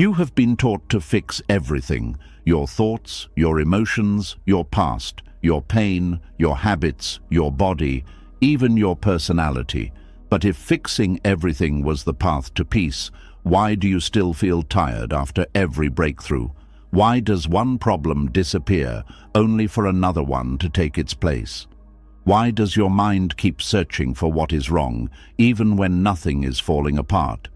You have been taught to fix everything: your thoughts, your emotions, your past, your pain, your habits, your body, even your personality. But if fixing everything was the path to peace, why do you still feel tired after every breakthrough? Why does one problem disappear only for another one to take its place? Why does your mind keep searching for what is wrong, even when nothing is falling apart?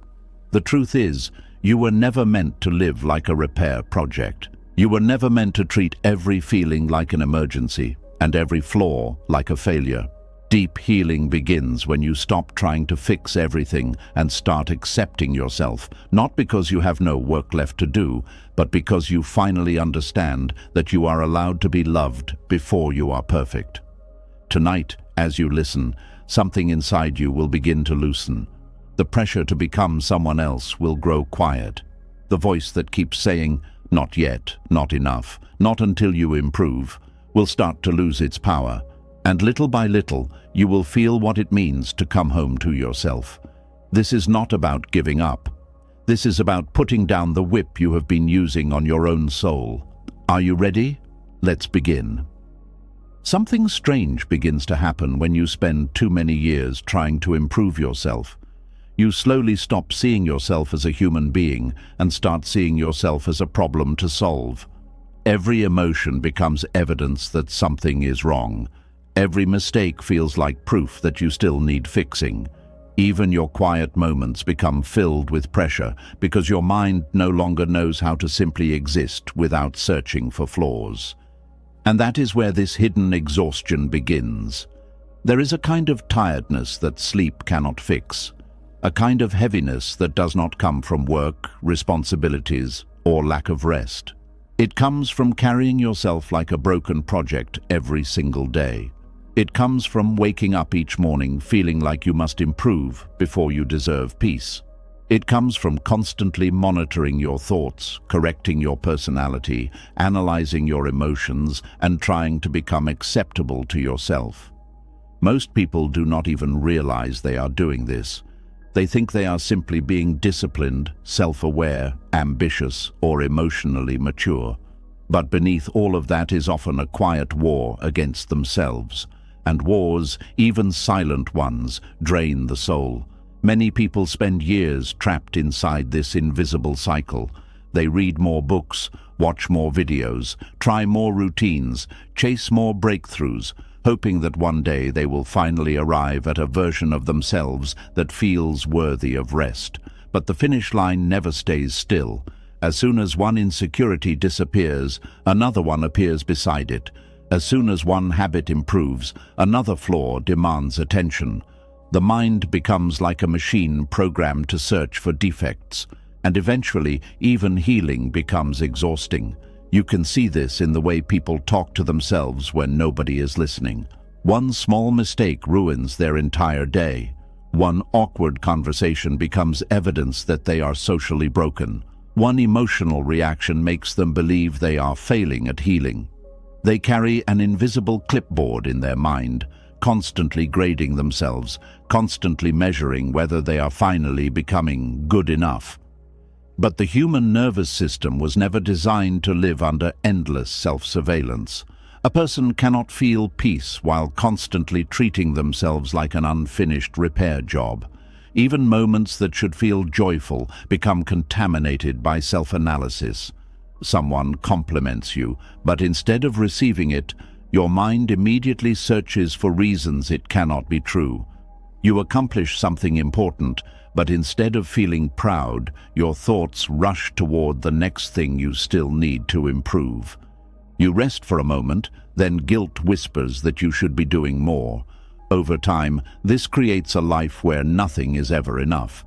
The truth is, you were never meant to live like a repair project. You were never meant to treat every feeling like an emergency and every flaw like a failure. Deep healing begins when you stop trying to fix everything and start accepting yourself, not because you have no work left to do, but because you finally understand that you are allowed to be loved before you are perfect. Tonight, as you listen, something inside you will begin to loosen. The pressure to become someone else will grow quiet. The voice that keeps saying, "Not yet, not enough, not until you improve," will start to lose its power. And little by little, you will feel what it means to come home to yourself. This is not about giving up. This is about putting down the whip you have been using on your own soul. Are you ready? Let's begin. Something strange begins to happen when you spend too many years trying to improve yourself. You slowly stop seeing yourself as a human being and start seeing yourself as a problem to solve. Every emotion becomes evidence that something is wrong. Every mistake feels like proof that you still need fixing. Even your quiet moments become filled with pressure because your mind no longer knows how to simply exist without searching for flaws. And that is where this hidden exhaustion begins. There is a kind of tiredness that sleep cannot fix. A kind of heaviness that does not come from work, responsibilities, or lack of rest. It comes from carrying yourself like a broken project every single day. It comes from waking up each morning feeling like you must improve before you deserve peace. It comes from constantly monitoring your thoughts, correcting your personality, analyzing your emotions, and trying to become acceptable to yourself. Most people do not even realize they are doing this. They think they are simply being disciplined, self-aware, ambitious, or emotionally mature. But beneath all of that is often a quiet war against themselves. And wars, even silent ones, drain the soul. Many people spend years trapped inside this invisible cycle. They read more books, watch more videos, try more routines, chase more breakthroughs, hoping that one day they will finally arrive at a version of themselves that feels worthy of rest. But the finish line never stays still. As soon as one insecurity disappears, another one appears beside it. As soon as one habit improves, another flaw demands attention. The mind becomes like a machine programmed to search for defects, and eventually even healing becomes exhausting. You can see this in the way people talk to themselves when nobody is listening. One small mistake ruins their entire day. One awkward conversation becomes evidence that they are socially broken. One emotional reaction makes them believe they are failing at healing. They carry an invisible clipboard in their mind, constantly grading themselves, constantly measuring whether they are finally becoming good enough. But the human nervous system was never designed to live under endless self-surveillance. A person cannot feel peace while constantly treating themselves like an unfinished repair job. Even moments that should feel joyful become contaminated by self-analysis. Someone compliments you, but instead of receiving it, your mind immediately searches for reasons it cannot be true. You accomplish something important, but instead of feeling proud, your thoughts rush toward the next thing you still need to improve. You rest for a moment, then guilt whispers that you should be doing more. Over time, this creates a life where nothing is ever enough.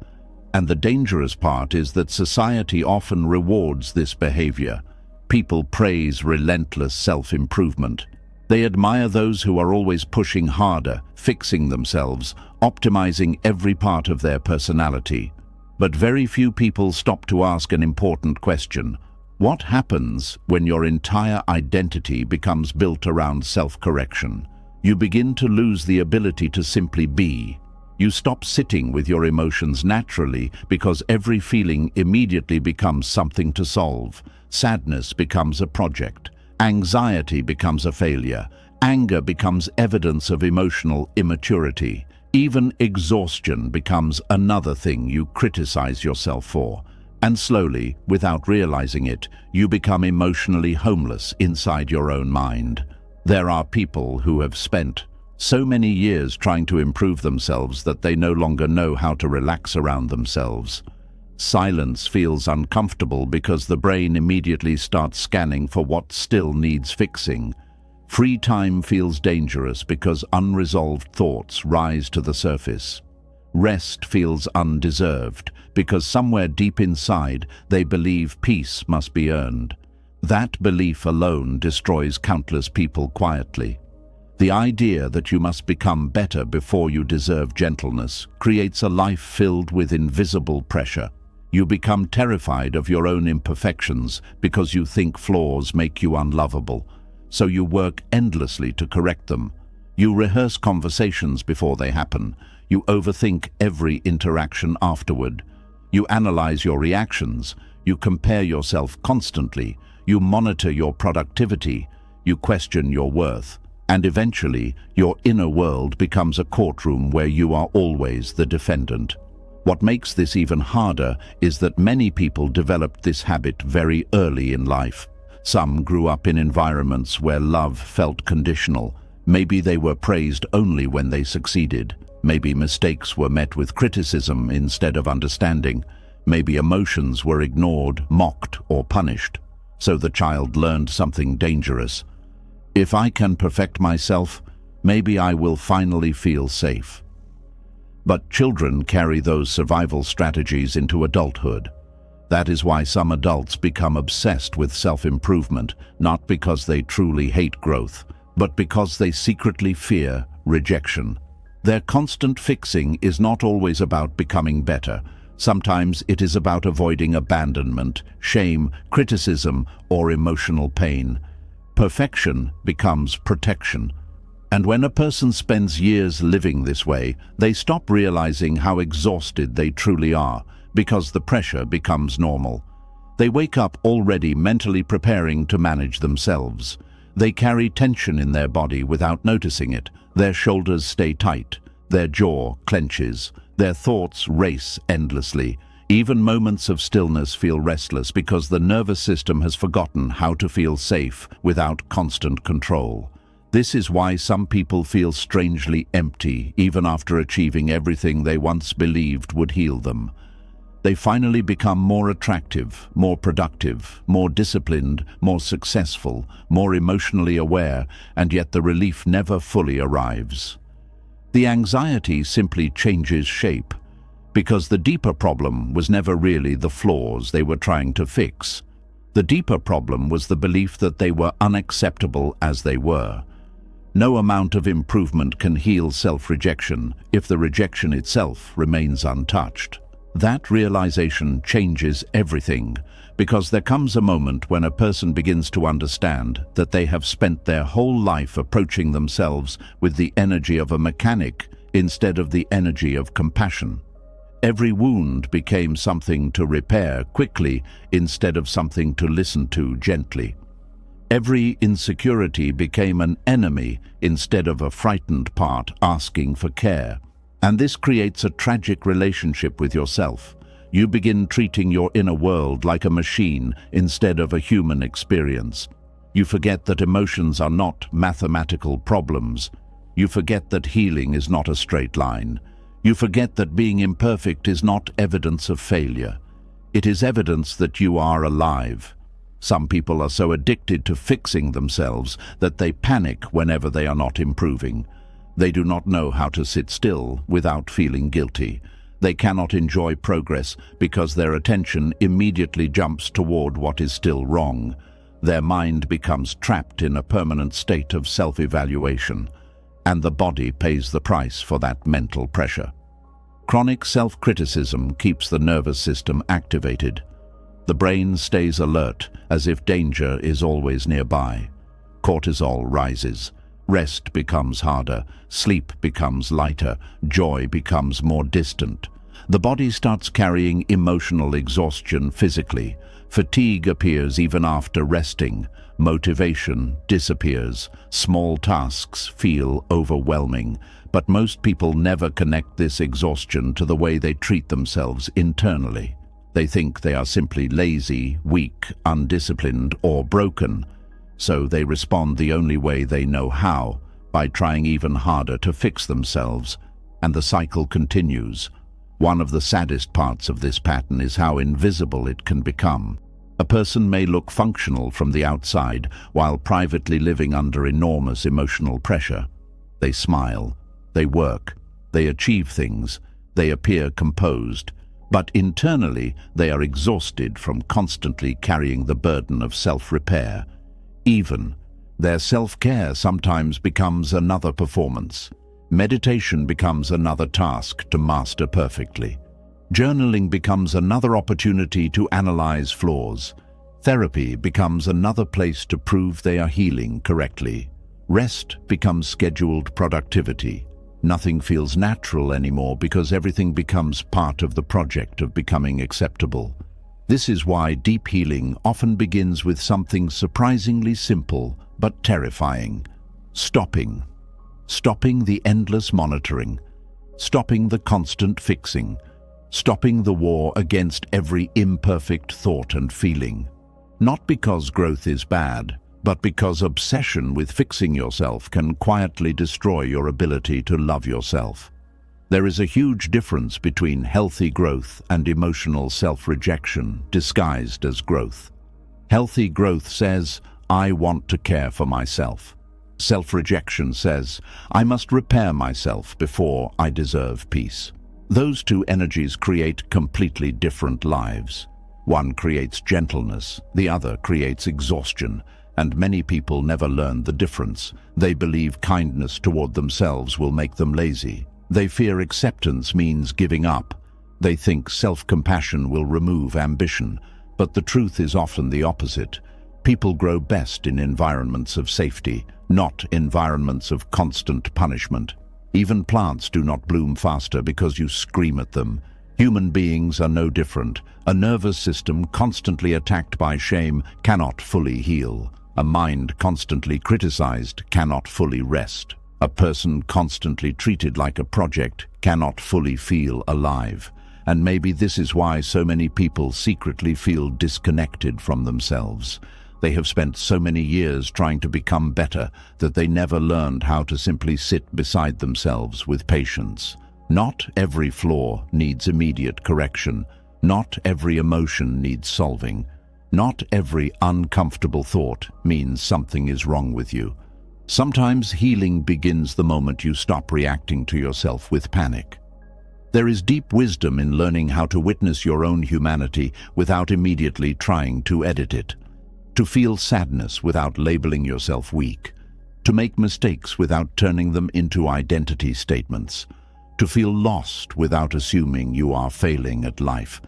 And the dangerous part is that society often rewards this behavior. People praise relentless self-improvement. They admire those who are always pushing harder, fixing themselves, optimizing every part of their personality. But very few people stop to ask an important question. What happens when your entire identity becomes built around self-correction? You begin to lose the ability to simply be. You stop sitting with your emotions naturally because every feeling immediately becomes something to solve. Sadness becomes a project. Anxiety becomes a failure. Anger becomes evidence of emotional immaturity. Even exhaustion becomes another thing you criticize yourself for. And slowly, without realizing it, you become emotionally homeless inside your own mind. There are people who have spent so many years trying to improve themselves that they no longer know how to relax around themselves. Silence feels uncomfortable because the brain immediately starts scanning for what still needs fixing. Free time feels dangerous because unresolved thoughts rise to the surface. Rest feels undeserved because somewhere deep inside they believe peace must be earned. That belief alone destroys countless people quietly. The idea that you must become better before you deserve gentleness creates a life filled with invisible pressure. You become terrified of your own imperfections because you think flaws make you unlovable. So you work endlessly to correct them. You rehearse conversations before they happen. You overthink every interaction afterward. You analyze your reactions. You compare yourself constantly. You monitor your productivity. You question your worth. And eventually, your inner world becomes a courtroom where you are always the defendant. What makes this even harder is that many people developed this habit very early in life. Some grew up in environments where love felt conditional. Maybe they were praised only when they succeeded. Maybe mistakes were met with criticism instead of understanding. Maybe emotions were ignored, mocked, or punished. So the child learned something dangerous. If I can perfect myself, maybe I will finally feel safe. But children carry those survival strategies into adulthood. That is why some adults become obsessed with self-improvement, not because they truly hate growth, but because they secretly fear rejection. Their constant fixing is not always about becoming better. Sometimes it is about avoiding abandonment, shame, criticism, or emotional pain. Perfection becomes protection. And when a person spends years living this way, they stop realizing how exhausted they truly are, because the pressure becomes normal. They wake up already mentally preparing to manage themselves. They carry tension in their body without noticing it. Their shoulders stay tight. Their jaw clenches. Their thoughts race endlessly. Even moments of stillness feel restless because the nervous system has forgotten how to feel safe without constant control. This is why some people feel strangely empty even after achieving everything they once believed would heal them. They finally become more attractive, more productive, more disciplined, more successful, more emotionally aware, and yet the relief never fully arrives. The anxiety simply changes shape, because the deeper problem was never really the flaws they were trying to fix. The deeper problem was the belief that they were unacceptable as they were. No amount of improvement can heal self-rejection if the rejection itself remains untouched. That realization changes everything, because there comes a moment when a person begins to understand that they have spent their whole life approaching themselves with the energy of a mechanic instead of the energy of compassion. Every wound became something to repair quickly instead of something to listen to gently. Every insecurity became an enemy instead of a frightened part asking for care. And this creates a tragic relationship with yourself. You begin treating your inner world like a machine instead of a human experience. You forget that emotions are not mathematical problems. You forget that healing is not a straight line. You forget that being imperfect is not evidence of failure. It is evidence that you are alive. Some people are so addicted to fixing themselves that they panic whenever they are not improving. They do not know how to sit still without feeling guilty. They cannot enjoy progress because their attention immediately jumps toward what is still wrong. Their mind becomes trapped in a permanent state of self-evaluation, and the body pays the price for that mental pressure. Chronic self-criticism keeps the nervous system activated. The brain stays alert as if danger is always nearby. Cortisol rises. Rest becomes harder, sleep becomes lighter, joy becomes more distant. The body starts carrying emotional exhaustion physically. Fatigue appears even after resting. Motivation disappears. Small tasks feel overwhelming. But most people never connect this exhaustion to the way they treat themselves internally. They think they are simply lazy, weak, undisciplined, or broken. So they respond the only way they know how, by trying even harder to fix themselves, and the cycle continues. One of the saddest parts of this pattern is how invisible it can become. A person may look functional from the outside while privately living under enormous emotional pressure. They smile, they work, they achieve things, they appear composed, but internally they are exhausted from constantly carrying the burden of self-repair. Even their self-care sometimes becomes another performance. Meditation becomes another task to master perfectly. Journaling becomes another opportunity to analyze flaws. Therapy becomes another place to prove they are healing correctly. Rest becomes scheduled productivity. Nothing feels natural anymore because everything becomes part of the project of becoming acceptable. This is why deep healing often begins with something surprisingly simple but terrifying. Stopping. Stopping the endless monitoring. Stopping the constant fixing. Stopping the war against every imperfect thought and feeling. Not because growth is bad, but because obsession with fixing yourself can quietly destroy your ability to love yourself. There is a huge difference between healthy growth and emotional self-rejection disguised as growth. Healthy growth says, I want to care for myself. Self-rejection says, I must repair myself before I deserve peace. Those two energies create completely different lives. One creates gentleness, the other creates exhaustion, and many people never learn the difference. They believe kindness toward themselves will make them lazy. They fear acceptance means giving up. They think self-compassion will remove ambition, but the truth is often the opposite. People grow best in environments of safety, not environments of constant punishment. Even plants do not bloom faster because you scream at them. Human beings are no different. A nervous system constantly attacked by shame cannot fully heal. A mind constantly criticized cannot fully rest. A person constantly treated like a project cannot fully feel alive. And maybe this is why so many people secretly feel disconnected from themselves. They have spent so many years trying to become better that they never learned how to simply sit beside themselves with patience. Not every flaw needs immediate correction. Not every emotion needs solving. Not every uncomfortable thought means something is wrong with you. Sometimes healing begins the moment you stop reacting to yourself with panic. There is deep wisdom in learning how to witness your own humanity without immediately trying to edit it. To feel sadness without labeling yourself weak. To make mistakes without turning them into identity statements. To feel lost without assuming you are failing at life.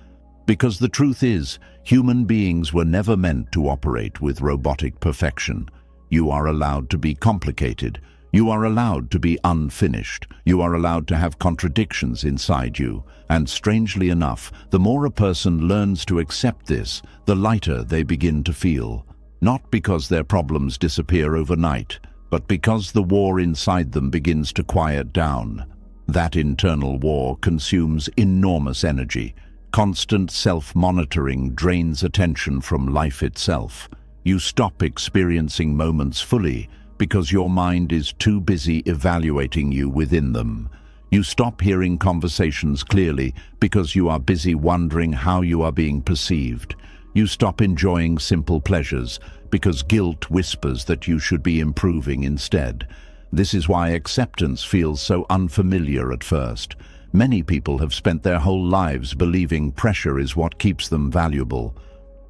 Because the truth is, human beings were never meant to operate with robotic perfection. You are allowed to be complicated. You are allowed to be unfinished. You are allowed to have contradictions inside you. And strangely enough, the more a person learns to accept this, the lighter they begin to feel. Not because their problems disappear overnight, but because the war inside them begins to quiet down. That internal war consumes enormous energy. Constant self-monitoring drains attention from life itself. You stop experiencing moments fully because your mind is too busy evaluating you within them. You stop hearing conversations clearly because you are busy wondering how you are being perceived. You stop enjoying simple pleasures because guilt whispers that you should be improving instead. This is why acceptance feels so unfamiliar at first. Many people have spent their whole lives believing pressure is what keeps them valuable.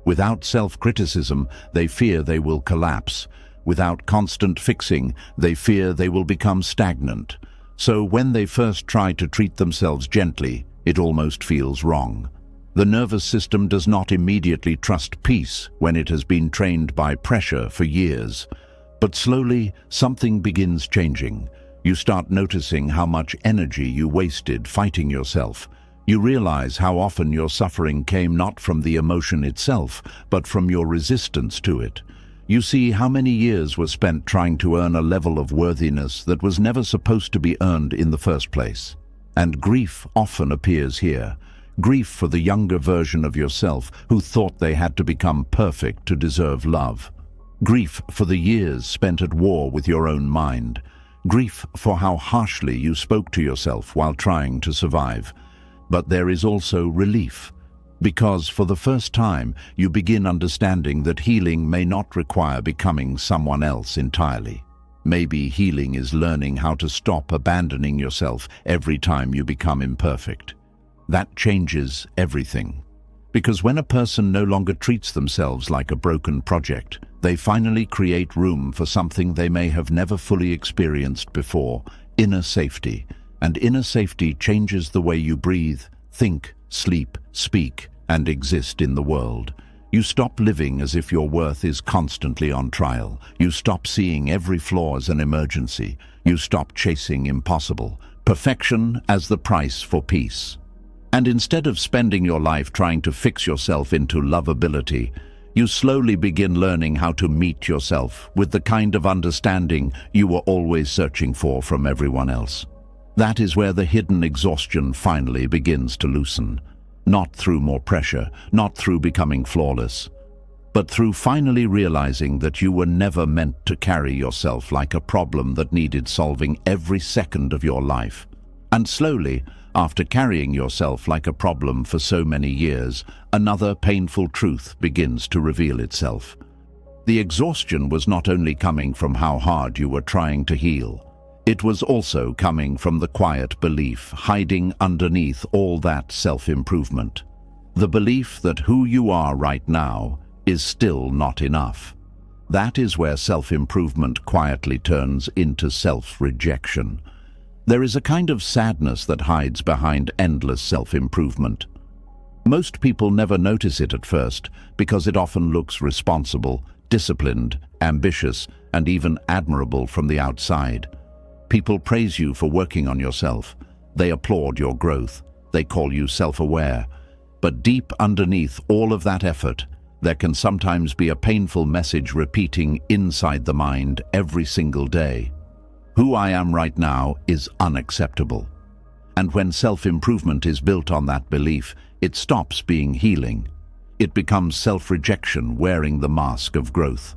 Without self-criticism, they fear they will collapse. Without constant fixing, they fear they will become stagnant. So when they first try to treat themselves gently, it almost feels wrong. The nervous system does not immediately trust peace when it has been trained by pressure for years. But slowly, something begins changing. You start noticing how much energy you wasted fighting yourself. You realize how often your suffering came not from the emotion itself, but from your resistance to it. You see how many years were spent trying to earn a level of worthiness that was never supposed to be earned in the first place. And grief often appears here. Grief for the younger version of yourself who thought they had to become perfect to deserve love. Grief for the years spent at war with your own mind. Grief for how harshly you spoke to yourself while trying to survive. But there is also relief, because for the first time you begin understanding that healing may not require becoming someone else entirely. Maybe healing is learning how to stop abandoning yourself every time you become imperfect. That changes everything. Because when a person no longer treats themselves like a broken project, they finally create room for something they may have never fully experienced before: inner safety. And inner safety changes the way you breathe, think, sleep, speak, and exist in the world. You stop living as if your worth is constantly on trial. You stop seeing every flaw as an emergency. You stop chasing impossible. Perfection as the price for peace. And instead of spending your life trying to fix yourself into lovability, you slowly begin learning how to meet yourself with the kind of understanding you were always searching for from everyone else. That is where the hidden exhaustion finally begins to loosen. Not through more pressure, not through becoming flawless, but through finally realizing that you were never meant to carry yourself like a problem that needed solving every second of your life. And slowly, after carrying yourself like a problem for so many years, another painful truth begins to reveal itself. The exhaustion was not only coming from how hard you were trying to heal. It was also coming from the quiet belief hiding underneath all that self-improvement. The belief that who you are right now is still not enough. That is where self-improvement quietly turns into self-rejection. There is a kind of sadness that hides behind endless self-improvement. Most people never notice it at first because it often looks responsible, disciplined, ambitious, and even admirable from the outside. People praise you for working on yourself. They applaud your growth. They call you self-aware. But deep underneath all of that effort, there can sometimes be a painful message repeating inside the mind every single day. Who I am right now is unacceptable. And when self-improvement is built on that belief, it stops being healing. It becomes self-rejection wearing the mask of growth.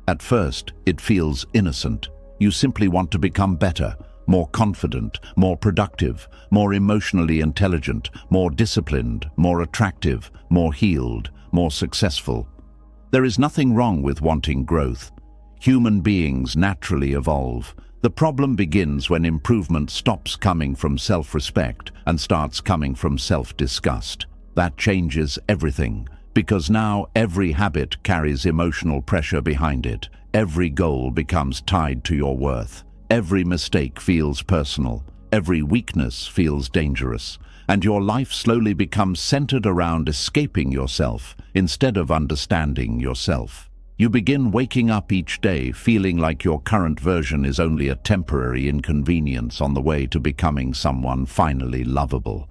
At first, it feels innocent. You simply want to become better, more confident, more productive, more emotionally intelligent, more disciplined, more attractive, more healed, more successful. There is nothing wrong with wanting growth. Human beings naturally evolve. The problem begins when improvement stops coming from self-respect and starts coming from self-disgust. That changes everything, because now every habit carries emotional pressure behind it. Every goal becomes tied to your worth. Every mistake feels personal. Every weakness feels dangerous. And your life slowly becomes centered around escaping yourself instead of understanding yourself. You begin waking up each day feeling like your current version is only a temporary inconvenience on the way to becoming someone finally lovable.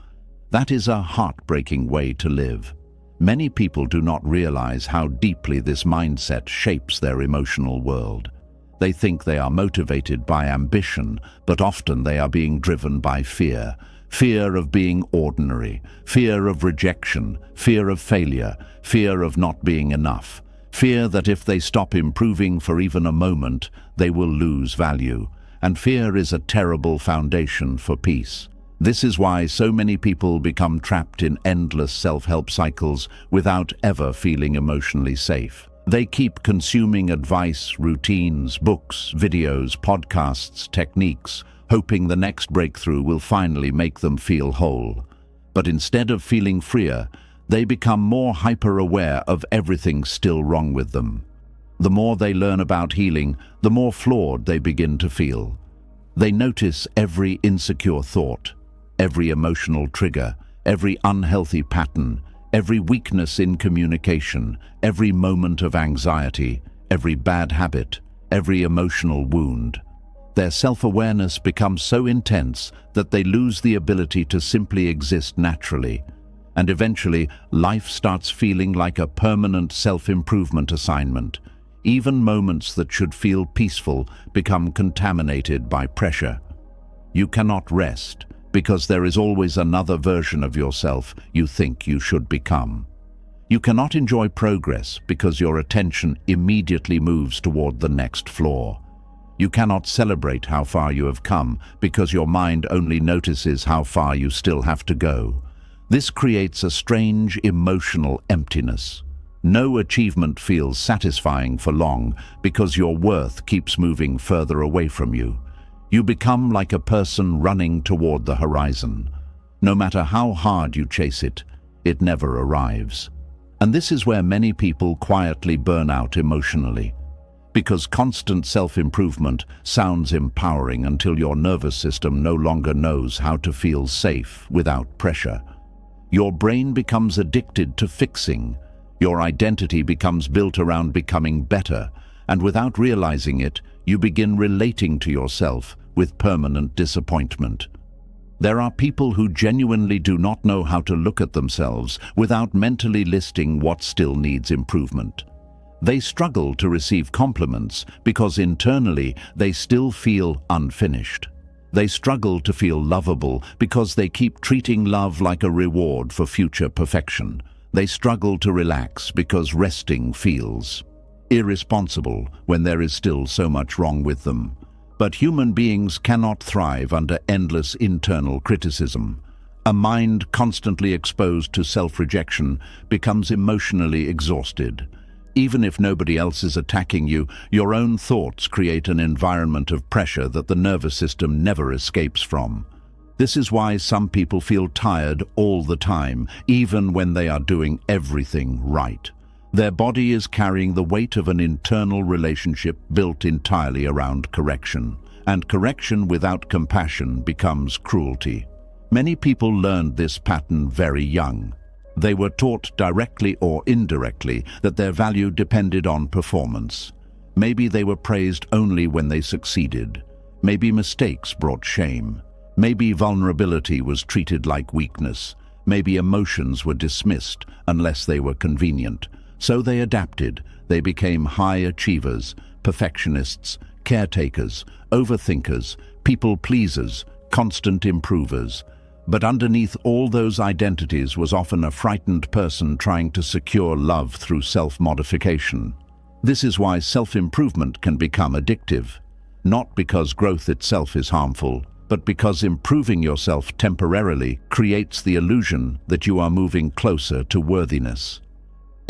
That is a heartbreaking way to live. Many people do not realize how deeply this mindset shapes their emotional world. They think they are motivated by ambition, but often they are being driven by fear. Fear of being ordinary, fear of rejection, fear of failure, fear of not being enough. Fear that if they stop improving for even a moment, they will lose value. And fear is a terrible foundation for peace. This is why so many people become trapped in endless self-help cycles without ever feeling emotionally safe. They keep consuming advice, routines, books, videos, podcasts, techniques, hoping the next breakthrough will finally make them feel whole. But instead of feeling freer, they become more hyper-aware of everything still wrong with them. The more they learn about healing, the more flawed they begin to feel. They notice every insecure thought, every emotional trigger, every unhealthy pattern, every weakness in communication, every moment of anxiety, every bad habit, every emotional wound. Their self-awareness becomes so intense that they lose the ability to simply exist naturally. And eventually, life starts feeling like a permanent self-improvement assignment. Even moments that should feel peaceful become contaminated by pressure. You cannot rest because there is always another version of yourself you think you should become. You cannot enjoy progress because your attention immediately moves toward the next flaw. You cannot celebrate how far you have come because your mind only notices how far you still have to go. This creates a strange emotional emptiness. No achievement feels satisfying for long because your worth keeps moving further away from you. You become like a person running toward the horizon. No matter how hard you chase it, it never arrives. And this is where many people quietly burn out emotionally. Because constant self-improvement sounds empowering until your nervous system no longer knows how to feel safe without pressure. Your brain becomes addicted to fixing. Your identity becomes built around becoming better, and without realizing it, you begin relating to yourself with permanent disappointment. There are people who genuinely do not know how to look at themselves without mentally listing what still needs improvement. They struggle to receive compliments because internally they still feel unfinished. They struggle to feel lovable because they keep treating love like a reward for future perfection. They struggle to relax because resting feels irresponsible when there is still so much wrong with them. But human beings cannot thrive under endless internal criticism. A mind constantly exposed to self-rejection becomes emotionally exhausted. Even if nobody else is attacking you, your own thoughts create an environment of pressure that the nervous system never escapes from. This is why some people feel tired all the time, even when they are doing everything right. Their body is carrying the weight of an internal relationship built entirely around correction. And correction without compassion becomes cruelty. Many people learned this pattern very young. They were taught directly or indirectly that their value depended on performance. Maybe they were praised only when they succeeded. Maybe mistakes brought shame. Maybe vulnerability was treated like weakness. Maybe emotions were dismissed unless they were convenient. So they adapted. They became high achievers, perfectionists, caretakers, overthinkers, people-pleasers, constant improvers. But underneath all those identities was often a frightened person trying to secure love through self-modification. This is why self-improvement can become addictive. Not because growth itself is harmful, but because improving yourself temporarily creates the illusion that you are moving closer to worthiness.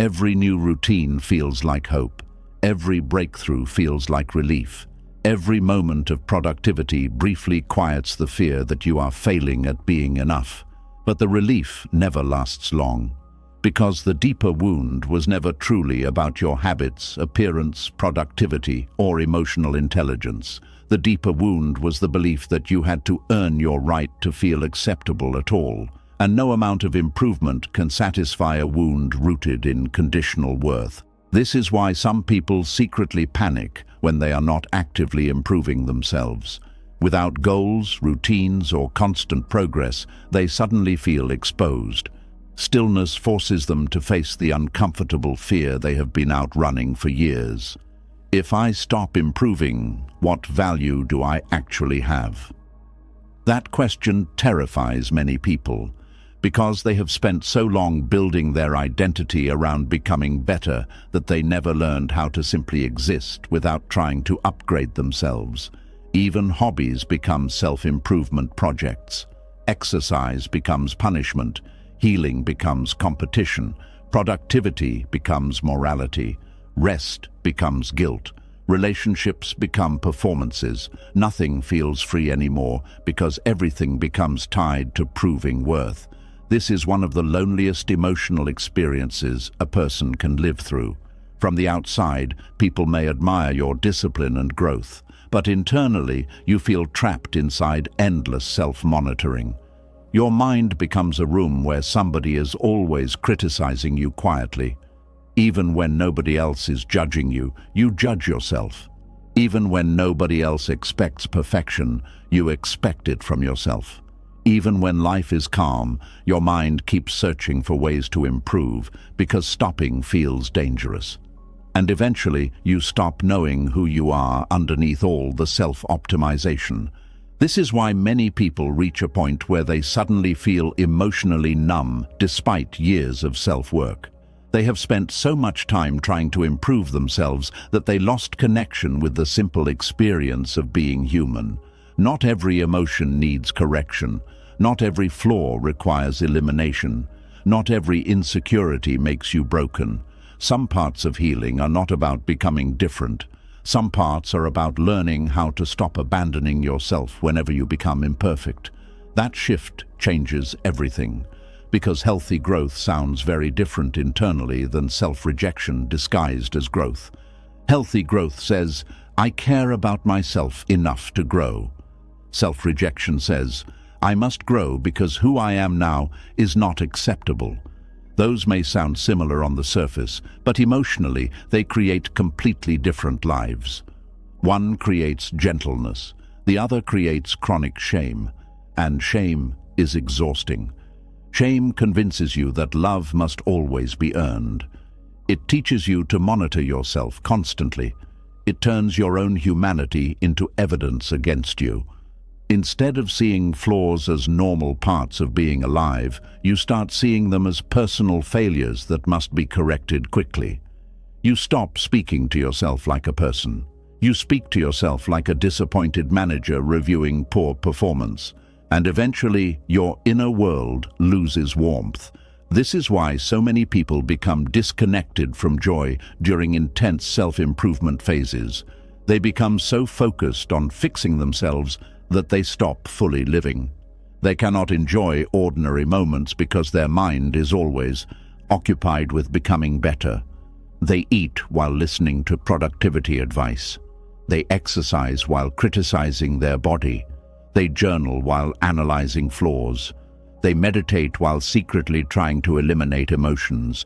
Every new routine feels like hope. Every breakthrough feels like relief. Every moment of productivity briefly quiets the fear that you are failing at being enough. But the relief never lasts long, because the deeper wound was never truly about your habits, appearance, productivity, or emotional intelligence. The deeper wound was the belief that you had to earn your right to feel acceptable at all, and no amount of improvement can satisfy a wound rooted in conditional worth. This is why some people secretly panic when they are not actively improving themselves. Without goals, routines, or constant progress, they suddenly feel exposed. Stillness forces them to face the uncomfortable fear they have been outrunning for years. If I stop improving, what value do I actually have? That question terrifies many people, because they have spent so long building their identity around becoming better that they never learned how to simply exist without trying to upgrade themselves. Even hobbies become self-improvement projects. Exercise becomes punishment. Healing becomes competition. Productivity becomes morality. Rest becomes guilt. Relationships become performances. Nothing feels free anymore because everything becomes tied to proving worth. This is one of the loneliest emotional experiences a person can live through. From the outside, people may admire your discipline and growth, but internally, you feel trapped inside endless self-monitoring. Your mind becomes a room where somebody is always criticizing you quietly. Even when nobody else is judging you, you judge yourself. Even when nobody else expects perfection, you expect it from yourself. Even when life is calm, your mind keeps searching for ways to improve because stopping feels dangerous. And eventually, you stop knowing who you are underneath all the self-optimization. This is why many people reach a point where they suddenly feel emotionally numb despite years of self-work. They have spent so much time trying to improve themselves that they lost connection with the simple experience of being human. Not every emotion needs correction. Not every flaw requires elimination. Not every insecurity makes you broken. Some parts of healing are not about becoming different. Some parts are about learning how to stop abandoning yourself whenever you become imperfect. That shift changes everything, because healthy growth sounds very different internally than self-rejection disguised as growth. Healthy growth says, I care about myself enough to grow. Self-rejection says, I must grow because who I am now is not acceptable. Those may sound similar on the surface, but emotionally they create completely different lives. One creates gentleness, the other creates chronic shame, and shame is exhausting. Shame convinces you that love must always be earned. It teaches you to monitor yourself constantly. It turns your own humanity into evidence against you. Instead of seeing flaws as normal parts of being alive, you start seeing them as personal failures that must be corrected quickly. You stop speaking to yourself like a person. You speak to yourself like a disappointed manager reviewing poor performance. And eventually, your inner world loses warmth. This is why so many people become disconnected from joy during intense self-improvement phases. They become so focused on fixing themselves that they stop fully living. They cannot enjoy ordinary moments because their mind is always occupied with becoming better. They eat while listening to productivity advice. They exercise while criticizing their body. They journal while analyzing flaws. They meditate while secretly trying to eliminate emotions.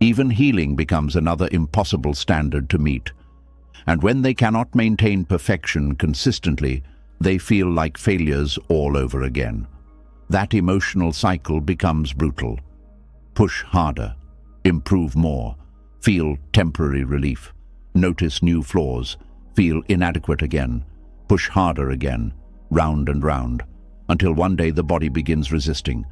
Even healing becomes another impossible standard to meet. And when they cannot maintain perfection consistently, they feel like failures all over again. That emotional cycle becomes brutal. Push harder, improve more, feel temporary relief, notice new flaws, feel inadequate again, push harder again, round and round, until one day the body begins resisting.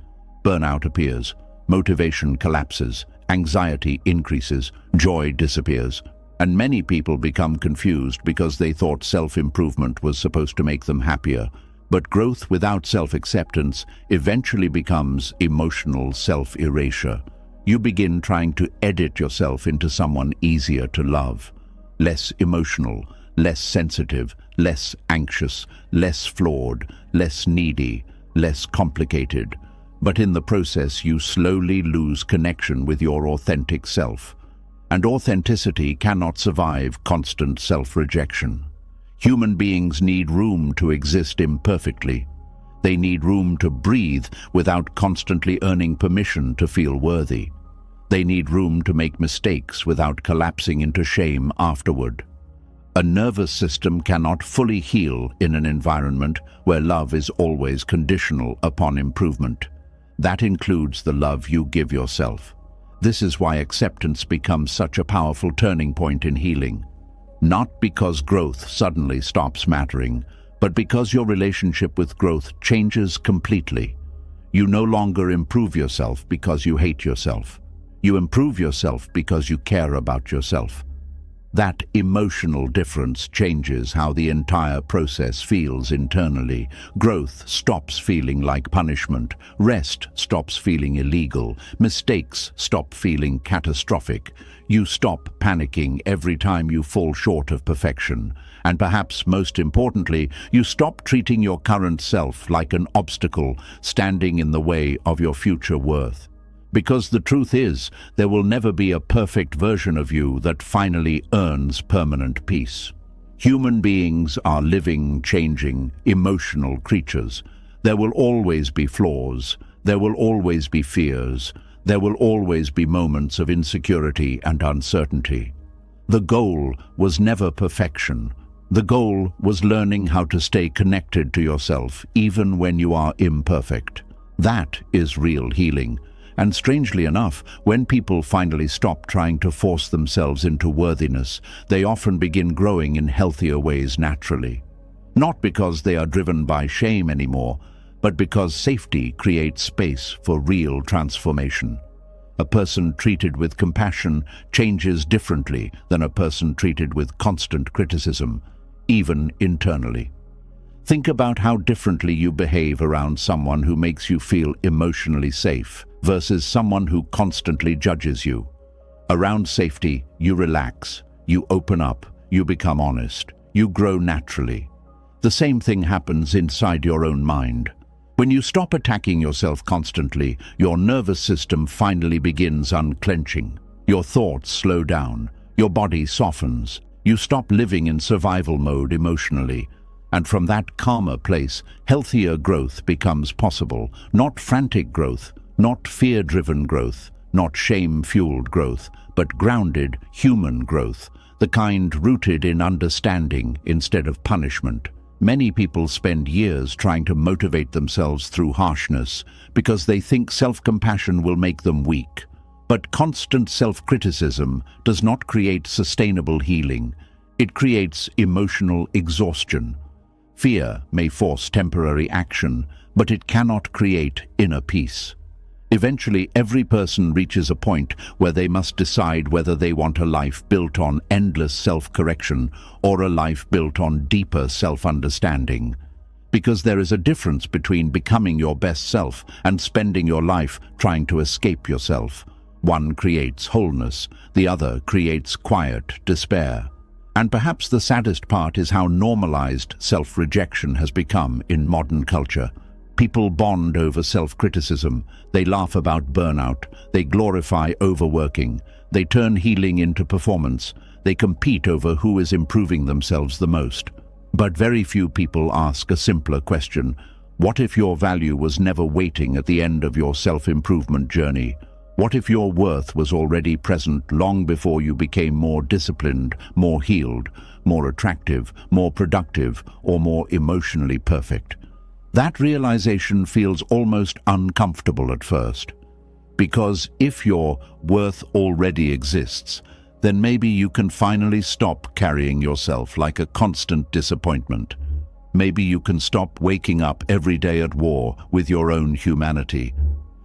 Burnout appears, motivation collapses, anxiety increases, joy disappears, and many people become confused because they thought self-improvement was supposed to make them happier. But growth without self-acceptance eventually becomes emotional self-erasure. You begin trying to edit yourself into someone easier to love, less emotional, less sensitive, less anxious, less flawed, less needy, less complicated. But in the process, you slowly lose connection with your authentic self. And authenticity cannot survive constant self-rejection. Human beings need room to exist imperfectly. They need room to breathe without constantly earning permission to feel worthy. They need room to make mistakes without collapsing into shame afterward. A nervous system cannot fully heal in an environment where love is always conditional upon improvement. That includes the love you give yourself. This is why acceptance becomes such a powerful turning point in healing. Not because growth suddenly stops mattering, but because your relationship with growth changes completely. You no longer improve yourself because you hate yourself. You improve yourself because you care about yourself. That emotional difference changes how the entire process feels internally. Growth stops feeling like punishment. Rest stops feeling illegal. Mistakes stop feeling catastrophic. You stop panicking every time you fall short of perfection. And perhaps most importantly, you stop treating your current self like an obstacle standing in the way of your future worth. Because the truth is, there will never be a perfect version of you that finally earns permanent peace. Human beings are living, changing, emotional creatures. There will always be flaws. There will always be fears. There will always be moments of insecurity and uncertainty. The goal was never perfection. The goal was learning how to stay connected to yourself even when you are imperfect. That is real healing. And strangely enough, when people finally stop trying to force themselves into worthiness, they often begin growing in healthier ways naturally. Not because they are driven by shame anymore, but because safety creates space for real transformation. A person treated with compassion changes differently than a person treated with constant criticism, even internally. Think about how differently you behave around someone who makes you feel emotionally safe versus someone who constantly judges you. Around safety, you relax, you open up, you become honest, you grow naturally. The same thing happens inside your own mind. When you stop attacking yourself constantly, your nervous system finally begins unclenching. Your thoughts slow down, your body softens, you stop living in survival mode emotionally. And from that calmer place, healthier growth becomes possible. Not frantic growth, not fear-driven growth, not shame-fueled growth, but grounded, human growth, the kind rooted in understanding instead of punishment. Many people spend years trying to motivate themselves through harshness because they think self-compassion will make them weak. But constant self-criticism does not create sustainable healing. It creates emotional exhaustion. Fear may force temporary action, but it cannot create inner peace. Eventually, every person reaches a point where they must decide whether they want a life built on endless self-correction or a life built on deeper self-understanding. Because there is a difference between becoming your best self and spending your life trying to escape yourself. One creates wholeness, the other creates quiet despair. And perhaps the saddest part is how normalized self-rejection has become in modern culture. People bond over self-criticism, they laugh about burnout, they glorify overworking, they turn healing into performance, they compete over who is improving themselves the most. But very few people ask a simpler question: what if your value was never waiting at the end of your self-improvement journey? What if your worth was already present long before you became more disciplined, more healed, more attractive, more productive, or more emotionally perfect? That realization feels almost uncomfortable at first. Because if your worth already exists, then maybe you can finally stop carrying yourself like a constant disappointment. Maybe you can stop waking up every day at war with your own humanity.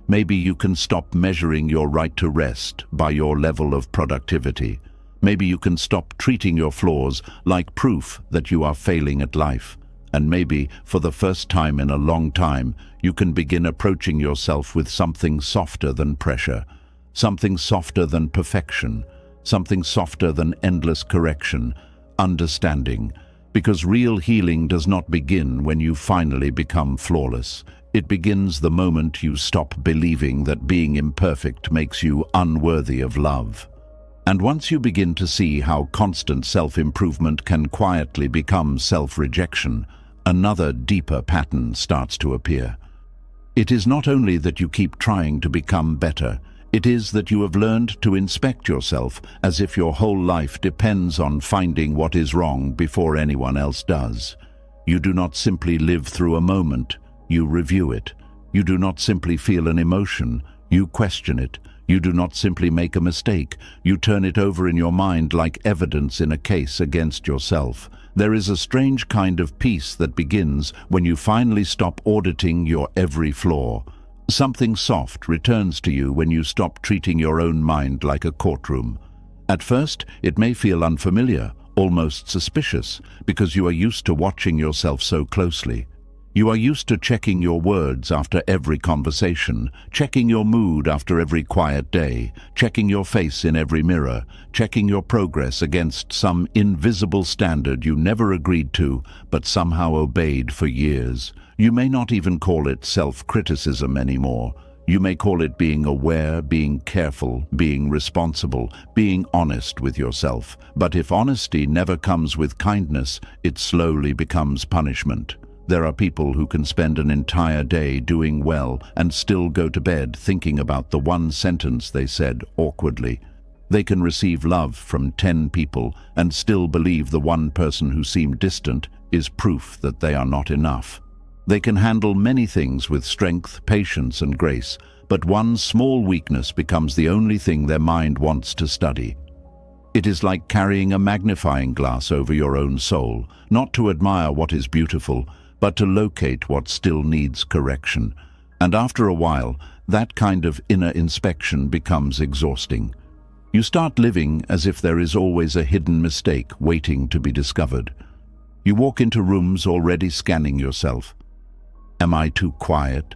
Maybe you can stop measuring your right to rest by your level of productivity. Maybe you can stop treating your flaws like proof that you are failing at life. And maybe, for the first time in a long time, you can begin approaching yourself with something softer than pressure, something softer than perfection, something softer than endless correction, understanding. Because real healing does not begin when you finally become flawless. It begins the moment you stop believing that being imperfect makes you unworthy of love. And once you begin to see how constant self-improvement can quietly become self-rejection, another deeper pattern starts to appear. It is not only that you keep trying to become better, it is that you have learned to inspect yourself as if your whole life depends on finding what is wrong before anyone else does. You do not simply live through a moment, you review it. You do not simply feel an emotion, you question it. You do not simply make a mistake, you turn it over in your mind like evidence in a case against yourself. There is a strange kind of peace that begins when you finally stop auditing your every flaw. Something soft returns to you when you stop treating your own mind like a courtroom. At first, it may feel unfamiliar, almost suspicious, because you are used to watching yourself so closely. You are used to checking your words after every conversation, checking your mood after every quiet day, checking your face in every mirror, checking your progress against some invisible standard you never agreed to but somehow obeyed for years. You may not even call it self-criticism anymore. You may call it being aware, being careful, being responsible, being honest with yourself. But if honesty never comes with kindness, it slowly becomes punishment. There are people who can spend an entire day doing well and still go to bed thinking about the one sentence they said awkwardly. They can receive love from 10 people and still believe the one person who seemed distant is proof that they are not enough. They can handle many things with strength, patience, and grace, but one small weakness becomes the only thing their mind wants to study. It is like carrying a magnifying glass over your own soul, not to admire what is beautiful, but to locate what still needs correction. And after a while, that kind of inner inspection becomes exhausting. You start living as if there is always a hidden mistake waiting to be discovered. You walk into rooms already scanning yourself. Am I too quiet?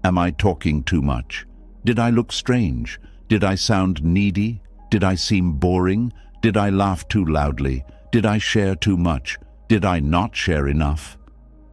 Am I talking too much? Did I look strange? Did I sound needy? Did I seem boring? Did I laugh too loudly? Did I share too much? Did I not share enough?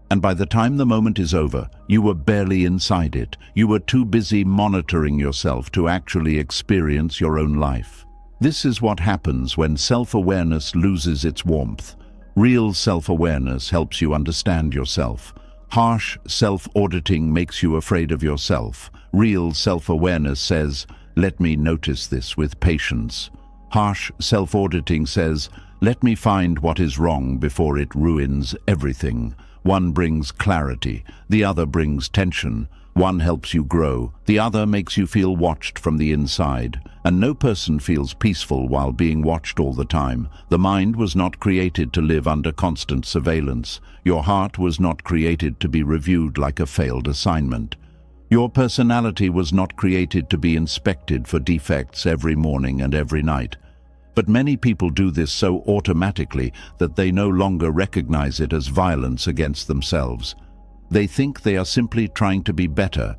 And by the time the moment is over, you were barely inside it. You were too busy monitoring yourself to actually experience your own life. This is what happens when self-awareness loses its warmth. Real self-awareness helps you understand yourself. Harsh self-auditing makes you afraid of yourself. Real self-awareness says, "Let me notice this with patience." Harsh self-auditing says, "Let me find what is wrong before it ruins everything." One brings clarity, the other brings tension. One helps you grow, the other makes you feel watched from the inside. And no person feels peaceful while being watched all the time. The mind was not created to live under constant surveillance. Your heart was not created to be reviewed like a failed assignment. Your personality was not created to be inspected for defects every morning and every night. But many people do this so automatically that they no longer recognize it as violence against themselves. They think they are simply trying to be better,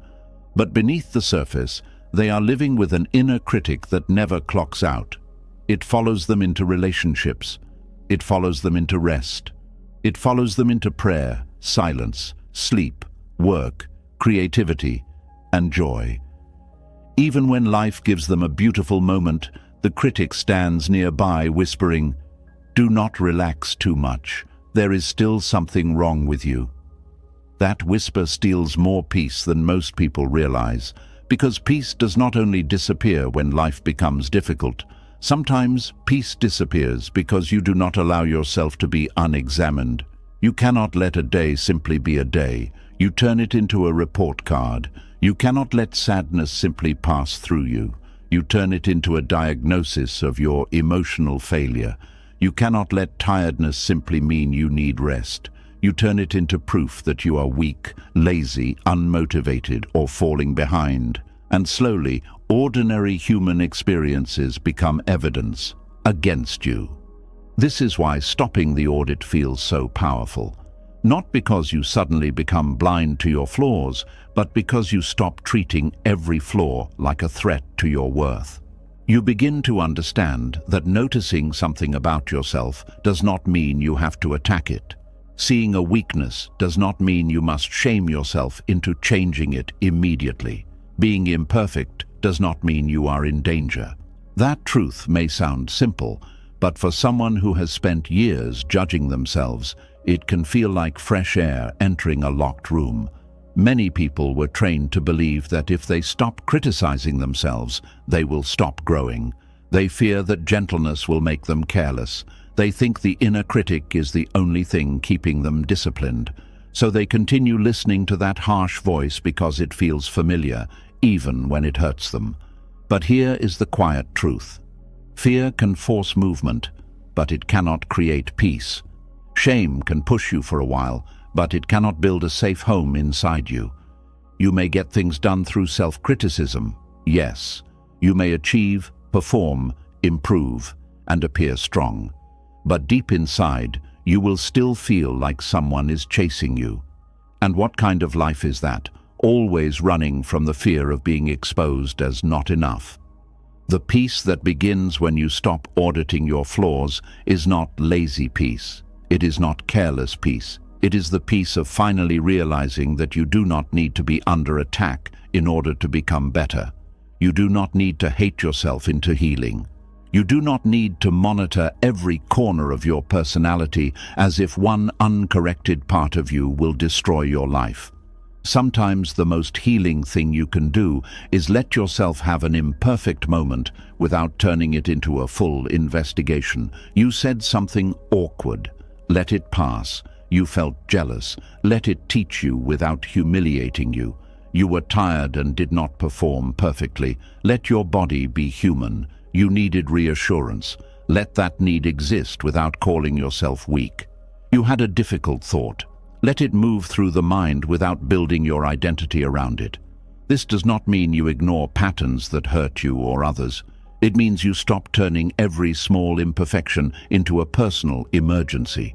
but beneath the surface, they are living with an inner critic that never clocks out. It follows them into relationships. It follows them into rest. It follows them into prayer, silence, sleep, work, creativity, and joy. Even when life gives them a beautiful moment, the critic stands nearby whispering, "Do not relax too much. There is still something wrong with you." That whisper steals more peace than most people realize, because peace does not only disappear when life becomes difficult. Sometimes peace disappears because you do not allow yourself to be unexamined. You cannot let a day simply be a day. You turn it into a report card. You cannot let sadness simply pass through you. You turn it into a diagnosis of your emotional failure. You cannot let tiredness simply mean you need rest. You turn it into proof that you are weak, lazy, unmotivated, or falling behind. And slowly, ordinary human experiences become evidence against you. This is why stopping the audit feels so powerful. Not because you suddenly become blind to your flaws, but because you stop treating every flaw like a threat to your worth. You begin to understand that noticing something about yourself does not mean you have to attack it. Seeing a weakness does not mean you must shame yourself into changing it immediately. Being imperfect does not mean you are in danger. That truth may sound simple, but for someone who has spent years judging themselves, it can feel like fresh air entering a locked room. Many people were trained to believe that if they stop criticizing themselves, they will stop growing. They fear that gentleness will make them careless. They think the inner critic is the only thing keeping them disciplined. So they continue listening to that harsh voice because it feels familiar, even when it hurts them. But here is the quiet truth. Fear can force movement, but it cannot create peace. Shame can push you for a while, but it cannot build a safe home inside you. You may get things done through self-criticism, yes. You may achieve, perform, improve, and appear strong. But deep inside, you will still feel like someone is chasing you. And what kind of life is that? Always running from the fear of being exposed as not enough. The peace that begins when you stop auditing your flaws is not lazy peace. It is not careless peace. It is the peace of finally realizing that you do not need to be under attack in order to become better. You do not need to hate yourself into healing. You do not need to monitor every corner of your personality as if one uncorrected part of you will destroy your life. Sometimes the most healing thing you can do is let yourself have an imperfect moment without turning it into a full investigation. You said something awkward. Let it pass. You felt jealous. Let it teach you without humiliating you. You were tired and did not perform perfectly. Let your body be human. You needed reassurance. Let that need exist without calling yourself weak. You had a difficult thought. Let it move through the mind without building your identity around it. This does not mean you ignore patterns that hurt you or others. It means you stop turning every small imperfection into a personal emergency.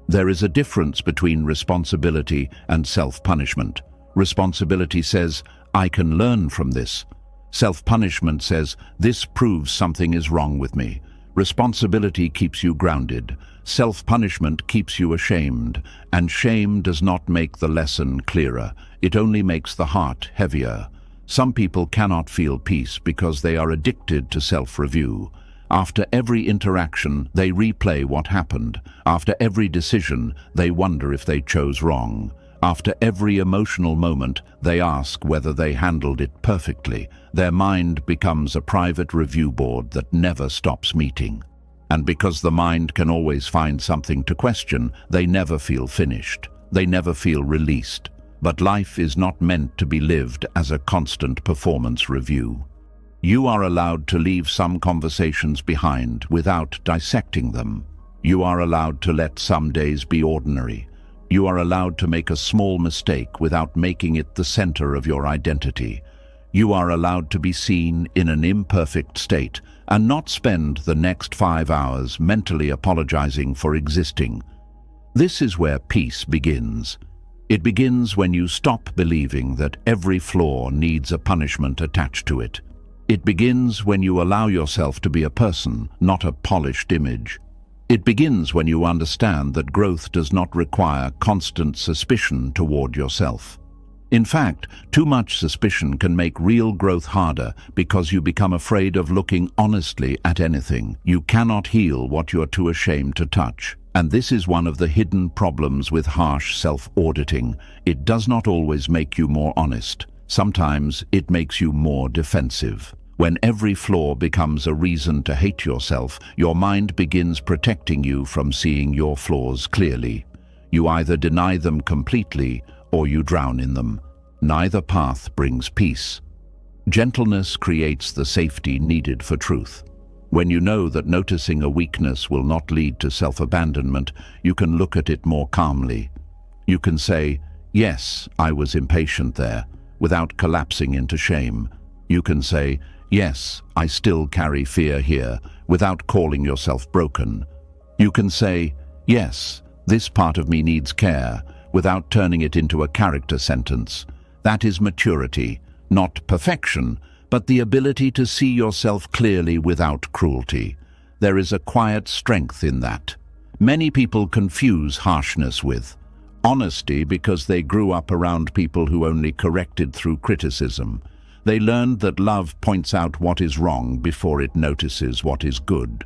There is a difference between responsibility and self-punishment. Responsibility says, I can learn from this. Self-punishment says, this proves something is wrong with me. Responsibility keeps you grounded. Self-punishment keeps you ashamed, and shame does not make the lesson clearer. It only makes the heart heavier. Some people cannot feel peace because they are addicted to self-review. After every interaction, they replay what happened. After every decision, they wonder if they chose wrong. After every emotional moment, they ask whether they handled it perfectly. Their mind becomes a private review board that never stops meeting. And because the mind can always find something to question, they never feel finished. They never feel released. But life is not meant to be lived as a constant performance review. You are allowed to leave some conversations behind without dissecting them. You are allowed to let some days be ordinary. You are allowed to make a small mistake without making it the center of your identity. You are allowed to be seen in an imperfect state and not spend the next 5 hours mentally apologizing for existing. This is where peace begins. It begins when you stop believing that every flaw needs a punishment attached to it. It begins when you allow yourself to be a person, not a polished image. It begins when you understand that growth does not require constant suspicion toward yourself. In fact, too much suspicion can make real growth harder because you become afraid of looking honestly at anything. You cannot heal what you're too ashamed to touch. And this is one of the hidden problems with harsh self-auditing. It does not always make you more honest. Sometimes it makes you more defensive. When every flaw becomes a reason to hate yourself, your mind begins protecting you from seeing your flaws clearly. You either deny them completely or you drown in them. Neither path brings peace. Gentleness creates the safety needed for truth. When you know that noticing a weakness will not lead to self-abandonment, you can look at it more calmly. You can say, yes, I was impatient there, without collapsing into shame. You can say, yes, I still carry fear here, without calling yourself broken. You can say, yes, this part of me needs care, without turning it into a character sentence. That is maturity, not perfection, but the ability to see yourself clearly without cruelty. There is a quiet strength in that. Many people confuse harshness with honesty because they grew up around people who only corrected through criticism. They learned that love points out what is wrong before it notices what is good.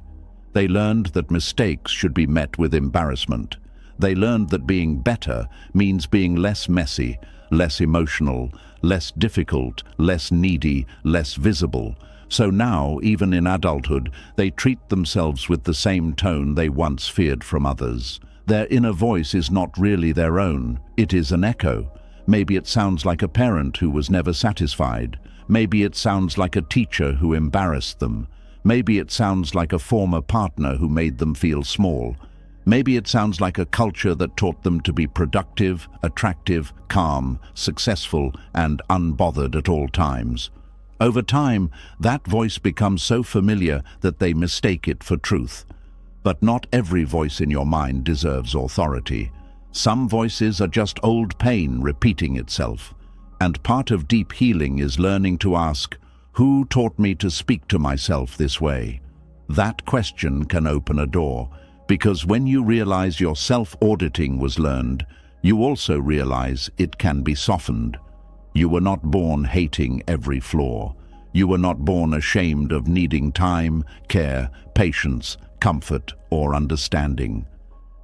They learned that mistakes should be met with embarrassment. They learned that being better means being less messy, less emotional, less difficult, less needy, less visible. So now, even in adulthood, they treat themselves with the same tone they once feared from others. Their inner voice is not really their own. It is an echo. Maybe it sounds like a parent who was never satisfied. Maybe it sounds like a teacher who embarrassed them. Maybe it sounds like a former partner who made them feel small. Maybe it sounds like a culture that taught them to be productive, attractive, calm, successful, and unbothered at all times. Over time, that voice becomes so familiar that they mistake it for truth. But not every voice in your mind deserves authority. Some voices are just old pain repeating itself. And part of deep healing is learning to ask, who taught me to speak to myself this way? That question can open a door. Because when you realize your self-auditing was learned, you also realize it can be softened. You were not born hating every flaw. You were not born ashamed of needing time, care, patience, comfort, or understanding.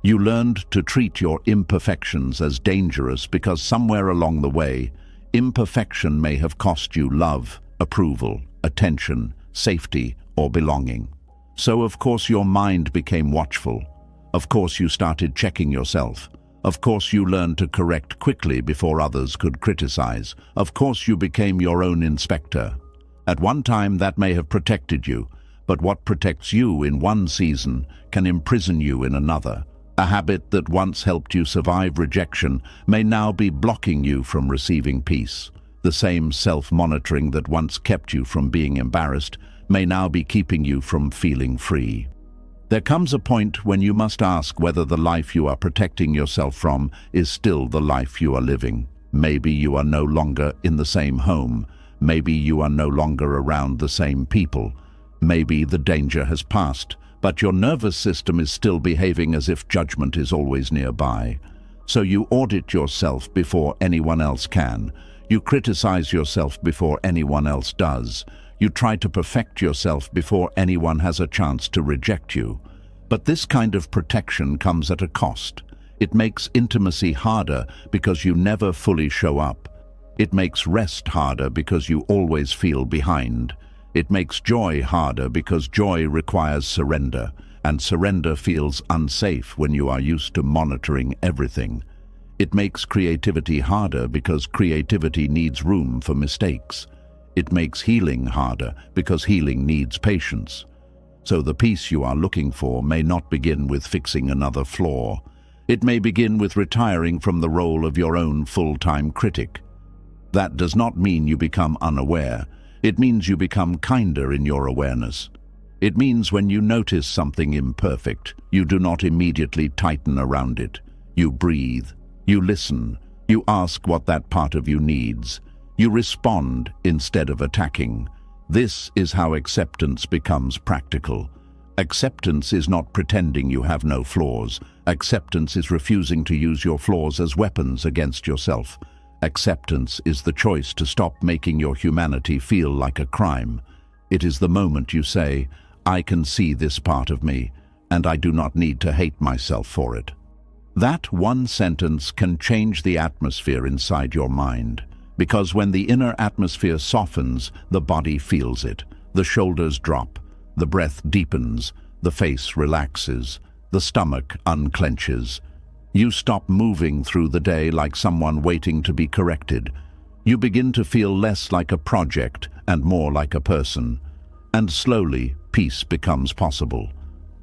You learned to treat your imperfections as dangerous because somewhere along the way, imperfection may have cost you love, approval, attention, safety, or belonging. So of course your mind became watchful. Of course you started checking yourself. Of course you learned to correct quickly before others could criticize. Of course you became your own inspector. At one time that may have protected you, but what protects you in one season can imprison you in another. A habit that once helped you survive rejection may now be blocking you from receiving peace. The same self-monitoring that once kept you from being embarrassed may now be keeping you from feeling free. There comes a point when you must ask whether the life you are protecting yourself from is still the life you are living. Maybe you are no longer in the same home. Maybe you are no longer around the same people. Maybe the danger has passed, but your nervous system is still behaving as if judgment is always nearby. So you audit yourself before anyone else can. You criticize yourself before anyone else does. You try to perfect yourself before anyone has a chance to reject you. But this kind of protection comes at a cost. It makes intimacy harder because you never fully show up. It makes rest harder because you always feel behind. It makes joy harder because joy requires surrender, and surrender feels unsafe when you are used to monitoring everything. It makes creativity harder because creativity needs room for mistakes. It makes healing harder because healing needs patience. So the peace you are looking for may not begin with fixing another flaw. It may begin with retiring from the role of your own full-time critic. That does not mean you become unaware. It means you become kinder in your awareness. It means when you notice something imperfect, you do not immediately tighten around it. You breathe. You listen. You ask what that part of you needs. You respond instead of attacking. This is how acceptance becomes practical. Acceptance is not pretending you have no flaws. Acceptance is refusing to use your flaws as weapons against yourself. Acceptance is the choice to stop making your humanity feel like a crime. It is the moment you say, I can see this part of me, and I do not need to hate myself for it. That one sentence can change the atmosphere inside your mind, because when the inner atmosphere softens, the body feels it. The shoulders drop, the breath deepens, the face relaxes, the stomach unclenches. You stop moving through the day like someone waiting to be corrected. You begin to feel less like a project and more like a person. And slowly, peace becomes possible.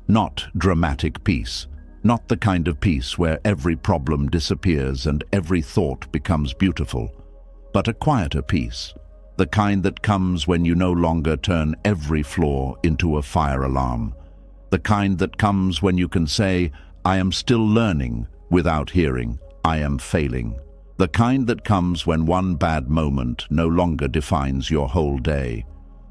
Not dramatic peace. Not the kind of peace where every problem disappears and every thought becomes beautiful. But a quieter peace. The kind that comes when you no longer turn every flaw into a fire alarm. The kind that comes when you can say, I am still learning, without hearing, I am failing. The kind that comes when one bad moment no longer defines your whole day.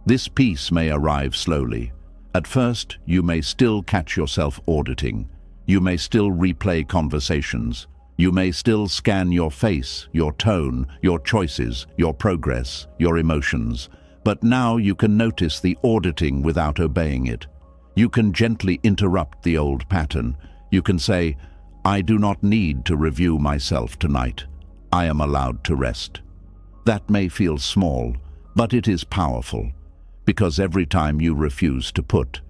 This peace may arrive slowly. At first, you may still catch yourself auditing. You may still replay conversations. You may still scan your face, your tone, your choices, your progress, your emotions. But now you can notice the auditing without obeying it. You can gently interrupt the old pattern. You can say, I do not need to review myself tonight. I am allowed to rest. That may feel small, but it is powerful, because every time you refuse to put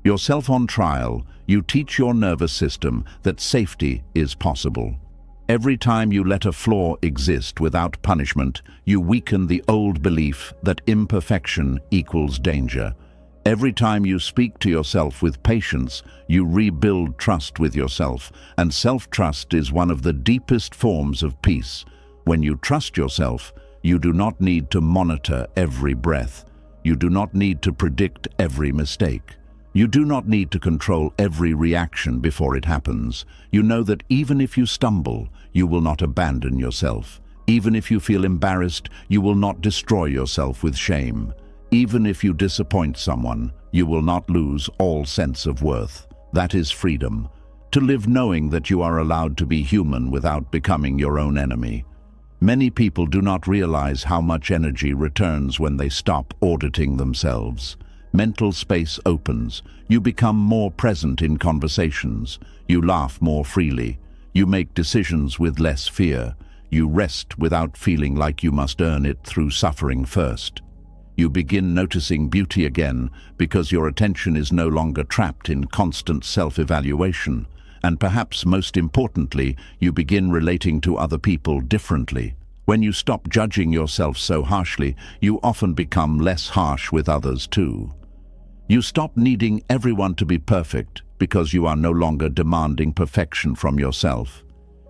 yourself on trial, you teach your nervous system that safety is possible. Every time you let a flaw exist without punishment, you weaken the old belief that imperfection equals danger. Every time you speak to yourself with patience, you rebuild trust with yourself, and self-trust is one of the deepest forms of peace. When you trust yourself, you do not need to monitor every breath. You do not need to predict every mistake. You do not need to control every reaction before it happens. You know that even if you stumble, you will not abandon yourself. Even if you feel embarrassed, you will not destroy yourself with shame. Even if you disappoint someone, you will not lose all sense of worth. That is freedom. To live knowing that you are allowed to be human without becoming your own enemy. Many people do not realize how much energy returns when they stop auditing themselves. Mental space opens. You become more present in conversations. You laugh more freely. You make decisions with less fear. You rest without feeling like you must earn it through suffering first. You begin noticing beauty again because your attention is no longer trapped in constant self-evaluation. And perhaps most importantly, you begin relating to other people differently. When you stop judging yourself so harshly, you often become less harsh with others too. You stop needing everyone to be perfect because you are no longer demanding perfection from yourself.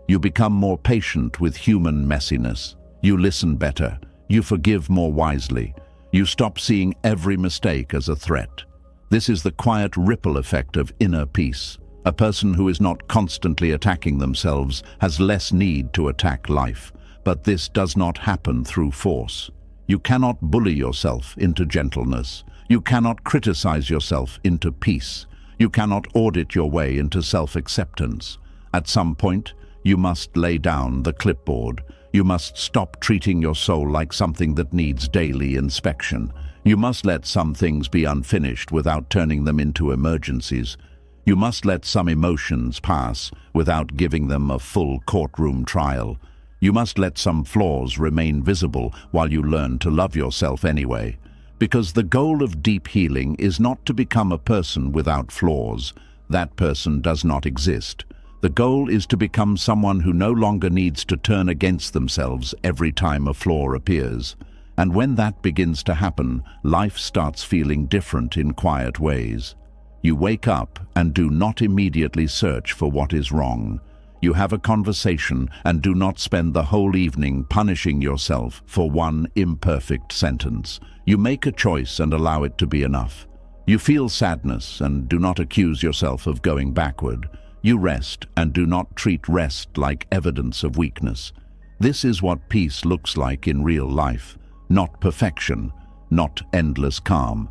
You become more patient with human messiness. You listen better. You forgive more wisely. You stop seeing every mistake as a threat. This is the quiet ripple effect of inner peace. A person who is not constantly attacking themselves has less need to attack life. But this does not happen through force. You cannot bully yourself into gentleness. You cannot criticize yourself into peace. You cannot audit your way into self-acceptance. At some point, you must lay down the clipboard. You must stop treating your soul like something that needs daily inspection. You must let some things be unfinished without turning them into emergencies. You must let some emotions pass without giving them a full courtroom trial. You must let some flaws remain visible while you learn to love yourself anyway. Because the goal of deep healing is not to become a person without flaws. That person does not exist. The goal is to become someone who no longer needs to turn against themselves every time a flaw appears. And when that begins to happen, life starts feeling different in quiet ways. You wake up and do not immediately search for what is wrong. You have a conversation and do not spend the whole evening punishing yourself for one imperfect sentence. You make a choice and allow it to be enough. You feel sadness and do not accuse yourself of going backward. You rest and do not treat rest like evidence of weakness. This is what peace looks like in real life. Not perfection, not endless calm,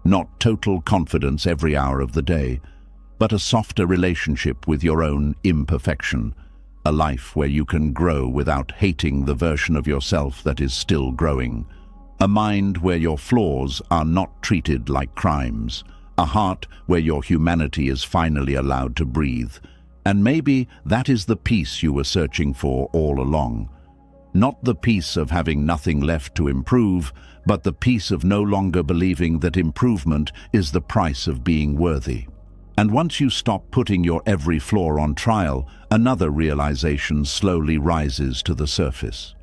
not total confidence every hour of the day, but a softer relationship with your own imperfection, a life where you can grow without hating the version of yourself that is still growing, a mind where your flaws are not treated like crimes, a heart where your humanity is finally allowed to breathe. And maybe that is the peace you were searching for all along. Not the peace of having nothing left to improve, but the peace of no longer believing that improvement is the price of being worthy. And once you stop putting your every flaw on trial, another realization slowly rises to the surface.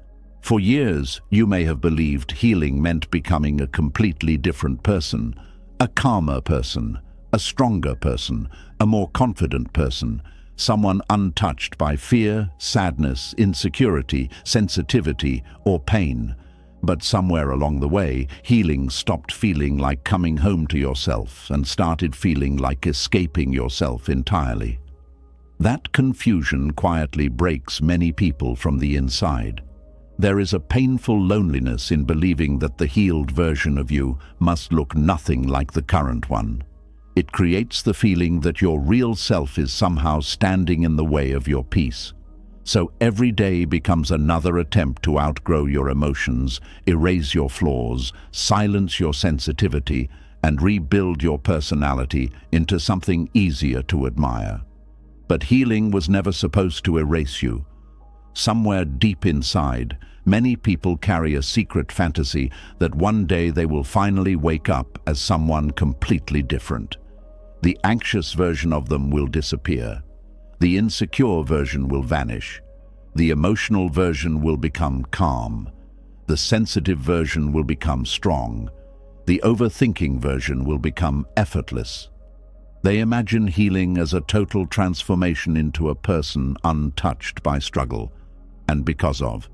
For years, you may have believed healing meant becoming a completely different person, a calmer person, a stronger person, a more confident person, someone untouched by fear, sadness, insecurity, sensitivity, or pain. But somewhere along the way, healing stopped feeling like coming home to yourself and started feeling like escaping yourself entirely. That confusion quietly breaks many people from the inside. There is a painful loneliness in believing that the healed version of you must look nothing like the current one. It creates the feeling that your real self is somehow standing in the way of your peace. So every day becomes another attempt to outgrow your emotions, erase your flaws, silence your sensitivity, and rebuild your personality into something easier to admire. But healing was never supposed to erase you. Somewhere deep inside, many people carry a secret fantasy that one day they will finally wake up as someone completely different. The anxious version of them will disappear. The insecure version will vanish. The emotional version will become calm. The sensitive version will become strong. The overthinking version will become effortless. They imagine healing as a total transformation into a person untouched by struggle, and because of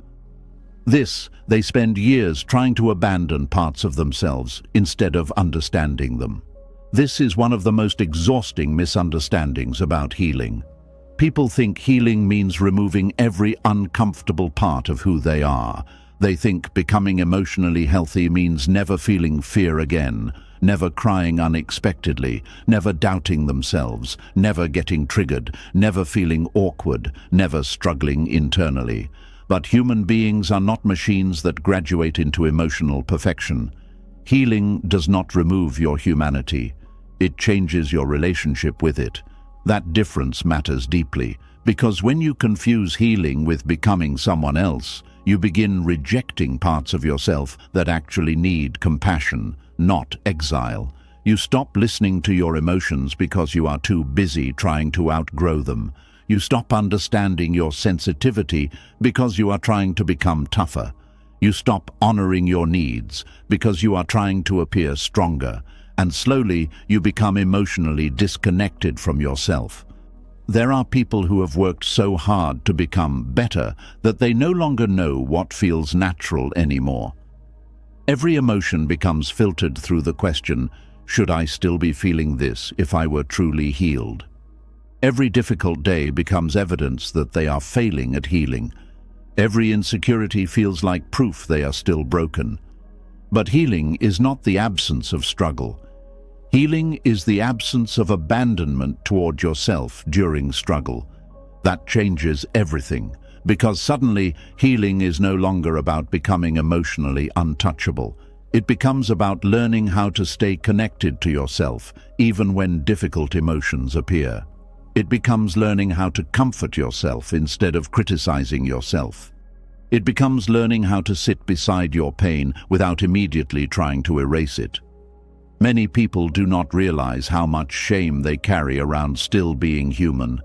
this, they spend years trying to abandon parts of themselves instead of understanding them. This is one of the most exhausting misunderstandings about healing. People think healing means removing every uncomfortable part of who they are. They think becoming emotionally healthy means never feeling fear again, never crying unexpectedly, never doubting themselves, never getting triggered, never feeling awkward, never struggling internally. But human beings are not machines that graduate into emotional perfection. Healing does not remove your humanity. It changes your relationship with it. That difference matters deeply, because when you confuse healing with becoming someone else, you begin rejecting parts of yourself that actually need compassion, not exile. You stop listening to your emotions because you are too busy trying to outgrow them. You stop understanding your sensitivity because you are trying to become tougher. You stop honoring your needs because you are trying to appear stronger. And slowly, you become emotionally disconnected from yourself. There are people who have worked so hard to become better that they no longer know what feels natural anymore. Every emotion becomes filtered through the question, should I still be feeling this if I were truly healed? Every difficult day becomes evidence that they are failing at healing. Every insecurity feels like proof they are still broken. But healing is not the absence of struggle. Healing is the absence of abandonment toward yourself during struggle. That changes everything, because suddenly healing is no longer about becoming emotionally untouchable. It becomes about learning how to stay connected to yourself, even when difficult emotions appear. It becomes learning how to comfort yourself instead of criticizing yourself. It becomes learning how to sit beside your pain without immediately trying to erase it. Many people do not realize how much shame they carry around still being human.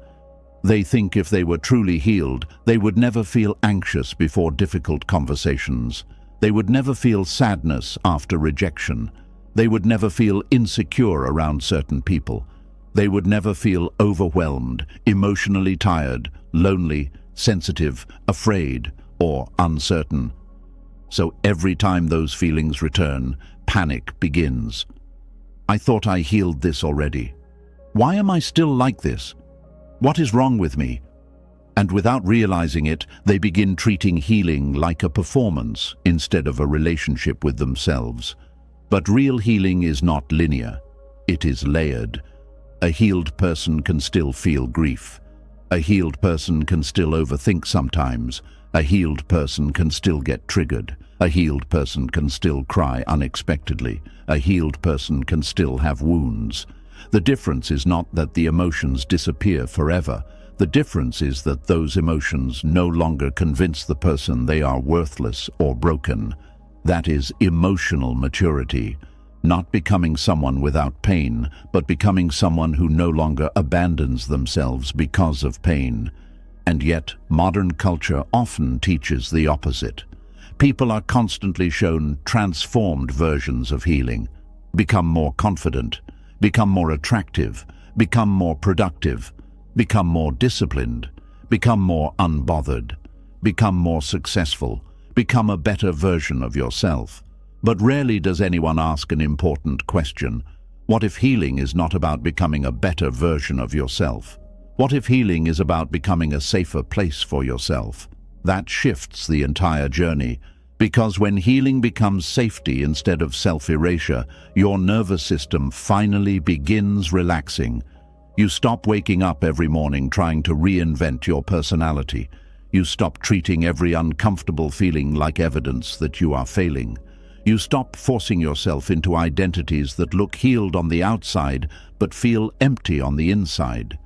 They think if they were truly healed, they would never feel anxious before difficult conversations. They would never feel sadness after rejection. They would never feel insecure around certain people. They would never feel overwhelmed, emotionally tired, lonely, sensitive, afraid, or uncertain. So every time those feelings return, panic begins. I thought I healed this already. Why am I still like this? What is wrong with me? And without realizing it, they begin treating healing like a performance instead of a relationship with themselves. But real healing is not linear. It is layered. A healed person can still feel grief. A healed person can still overthink sometimes. A healed person can still get triggered. A healed person can still cry unexpectedly. A healed person can still have wounds. The difference is not that the emotions disappear forever. The difference is that those emotions no longer convince the person they are worthless or broken. That is emotional maturity. Not becoming someone without pain, but becoming someone who no longer abandons themselves because of pain. And yet, modern culture often teaches the opposite. People are constantly shown transformed versions of healing. Become more confident, become more attractive, become more productive, become more disciplined, become more unbothered, become more successful, become a better version of yourself. But rarely does anyone ask an important question. What if healing is not about becoming a better version of yourself? What if healing is about becoming a safer place for yourself? That shifts the entire journey, because when healing becomes safety instead of self-erasure, your nervous system finally begins relaxing. You stop waking up every morning trying to reinvent your personality. You stop treating every uncomfortable feeling like evidence that you are failing. You stop forcing yourself into identities that look healed on the outside but feel empty on the inside.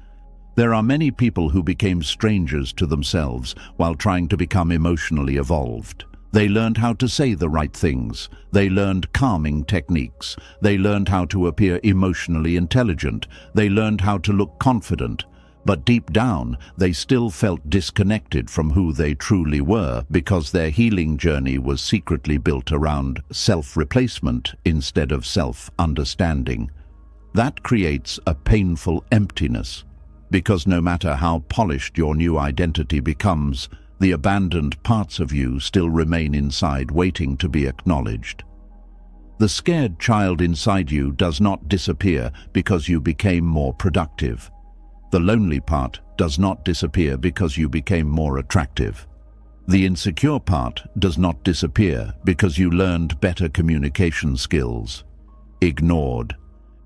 There are many people who became strangers to themselves while trying to become emotionally evolved. They learned how to say the right things. They learned calming techniques. They learned how to appear emotionally intelligent. They learned how to look confident. But deep down, they still felt disconnected from who they truly were because their healing journey was secretly built around self-replacement instead of self-understanding. That creates a painful emptiness, because no matter how polished your new identity becomes, the abandoned parts of you still remain inside waiting to be acknowledged. The scared child inside you does not disappear because you became more productive. The lonely part does not disappear because you became more attractive. The insecure part does not disappear because you learned better communication skills. Ignored.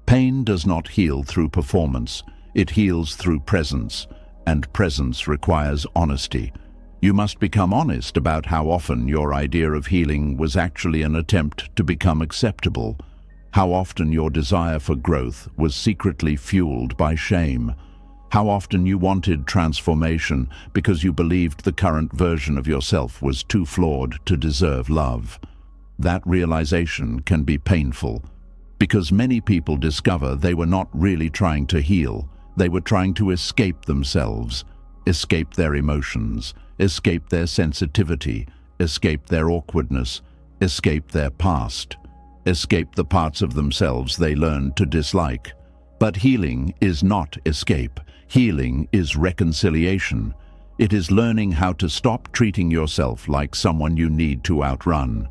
Pain does not heal through performance. It heals through presence, and presence requires honesty. You must become honest about how often your idea of healing was actually an attempt to become acceptable, how often your desire for growth was secretly fueled by shame, how often you wanted transformation because you believed the current version of yourself was too flawed to deserve love. That realization can be painful, because many people discover they were not really trying to heal. They were trying to escape themselves, escape their emotions, escape their sensitivity, escape their awkwardness, escape their past, escape the parts of themselves they learned to dislike. But healing is not escape. Healing is reconciliation. It is learning how to stop treating yourself like someone you need to outrun.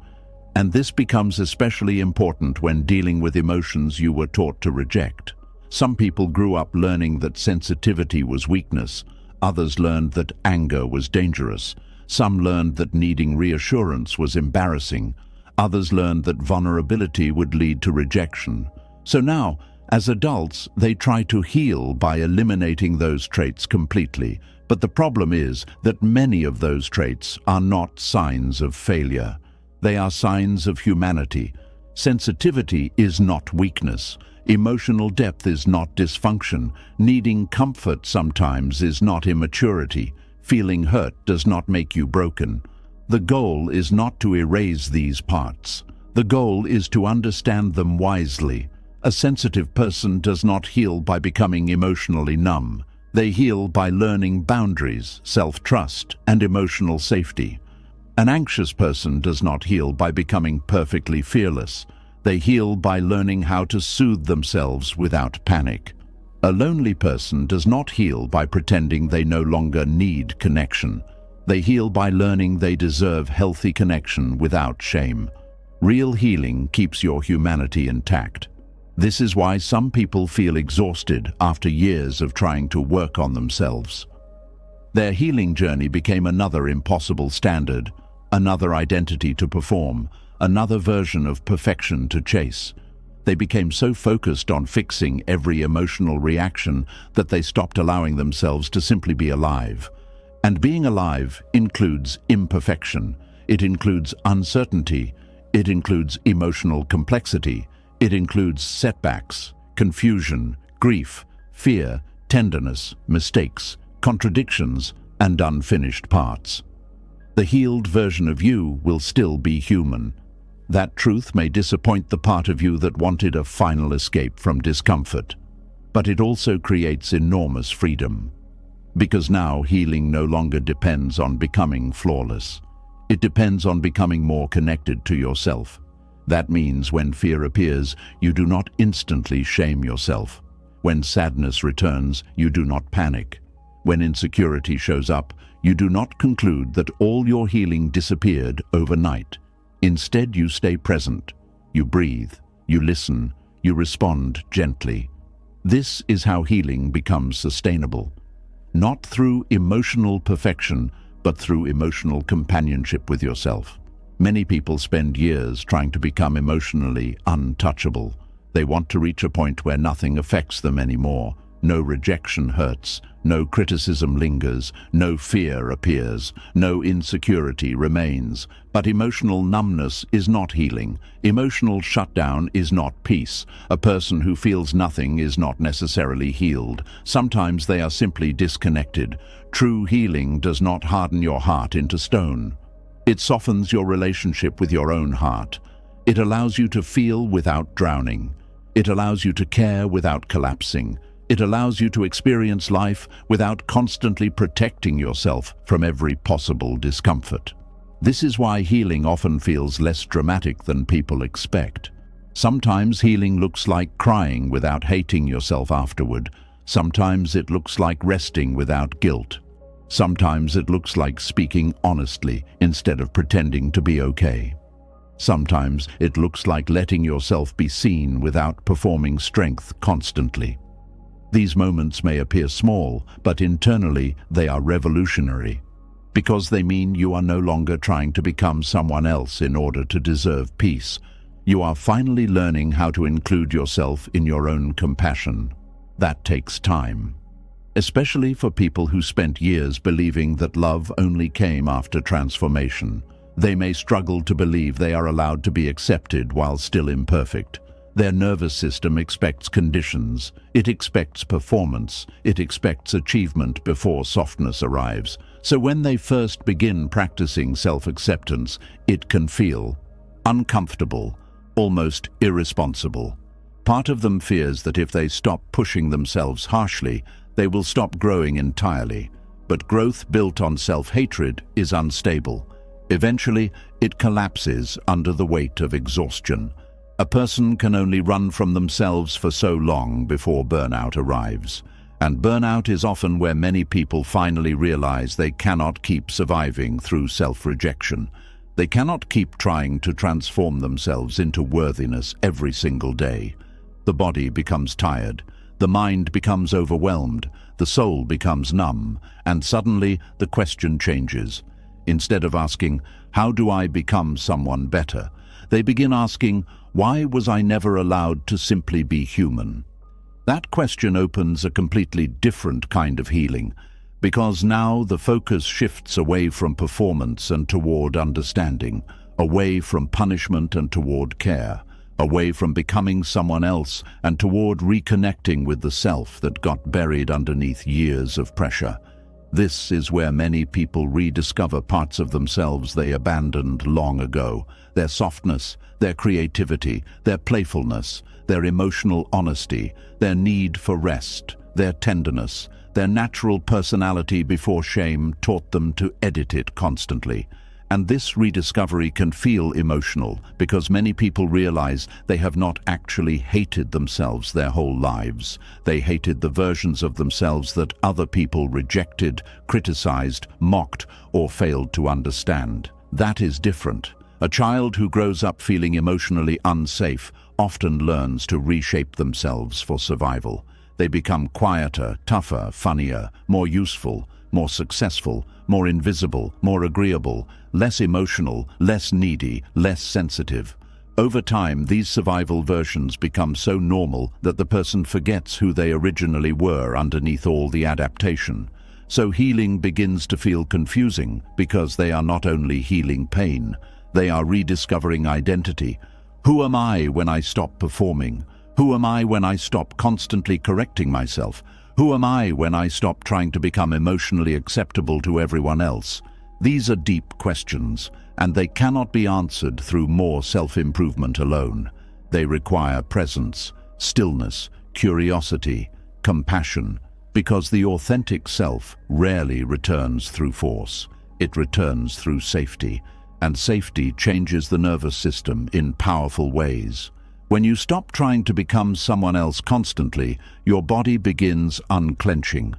And this becomes especially important when dealing with emotions you were taught to reject. Some people grew up learning that sensitivity was weakness. Others learned that anger was dangerous. Some learned that needing reassurance was embarrassing. Others learned that vulnerability would lead to rejection. So now, as adults, they try to heal by eliminating those traits completely. But the problem is that many of those traits are not signs of failure. They are signs of humanity. Sensitivity is not weakness. Emotional depth is not dysfunction. Needing comfort sometimes is not immaturity. Feeling hurt does not make you broken. The goal is not to erase these parts. The goal is to understand them wisely. A sensitive person does not heal by becoming emotionally numb. They heal by learning boundaries, self-trust, and emotional safety. An anxious person does not heal by becoming perfectly fearless. They heal by learning how to soothe themselves without panic. A lonely person does not heal by pretending they no longer need connection. They heal by learning they deserve healthy connection without shame. Real healing keeps your humanity intact. This is why some people feel exhausted after years of trying to work on themselves. Their healing journey became another impossible standard, another identity to perform, another version of perfection to chase. They became so focused on fixing every emotional reaction that they stopped allowing themselves to simply be alive. And being alive includes imperfection. It includes uncertainty. It includes emotional complexity. It includes setbacks, confusion, grief, fear, tenderness, mistakes, contradictions, and unfinished parts. The healed version of you will still be human. That truth may disappoint the part of you that wanted a final escape from discomfort, but it also creates enormous freedom. Because now healing no longer depends on becoming flawless. It depends on becoming more connected to yourself. That means when fear appears, you do not instantly shame yourself. When sadness returns, you do not panic. When insecurity shows up, you do not conclude that all your healing disappeared overnight. Instead, you stay present. You breathe. You listen. You respond gently. This is how healing becomes sustainable. Not through emotional perfection, but through emotional companionship with yourself. Many people spend years trying to become emotionally untouchable. They want to reach a point where nothing affects them anymore. No rejection hurts, no criticism lingers, no fear appears, no insecurity remains. But emotional numbness is not healing. Emotional shutdown is not peace. A person who feels nothing is not necessarily healed. Sometimes they are simply disconnected. True healing does not harden your heart into stone. It softens your relationship with your own heart. It allows you to feel without drowning. It allows you to care without collapsing. It allows you to experience life without constantly protecting yourself from every possible discomfort. This is why healing often feels less dramatic than people expect. Sometimes healing looks like crying without hating yourself afterward. Sometimes it looks like resting without guilt. Sometimes it looks like speaking honestly instead of pretending to be okay. Sometimes it looks like letting yourself be seen without performing strength constantly. These moments may appear small, but internally they are revolutionary, because they mean you are no longer trying to become someone else in order to deserve peace. You are finally learning how to include yourself in your own compassion. That takes time. especially for people who spent years believing that love only came after transformation. They may struggle to believe they are allowed to be accepted while still imperfect. Their nervous system expects conditions, it expects performance, it expects achievement before softness arrives. So when they first begin practicing self-acceptance, it can feel uncomfortable, almost irresponsible. Part of them fears that if they stop pushing themselves harshly, they will stop growing entirely. But growth built on self-hatred is unstable. Eventually, it collapses under the weight of exhaustion. A person can only run from themselves for so long before burnout arrives. And burnout is often where many people finally realize they cannot keep surviving through self-rejection. They cannot keep trying to transform themselves into worthiness every single day. The body becomes tired, the mind becomes overwhelmed, the soul becomes numb, and suddenly the question changes. Instead of asking, "How do I become someone better?" they begin asking, "Why was I never allowed to simply be human?" That question opens a completely different kind of healing, because now the focus shifts away from performance and toward understanding, away from punishment and toward care, away from becoming someone else and toward reconnecting with the self that got buried underneath years of pressure. This is where many people rediscover parts of themselves they abandoned long ago. Their softness, their creativity, their playfulness, their emotional honesty, their need for rest, their tenderness, their natural personality before shame taught them to edit it constantly. And this rediscovery can feel emotional because many people realize they have not actually hated themselves their whole lives. They hated the versions of themselves that other people rejected, criticized, mocked, or failed to understand. That is different. A child who grows up feeling emotionally unsafe often learns to reshape themselves for survival. They become quieter, tougher, funnier, more useful, more successful, more invisible, more agreeable, less emotional, less needy, less sensitive. Over time, these survival versions become so normal that the person forgets who they originally were underneath all the adaptation. So healing begins to feel confusing because they are not only healing pain, they are rediscovering identity. Who am I when I stop performing? Who am I when I stop constantly correcting myself? Who am I when I stop trying to become emotionally acceptable to everyone else? These are deep questions, and they cannot be answered through more self-improvement alone. They require presence, stillness, curiosity, compassion, because the authentic self rarely returns through force. It returns through safety, and safety changes the nervous system in powerful ways. When you stop trying to become someone else constantly, your body begins unclenching.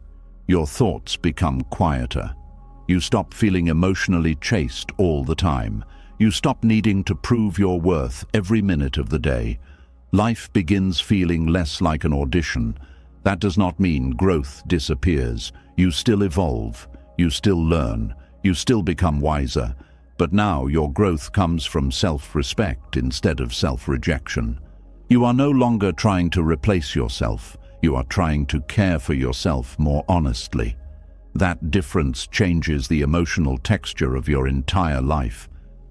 Your thoughts become quieter. You stop feeling emotionally chased all the time. You stop needing to prove your worth every minute of the day. Life begins feeling less like an audition. That does not mean growth disappears. You still evolve. You still learn. You still become wiser. But now your growth comes from self-respect instead of self-rejection. You are no longer trying to replace yourself. You are trying to care for yourself more honestly. That difference changes the emotional texture of your entire life.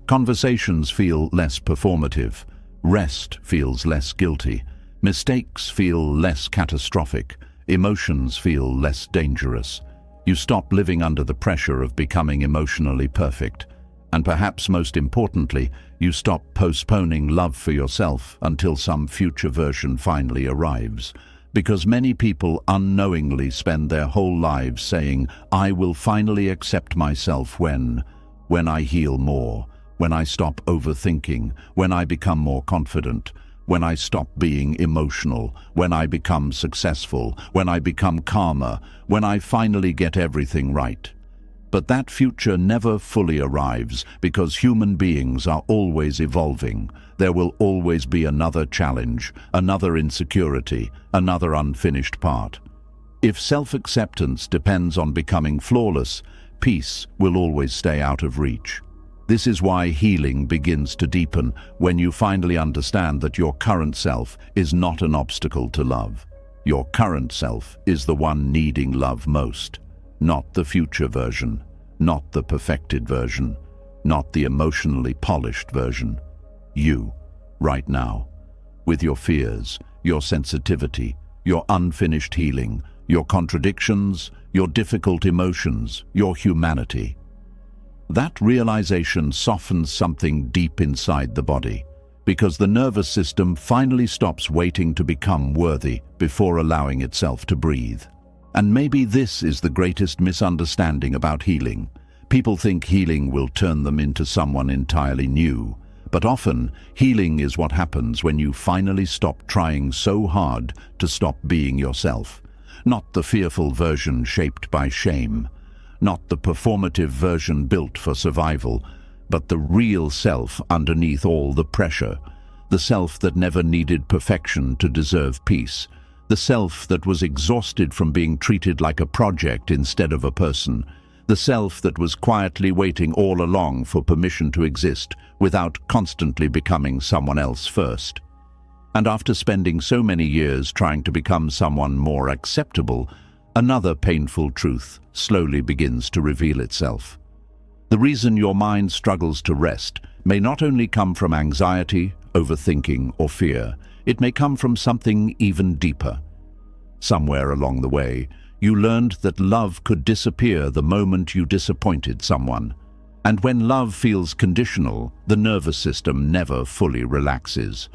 Conversations feel less performative. Rest feels less guilty. Mistakes feel less catastrophic. Emotions feel less dangerous. You stop living under the pressure of becoming emotionally perfect. And perhaps most importantly, you stop postponing love for yourself until some future version finally arrives. Because many people unknowingly spend their whole lives saying, "I will finally accept myself when I heal more, when I stop overthinking, when I become more confident, when I stop being emotional, when I become successful, when I become calmer, when I finally get everything right." But that future never fully arrives because human beings are always evolving. There will always be another challenge, another insecurity, another unfinished part. If self-acceptance depends on becoming flawless, peace will always stay out of reach. This is why healing begins to deepen when you finally understand that your current self is not an obstacle to love. Your current self is the one needing love most, not the future version, not the perfected version, not the emotionally polished version. You, right now, with your fears, your sensitivity, your unfinished healing, your contradictions, your difficult emotions, your humanity. That realization softens something deep inside the body, because the nervous system finally stops waiting to become worthy before allowing itself to breathe. And maybe this is the greatest misunderstanding about healing. People think healing will turn them into someone entirely new, but often healing is what happens when you finally stop trying so hard to stop being yourself. Not the fearful version shaped by shame, not the performative version built for survival, but the real self underneath all the pressure, the self that never needed perfection to deserve peace, the self that was exhausted from being treated like a project instead of a person, the self that was quietly waiting all along for permission to exist without constantly becoming someone else first. And after spending so many years trying to become someone more acceptable, another painful truth slowly begins to reveal itself. The reason your mind struggles to rest may not only come from anxiety, overthinking, or fear. It may come from something even deeper. Somewhere along the way, you learned that love could disappear the moment you disappointed someone. And when love feels conditional, the nervous system never fully relaxes.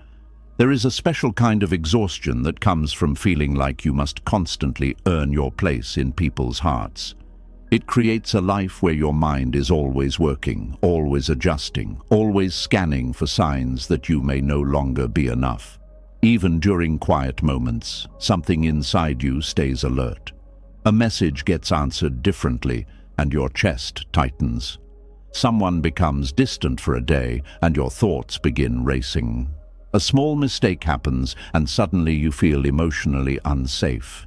There is a special kind of exhaustion that comes from feeling like you must constantly earn your place in people's hearts. It creates a life where your mind is always working, always adjusting, always scanning for signs that you may no longer be enough. Even during quiet moments, something inside you stays alert. A message gets answered differently, and your chest tightens. Someone becomes distant for a day, and your thoughts begin racing. A small mistake happens, and suddenly you feel emotionally unsafe.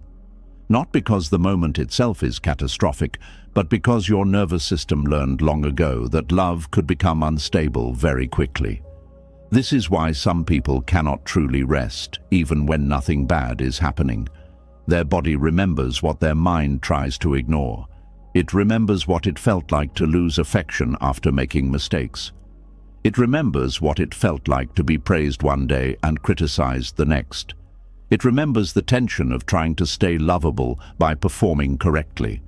Not because the moment itself is catastrophic, but because your nervous system learned long ago that love could become unstable very quickly. This is why some people cannot truly rest, even when nothing bad is happening. Their body remembers what their mind tries to ignore. It remembers what it felt like to lose affection after making mistakes. It remembers what it felt like to be praised one day and criticized the next. It remembers the tension of trying to stay lovable by performing correctly.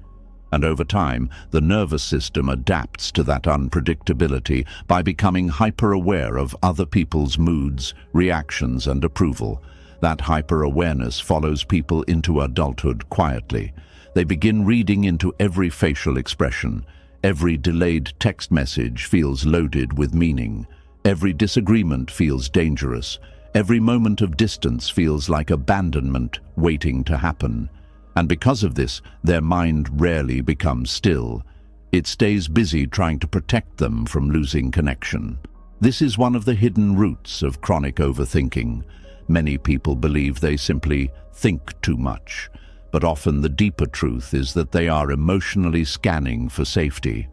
And over time, the nervous system adapts to that unpredictability by becoming hyper-aware of other people's moods, reactions, and approval. That hyper-awareness follows people into adulthood quietly. They begin reading into every facial expression. Every delayed text message feels loaded with meaning. Every disagreement feels dangerous. Every moment of distance feels like abandonment waiting to happen. And because of this, their mind rarely becomes still. It stays busy trying to protect them from losing connection. This is one of the hidden roots of chronic overthinking. Many people believe they simply think too much, but often the deeper truth is that they are emotionally scanning for safety.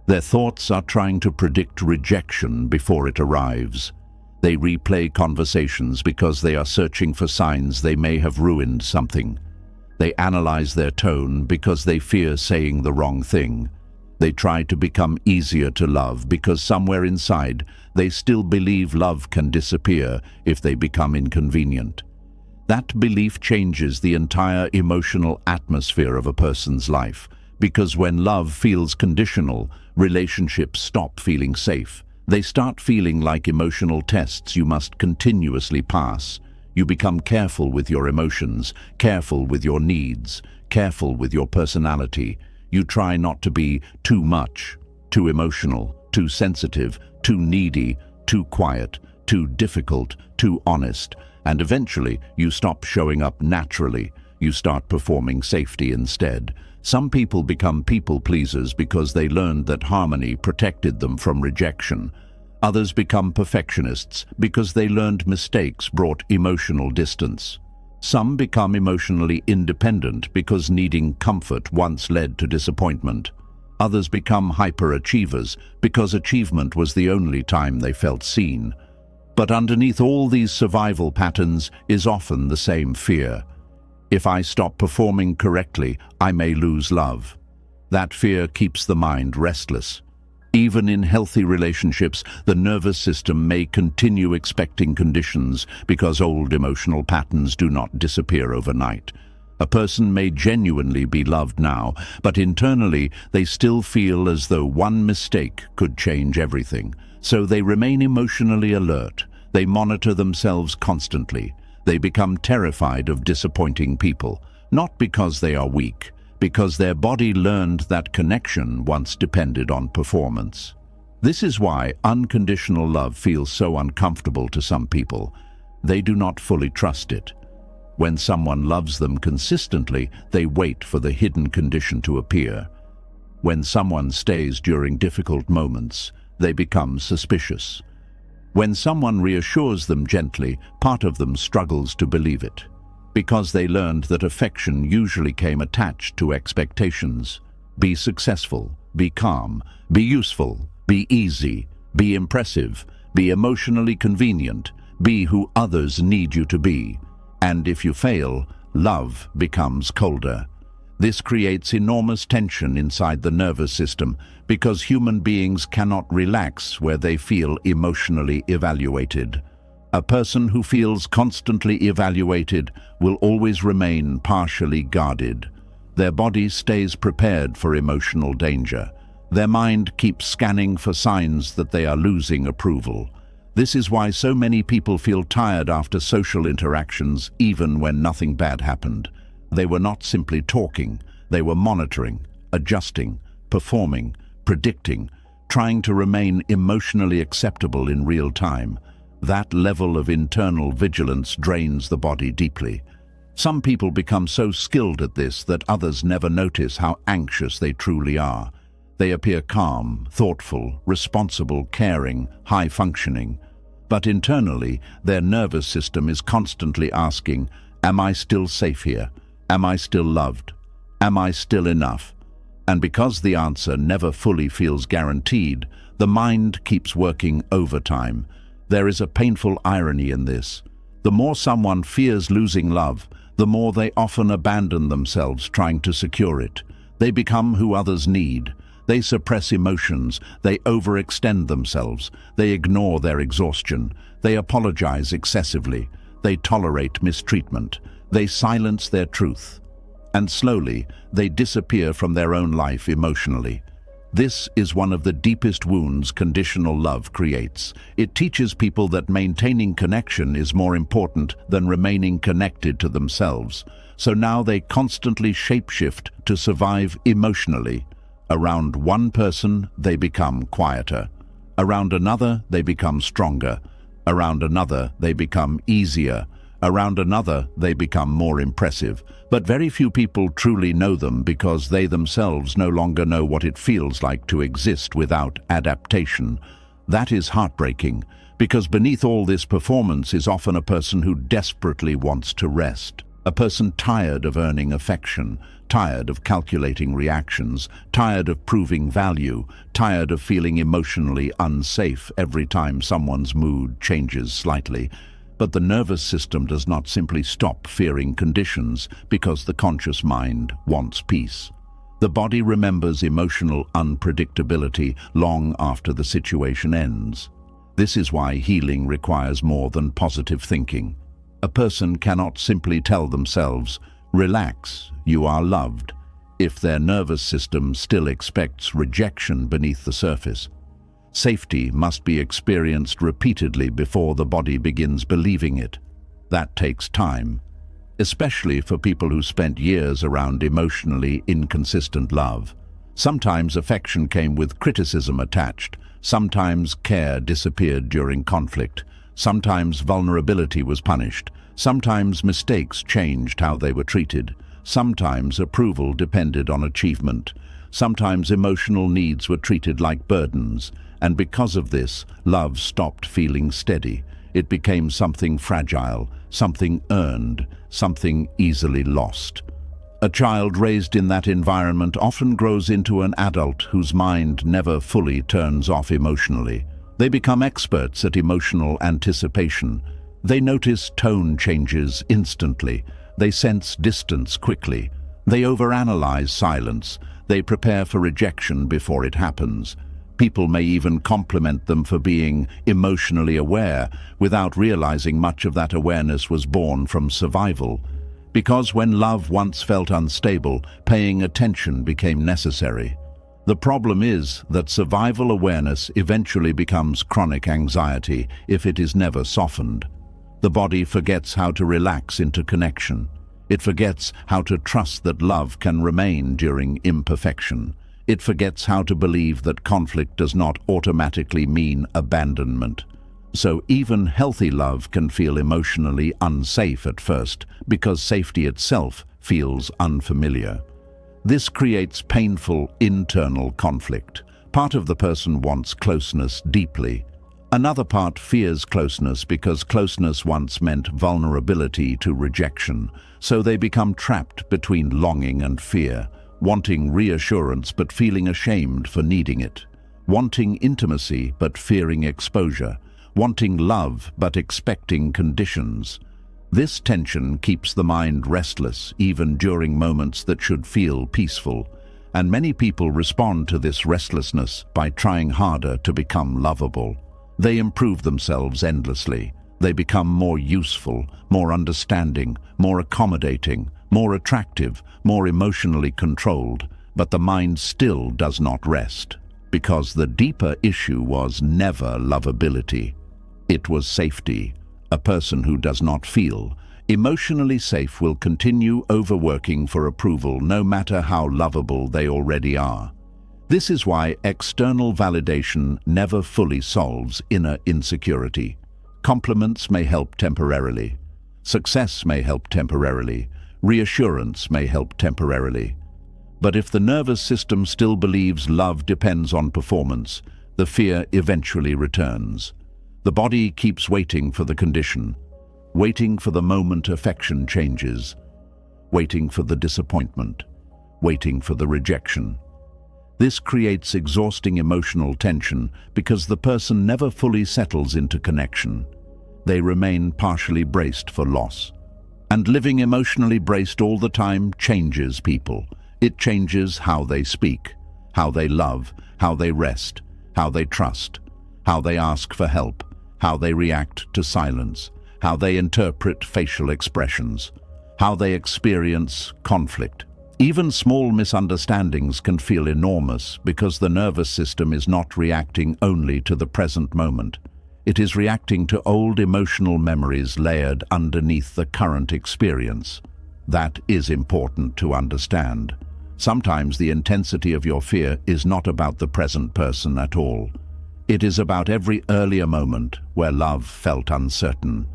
Their thoughts are trying to predict rejection before it arrives. They replay conversations because they are searching for signs they may have ruined something. They analyze their tone because they fear saying the wrong thing. They try to become easier to love because somewhere inside they still believe love can disappear if they become inconvenient. That belief changes the entire emotional atmosphere of a person's life, because when love feels conditional, relationships stop feeling safe. They start feeling like emotional tests you must continuously pass. You become careful with your emotions, careful with your needs, careful with your personality. You try not to be too much, too emotional, too sensitive, too needy, too quiet, too difficult, too honest, and eventually you stop showing up naturally. You start performing safety instead. Some people become people pleasers because they learned that harmony protected them from rejection. Others become perfectionists because they learned mistakes brought emotional distance. Some become emotionally independent because needing comfort once led to disappointment. Others become hyperachievers because achievement was the only time they felt seen. But underneath all these survival patterns is often the same fear. If I stop performing correctly, I may lose love. That fear keeps the mind restless. Even in healthy relationships, the nervous system may continue expecting conditions because old emotional patterns do not disappear overnight. A person may genuinely be loved now, but internally they still feel as though one mistake could change everything. So they remain emotionally alert. They monitor themselves constantly. They become terrified of disappointing people, not because they are weak, because their body learned that connection once depended on performance. This is why unconditional love feels so uncomfortable to some people. They do not fully trust it. When someone loves them consistently, they wait for the hidden condition to appear. When someone stays during difficult moments, they become suspicious. When someone reassures them gently, part of them struggles to believe it, because they learned that affection usually came attached to expectations. Be successful, be calm, be useful, be easy, be impressive, be emotionally convenient, be who others need you to be. And if you fail, love becomes colder. This creates enormous tension inside the nervous system because human beings cannot relax where they feel emotionally evaluated. A person who feels constantly evaluated will always remain partially guarded. Their body stays prepared for emotional danger. Their mind keeps scanning for signs that they are losing approval. This is why so many people feel tired after social interactions, even when nothing bad happened. They were not simply talking, they were monitoring, adjusting, performing, predicting, trying to remain emotionally acceptable in real time. That level of internal vigilance drains the body deeply. Some people become so skilled at this that others never notice how anxious they truly are. They appear calm, thoughtful, responsible, caring, high-functioning. But internally, their nervous system is constantly asking, am I still safe here? Am I still loved? Am I still enough? And because the answer never fully feels guaranteed, the mind keeps working overtime. There is a painful irony in this. The more someone fears losing love, the more they often abandon themselves trying to secure it. They become who others need. They suppress emotions, they overextend themselves, they ignore their exhaustion, they apologize excessively, they tolerate mistreatment, they silence their truth. And slowly, they disappear from their own life emotionally. This is one of the deepest wounds conditional love creates. It teaches people that maintaining connection is more important than remaining connected to themselves. So now they constantly shapeshift to survive emotionally. Around one person, they become quieter. Around another, they become stronger. Around another, they become easier. Around another, they become more impressive. But very few people truly know them because they themselves no longer know what it feels like to exist without adaptation. That is heartbreaking, because beneath all this performance is often a person who desperately wants to rest. A person tired of earning affection, tired of calculating reactions, tired of proving value, tired of feeling emotionally unsafe every time someone's mood changes slightly. But the nervous system does not simply stop fearing conditions because the conscious mind wants peace. The body remembers emotional unpredictability long after the situation ends. This is why healing requires more than positive thinking. A person cannot simply tell themselves, "Relax, you are loved," if their nervous system still expects rejection beneath the surface. Safety must be experienced repeatedly before the body begins believing it. That takes time, especially for people who spent years around emotionally inconsistent love. Sometimes affection came with criticism attached. Sometimes care disappeared during conflict. Sometimes vulnerability was punished. Sometimes mistakes changed how they were treated. Sometimes approval depended on achievement. Sometimes emotional needs were treated like burdens. And because of this, love stopped feeling steady. It became something fragile, something earned, something easily lost. A child raised in that environment often grows into an adult whose mind never fully turns off emotionally. They become experts at emotional anticipation. They notice tone changes instantly. They sense distance quickly. They overanalyze silence. They prepare for rejection before it happens. People may even compliment them for being emotionally aware, without realizing much of that awareness was born from survival. Because when love once felt unstable, paying attention became necessary. The problem is that survival awareness eventually becomes chronic anxiety if it is never softened. The body forgets how to relax into connection. It forgets how to trust that love can remain during imperfection. It forgets how to believe that conflict does not automatically mean abandonment. So even healthy love can feel emotionally unsafe at first because safety itself feels unfamiliar. This creates painful internal conflict. Part of the person wants closeness deeply. Another part fears closeness because closeness once meant vulnerability to rejection. So they become trapped between longing and fear, wanting reassurance but feeling ashamed for needing it, wanting intimacy but fearing exposure, wanting love but expecting conditions. This tension keeps the mind restless even during moments that should feel peaceful, and many people respond to this restlessness by trying harder to become lovable. They improve themselves endlessly. They become more useful, more understanding, more accommodating, more attractive, more emotionally controlled, but the mind still does not rest, because the deeper issue was never lovability. It was safety. A person who does not feel emotionally safe will continue overworking for approval no matter how lovable they already are. This is why external validation never fully solves inner insecurity. Compliments may help temporarily. Success may help temporarily. Reassurance may help temporarily. But if the nervous system still believes love depends on performance, the fear eventually returns. The body keeps waiting for the condition, waiting for the moment affection changes, waiting for the disappointment, waiting for the rejection. This creates exhausting emotional tension because the person never fully settles into connection. They remain partially braced for loss. And living emotionally braced all the time changes people. It changes how they speak, how they love, how they rest, how they trust, how they ask for help, how they react to silence, how they interpret facial expressions, how they experience conflict. Even small misunderstandings can feel enormous because the nervous system is not reacting only to the present moment. It is reacting to old emotional memories layered underneath the current experience. That is important to understand. Sometimes the intensity of your fear is not about the present person at all. It is about every earlier moment where love felt uncertain,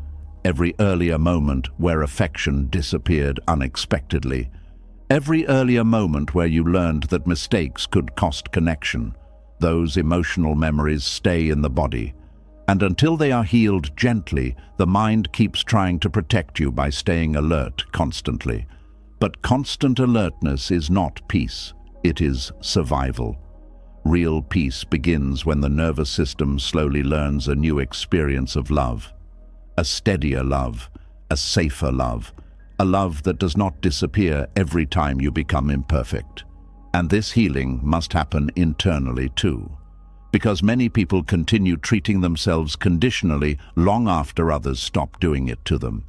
every earlier moment where affection disappeared unexpectedly, every earlier moment where you learned that mistakes could cost connection. Those emotional memories stay in the body, and until they are healed gently, the mind keeps trying to protect you by staying alert constantly. But constant alertness is not peace, it is survival. Real peace begins when the nervous system slowly learns a new experience of love. A steadier love, a safer love, a love that does not disappear every time you become imperfect. And this healing must happen internally too, because many people continue treating themselves conditionally long after others stop doing it to them.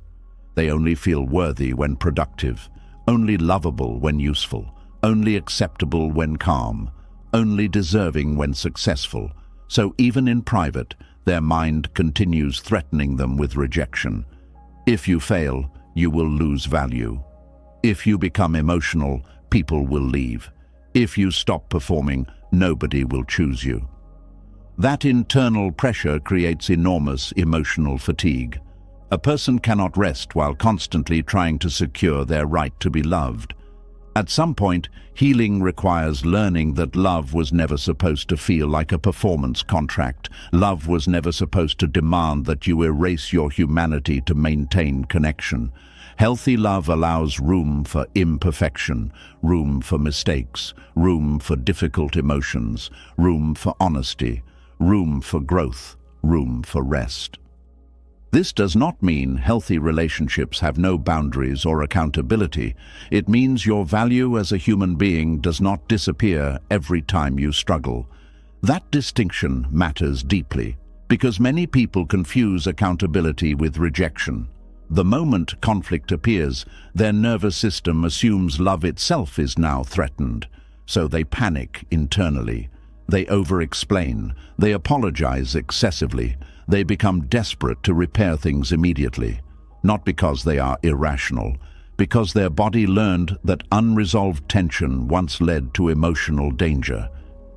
They only feel worthy when productive, only lovable when useful, only acceptable when calm, only deserving when successful. So even in private, their mind continues threatening them with rejection. If you fail, you will lose value. If you become emotional, people will leave. If you stop performing, nobody will choose you. That internal pressure creates enormous emotional fatigue. A person cannot rest while constantly trying to secure their right to be loved. At some point, healing requires learning that love was never supposed to feel like a performance contract. Love was never supposed to demand that you erase your humanity to maintain connection. Healthy love allows room for imperfection, room for mistakes, room for difficult emotions, room for honesty, room for growth, room for rest. This does not mean healthy relationships have no boundaries or accountability. It means your value as a human being does not disappear every time you struggle. That distinction matters deeply, because many people confuse accountability with rejection. The moment conflict appears, their nervous system assumes love itself is now threatened, so they panic internally. They over-explain, they apologize excessively, they become desperate to repair things immediately, not because they are irrational, because their body learned that unresolved tension once led to emotional danger.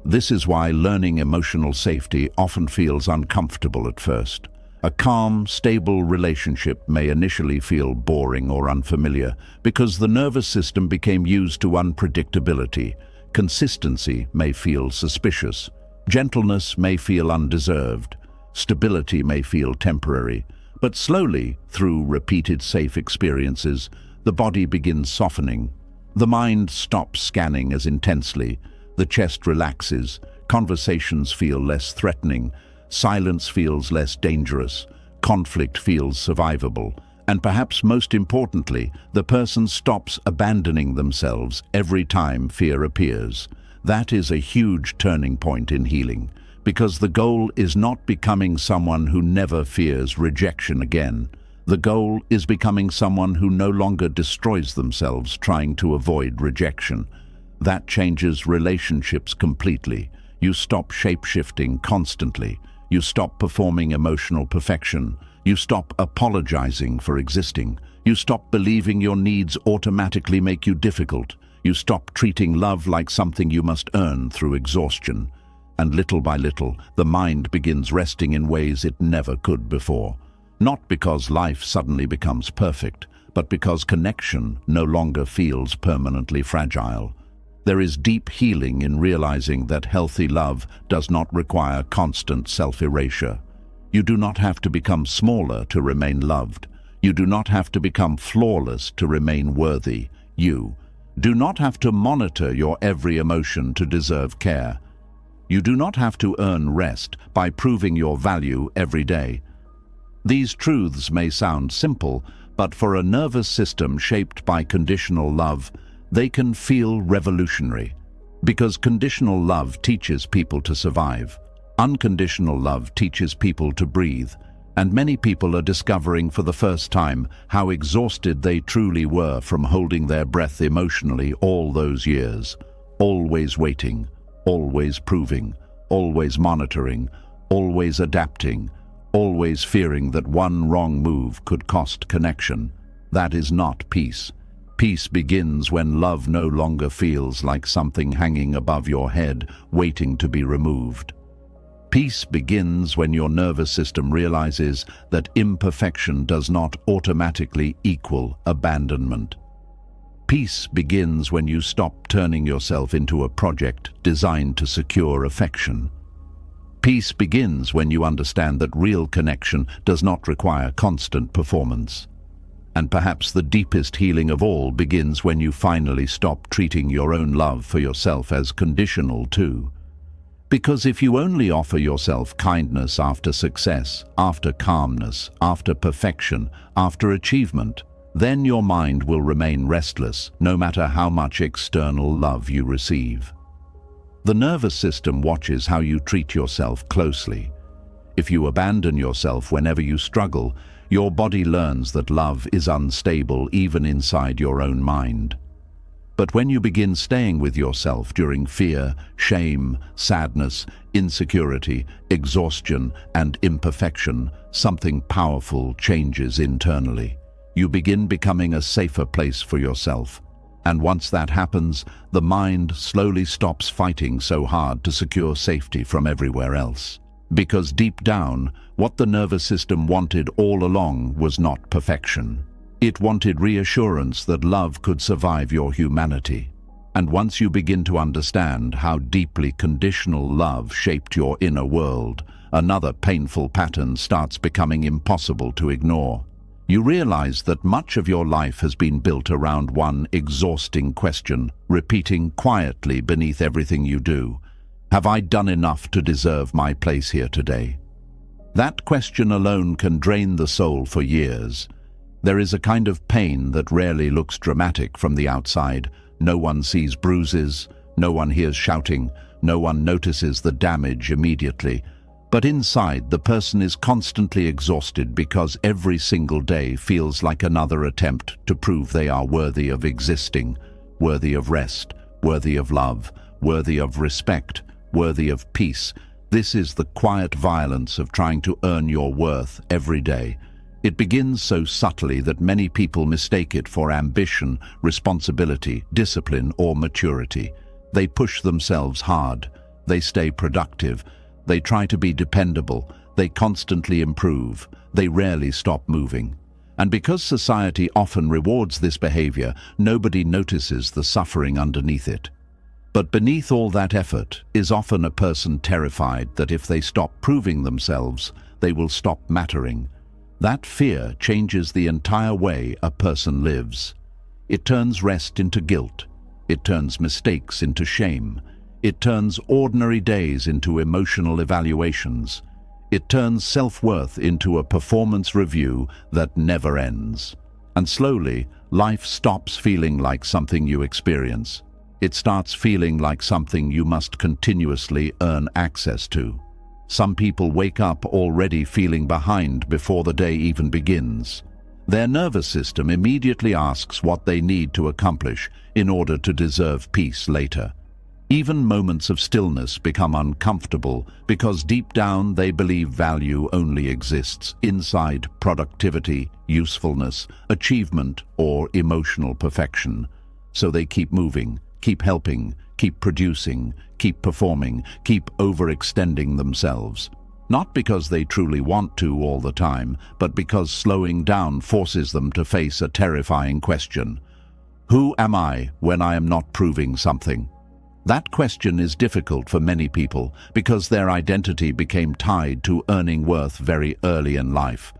This is why learning emotional safety often feels uncomfortable at first. A calm, stable relationship may initially feel boring or unfamiliar because the nervous system became used to unpredictability. Consistency may feel suspicious. Gentleness may feel undeserved. Stability may feel temporary. But slowly, through repeated safe experiences, the body begins softening. The mind stops scanning as intensely. The chest relaxes. Conversations feel less threatening. Silence feels less dangerous. Conflict feels survivable. And perhaps most importantly, the person stops abandoning themselves every time fear appears. That is a huge turning point in healing, because the goal is not becoming someone who never fears rejection again. The goal is becoming someone who no longer destroys themselves trying to avoid rejection. That changes relationships completely. You stop shape-shifting constantly. You stop performing emotional perfection. You stop apologizing for existing. You stop believing your needs automatically make you difficult. You stop treating love like something you must earn through exhaustion. And little by little, the mind begins resting in ways it never could before. Not because life suddenly becomes perfect, but because connection no longer feels permanently fragile. There is deep healing in realizing that healthy love does not require constant self-erasure. You do not have to become smaller to remain loved. You do not have to become flawless to remain worthy. You do not have to monitor your every emotion to deserve care. You do not have to earn rest by proving your value every day. These truths may sound simple, but for a nervous system shaped by conditional love, they can feel revolutionary. Because conditional love teaches people to survive. Unconditional love teaches people to breathe. And many people are discovering for the first time how exhausted they truly were from holding their breath emotionally all those years. Always waiting, always proving, always monitoring, always adapting, always fearing that one wrong move could cost connection. That is not peace. Peace begins when love no longer feels like something hanging above your head, waiting to be removed. Peace begins when your nervous system realizes that imperfection does not automatically equal abandonment. Peace begins when you stop turning yourself into a project designed to secure affection. Peace begins when you understand that real connection does not require constant performance. And perhaps the deepest healing of all begins when you finally stop treating your own love for yourself as conditional too. Because if you only offer yourself kindness after success, after calmness, after perfection, after achievement, then your mind will remain restless no matter how much external love you receive. The nervous system watches how you treat yourself closely. If you abandon yourself whenever you struggle, your body learns that love is unstable even inside your own mind. But when you begin staying with yourself during fear, shame, sadness, insecurity, exhaustion, and imperfection, something powerful changes internally. You begin becoming a safer place for yourself. And once that happens, the mind slowly stops fighting so hard to secure safety from everywhere else. Because deep down, what the nervous system wanted all along was not perfection. It wanted reassurance that love could survive your humanity. And once you begin to understand how deeply conditional love shaped your inner world, another painful pattern starts becoming impossible to ignore. You realize that much of your life has been built around one exhausting question, repeating quietly beneath everything you do. Have I done enough to deserve my place here today? That question alone can drain the soul for years. There is a kind of pain that rarely looks dramatic from the outside. No one sees bruises, no one hears shouting, no one notices the damage immediately. But inside, the person is constantly exhausted because every single day feels like another attempt to prove they are worthy of existing, worthy of rest, worthy of love, worthy of respect, worthy of peace. This is the quiet violence of trying to earn your worth every day. It begins so subtly that many people mistake it for ambition, responsibility, discipline, or maturity. They push themselves hard. They stay productive. They try to be dependable. They constantly improve. They rarely stop moving. And because society often rewards this behavior, nobody notices the suffering underneath it. But beneath all that effort is often a person terrified that if they stop proving themselves, they will stop mattering. That fear changes the entire way a person lives. It turns rest into guilt. It turns mistakes into shame. It turns ordinary days into emotional evaluations. It turns self-worth into a performance review that never ends. And slowly, life stops feeling like something you experience. It starts feeling like something you must continuously earn access to. Some people wake up already feeling behind before the day even begins. Their nervous system immediately asks what they need to accomplish in order to deserve peace later. Even moments of stillness become uncomfortable because deep down they believe value only exists inside productivity, usefulness, achievement, or emotional perfection. So they keep moving, keep helping, keep producing, keep performing, keep overextending themselves. Not because they truly want to all the time, but because slowing down forces them to face a terrifying question. Who am I when I am not proving something? That question is difficult for many people because their identity became tied to earning worth very early in life.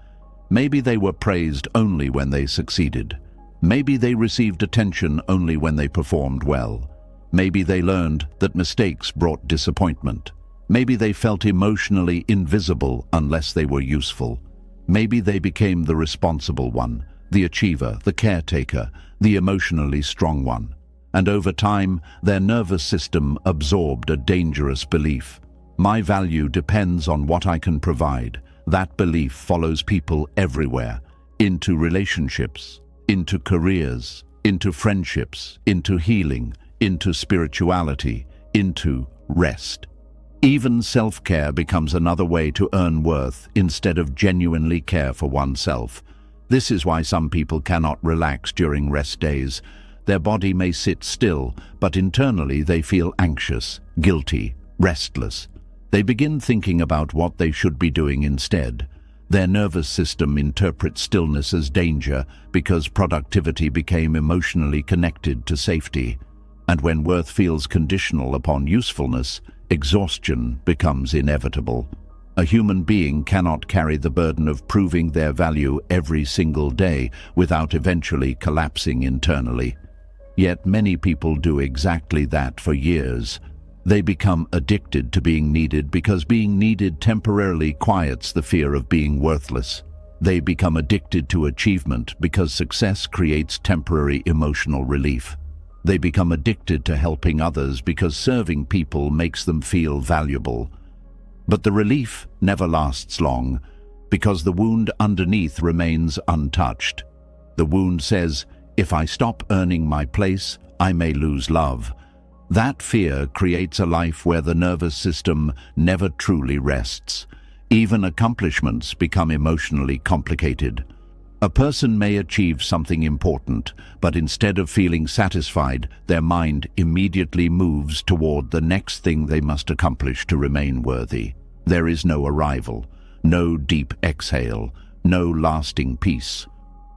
Maybe they were praised only when they succeeded. Maybe they received attention only when they performed well. Maybe they learned that mistakes brought disappointment. Maybe they felt emotionally invisible unless they were useful. Maybe they became the responsible one, the achiever, the caretaker, the emotionally strong one. And over time, their nervous system absorbed a dangerous belief. My value depends on what I can provide. That belief follows people everywhere, into relationships, into careers, into friendships, into healing, into spirituality, into rest. Even self-care becomes another way to earn worth instead of genuinely care for oneself. This is why some people cannot relax during rest days. Their body may sit still, but internally they feel anxious, guilty, restless. They begin thinking about what they should be doing instead. Their nervous system interprets stillness as danger because productivity became emotionally connected to safety. And when worth feels conditional upon usefulness, exhaustion becomes inevitable. A human being cannot carry the burden of proving their value every single day without eventually collapsing internally. Yet many people do exactly that for years. They become addicted to being needed because being needed temporarily quiets the fear of being worthless. They become addicted to achievement because success creates temporary emotional relief. They become addicted to helping others because serving people makes them feel valuable. But the relief never lasts long because the wound underneath remains untouched. The wound says, if I stop earning my place, I may lose love. That fear creates a life where the nervous system never truly rests. Even accomplishments become emotionally complicated. A person may achieve something important, but instead of feeling satisfied, their mind immediately moves toward the next thing they must accomplish to remain worthy. There is no arrival, no deep exhale, no lasting peace.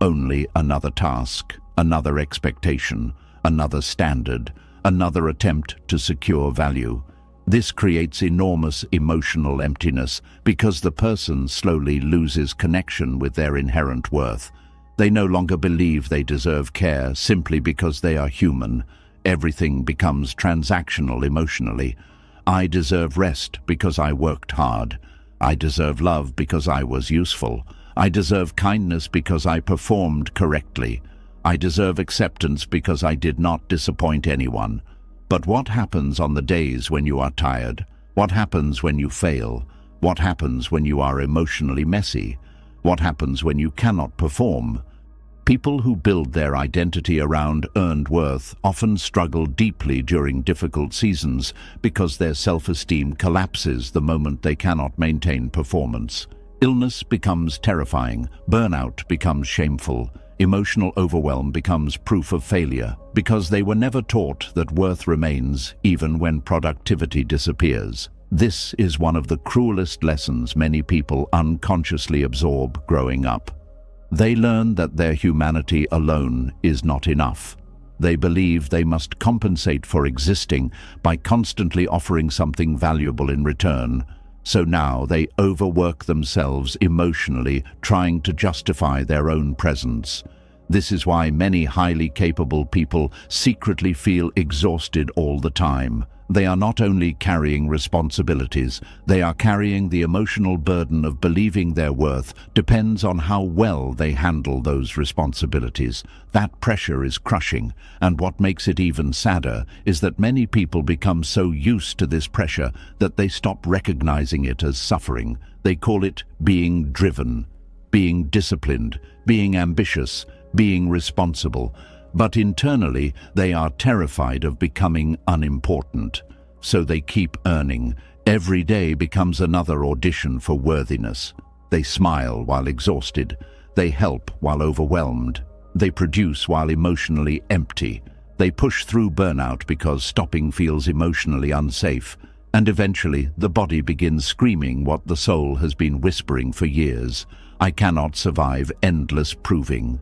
Only another task, another expectation, another standard, another attempt to secure value. This creates enormous emotional emptiness because the person slowly loses connection with their inherent worth. They no longer believe they deserve care simply because they are human. Everything becomes transactional emotionally. I deserve rest because I worked hard. I deserve love because I was useful. I deserve kindness because I performed correctly. I deserve acceptance because I did not disappoint anyone. But what happens on the days when you are tired? What happens when you fail? What happens when you are emotionally messy? What happens when you cannot perform? People who build their identity around earned worth often struggle deeply during difficult seasons because their self-esteem collapses the moment they cannot maintain performance. Illness becomes terrifying, burnout becomes shameful, emotional overwhelm becomes proof of failure because they were never taught that worth remains even when productivity disappears. This is one of the cruelest lessons many people unconsciously absorb growing up. They learn that their humanity alone is not enough. They believe they must compensate for existing by constantly offering something valuable in return. So now they overwork themselves emotionally, trying to justify their own presence. This is why many highly capable people secretly feel exhausted all the time. They are not only carrying responsibilities, they are carrying the emotional burden of believing their worth depends on how well they handle those responsibilities. That pressure is crushing, and what makes it even sadder is that many people become so used to this pressure that they stop recognizing it as suffering. They call it being driven, being disciplined, being ambitious, being responsible. But internally, they are terrified of becoming unimportant. So they keep earning. Every day becomes another audition for worthiness. They smile while exhausted. They help while overwhelmed. They produce while emotionally empty. They push through burnout because stopping feels emotionally unsafe. And eventually, the body begins screaming what the soul has been whispering for years. I cannot survive endless proving.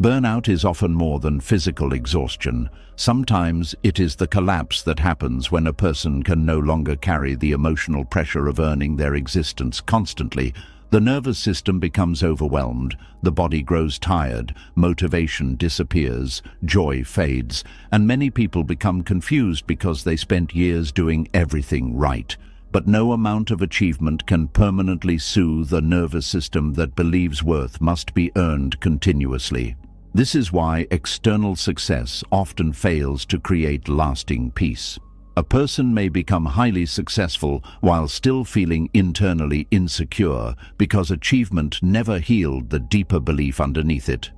Burnout is often more than physical exhaustion. Sometimes it is the collapse that happens when a person can no longer carry the emotional pressure of earning their existence constantly. The nervous system becomes overwhelmed, the body grows tired, motivation disappears, joy fades, and many people become confused because they spent years doing everything right. But no amount of achievement can permanently soothe a nervous system that believes worth must be earned continuously. This is why external success often fails to create lasting peace. A person may become highly successful while still feeling internally insecure because achievement never healed the deeper belief underneath it.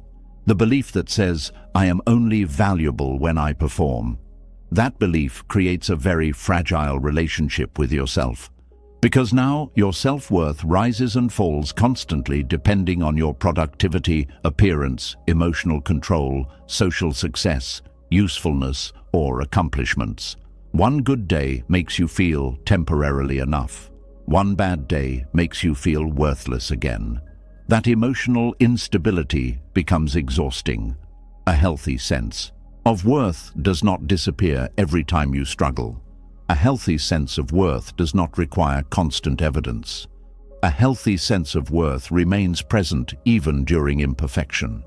The belief that says, I am only valuable when I perform. That belief creates a very fragile relationship with yourself. Because now your self-worth rises and falls constantly depending on your productivity, appearance, emotional control, social success, usefulness, or accomplishments. One good day makes you feel temporarily enough. One bad day makes you feel worthless again. That emotional instability becomes exhausting. A healthy sense of worth does not disappear every time you struggle. A healthy sense of worth does not require constant evidence. A healthy sense of worth remains present even during imperfection.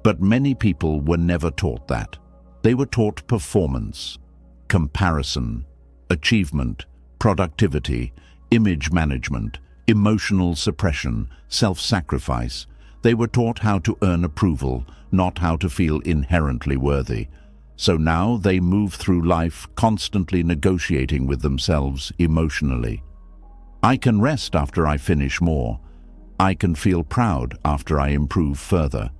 But many people were never taught that. They were taught performance, comparison, achievement, productivity, image management, emotional suppression, self-sacrifice. They were taught how to earn approval, not how to feel inherently worthy. So now they move through life constantly negotiating with themselves emotionally. I can rest after I finish more. I can feel proud after I improve further.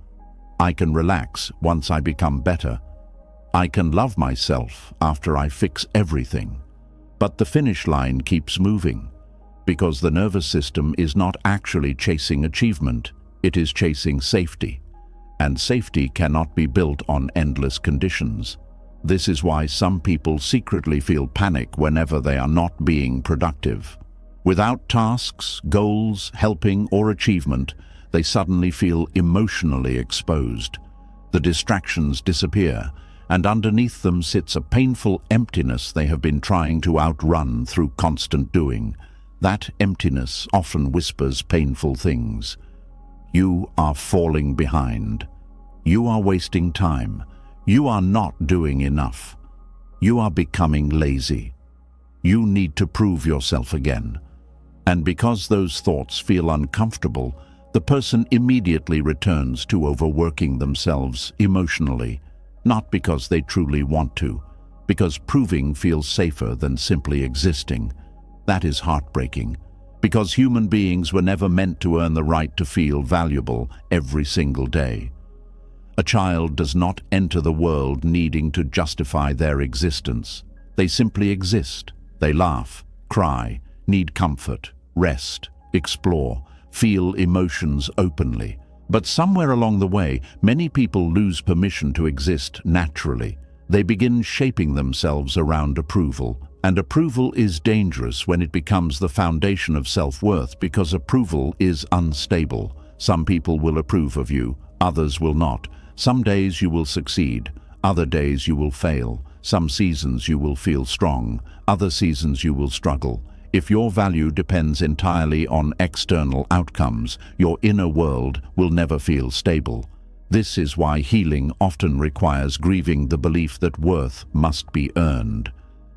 I can relax once I become better. I can love myself after I fix everything. But the finish line keeps moving, because the nervous system is not actually chasing achievement, it is chasing safety. And safety cannot be built on endless conditions. This is why some people secretly feel panic whenever they are not being productive. Without tasks, goals, helping, or achievement, they suddenly feel emotionally exposed. The distractions disappear, and underneath them sits a painful emptiness they have been trying to outrun through constant doing. That emptiness often whispers painful things. You are falling behind. You are wasting time. You are not doing enough. You are becoming lazy. You need to prove yourself again. And because those thoughts feel uncomfortable, the person immediately returns to overworking themselves emotionally, not because they truly want to, because proving feels safer than simply existing. That is heartbreaking, because human beings were never meant to earn the right to feel valuable every single day. A child does not enter the world needing to justify their existence. They simply exist. They laugh, cry, need comfort, rest, explore, feel emotions openly. But somewhere along the way, many people lose permission to exist naturally. They begin shaping themselves around approval. And approval is dangerous when it becomes the foundation of self-worth, because approval is unstable. Some people will approve of you, others will not. Some days you will succeed, other days you will fail. Some seasons you will feel strong, other seasons you will struggle. If your value depends entirely on external outcomes, your inner world will never feel stable. This is why healing often requires grieving the belief that worth must be earned.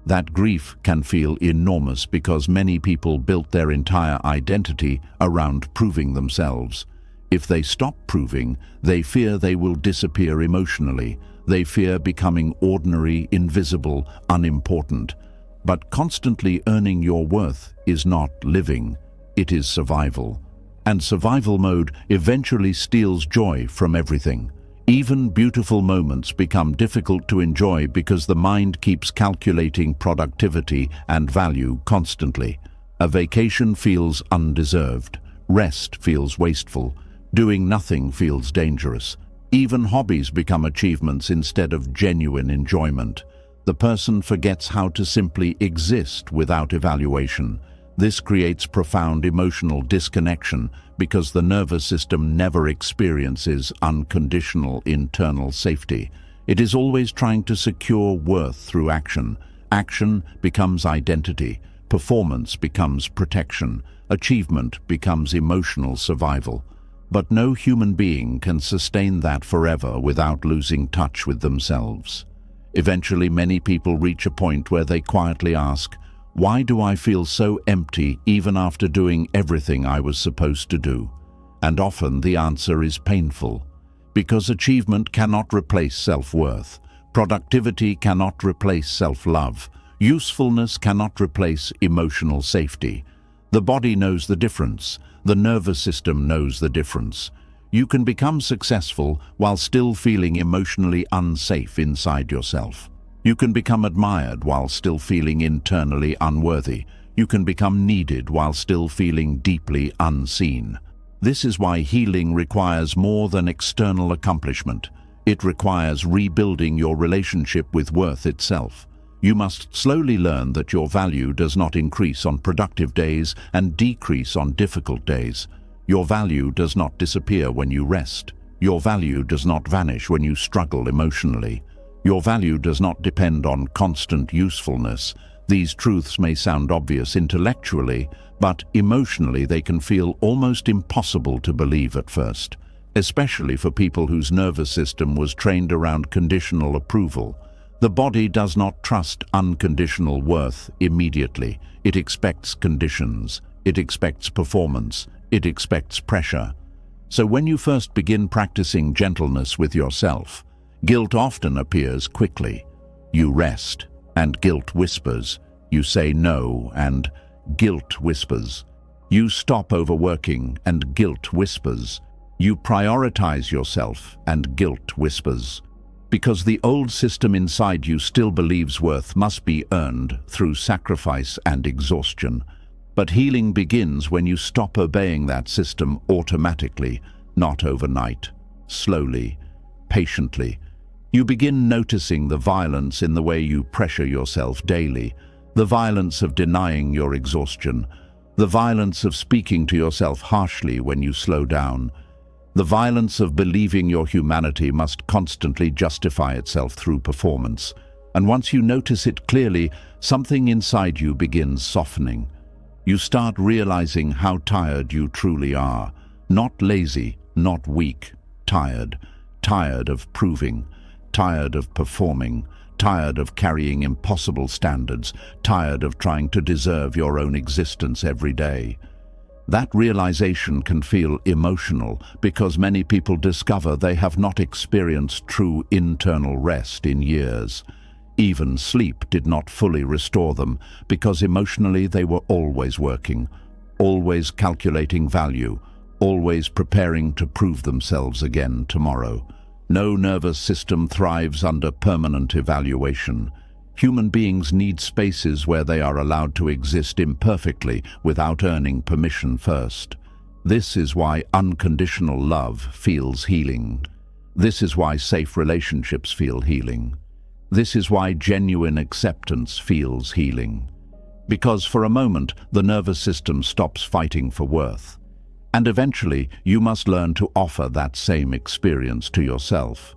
That grief can feel enormous because many people built their entire identity around proving themselves. If they stop proving, they fear they will disappear emotionally. They fear becoming ordinary, invisible, unimportant. But constantly earning your worth is not living, it is survival. And survival mode eventually steals joy from everything. Even beautiful moments become difficult to enjoy because the mind keeps calculating productivity and value constantly. A vacation feels undeserved. Rest feels wasteful. Doing nothing feels dangerous. Even hobbies become achievements instead of genuine enjoyment. The person forgets how to simply exist without evaluation. This creates profound emotional disconnection because the nervous system never experiences unconditional internal safety. It is always trying to secure worth through action. Action becomes identity. Performance becomes protection. Achievement becomes emotional survival. But no human being can sustain that forever without losing touch with themselves. Eventually, many people reach a point where they quietly ask, "Why do I feel so empty even after doing everything I was supposed to do?" And often the answer is painful. Because achievement cannot replace self-worth. Productivity cannot replace self-love. Usefulness cannot replace emotional safety. The body knows the difference. The nervous system knows the difference. You can become successful while still feeling emotionally unsafe inside yourself. You can become admired while still feeling internally unworthy. You can become needed while still feeling deeply unseen. This is why healing requires more than external accomplishment. It requires rebuilding your relationship with worth itself. You must slowly learn that your value does not increase on productive days and decrease on difficult days. Your value does not disappear when you rest. Your value does not vanish when you struggle emotionally. Your value does not depend on constant usefulness. These truths may sound obvious intellectually, but emotionally they can feel almost impossible to believe at first, especially for people whose nervous system was trained around conditional approval. The body does not trust unconditional worth immediately. It expects conditions. It expects performance. It expects pressure. So when you first begin practicing gentleness with yourself, guilt often appears quickly. You rest, and guilt whispers. You say no, and guilt whispers. You stop overworking, and guilt whispers. You prioritize yourself, and guilt whispers. Because the old system inside you still believes worth must be earned through sacrifice and exhaustion. But healing begins when you stop obeying that system automatically, not overnight, slowly, patiently. You begin noticing the violence in the way you pressure yourself daily, the violence of denying your exhaustion, the violence of speaking to yourself harshly when you slow down, the violence of believing your humanity must constantly justify itself through performance. And once you notice it clearly, something inside you begins softening. You start realizing how tired you truly are. Not lazy, not weak, tired. Tired of proving, tired of performing, tired of carrying impossible standards, tired of trying to deserve your own existence every day. That realization can feel emotional because many people discover they have not experienced true internal rest in years. Even sleep did not fully restore them because emotionally they were always working, always calculating value, always preparing to prove themselves again tomorrow. No nervous system thrives under permanent evaluation. Human beings need spaces where they are allowed to exist imperfectly without earning permission first. This is why unconditional love feels healing. This is why safe relationships feel healing. This is why genuine acceptance feels healing. Because for a moment, the nervous system stops fighting for worth. And eventually, you must learn to offer that same experience to yourself.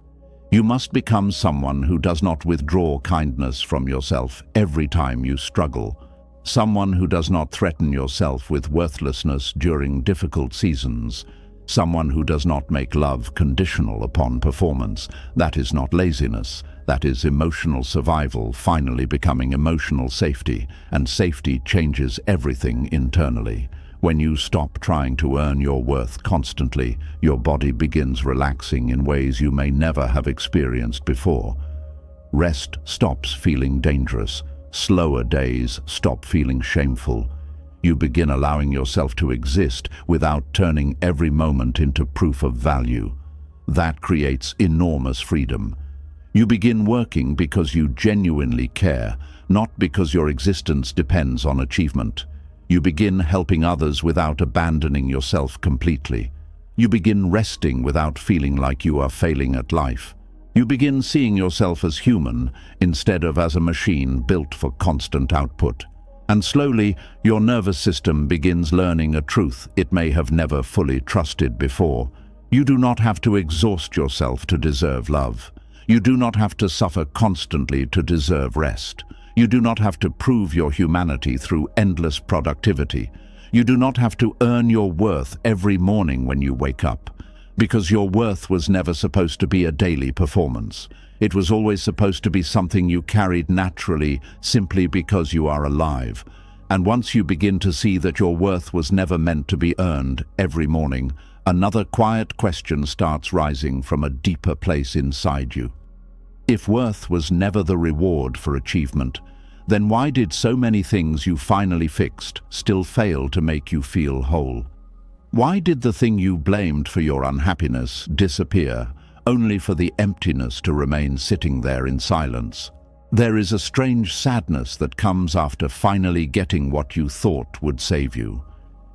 You must become someone who does not withdraw kindness from yourself every time you struggle. Someone who does not threaten yourself with worthlessness during difficult seasons. Someone who does not make love conditional upon performance. That is not laziness. That is emotional survival finally becoming emotional safety, and safety changes everything internally. When you stop trying to earn your worth constantly, your body begins relaxing in ways you may never have experienced before. Rest stops feeling dangerous. Slower days stop feeling shameful. You begin allowing yourself to exist without turning every moment into proof of value. That creates enormous freedom. You begin working because you genuinely care, not because your existence depends on achievement. You begin helping others without abandoning yourself completely. You begin resting without feeling like you are failing at life. You begin seeing yourself as human instead of as a machine built for constant output. And slowly, your nervous system begins learning a truth it may have never fully trusted before. You do not have to exhaust yourself to deserve love. You do not have to suffer constantly to deserve rest. You do not have to prove your humanity through endless productivity. You do not have to earn your worth every morning when you wake up, because your worth was never supposed to be a daily performance. It was always supposed to be something you carried naturally simply because you are alive. And once you begin to see that your worth was never meant to be earned every morning, another quiet question starts rising from a deeper place inside you. If worth was never the reward for achievement, then why did so many things you finally fixed still fail to make you feel whole? Why did the thing you blamed for your unhappiness disappear, only for the emptiness to remain sitting there in silence? There is a strange sadness that comes after finally getting what you thought would save you.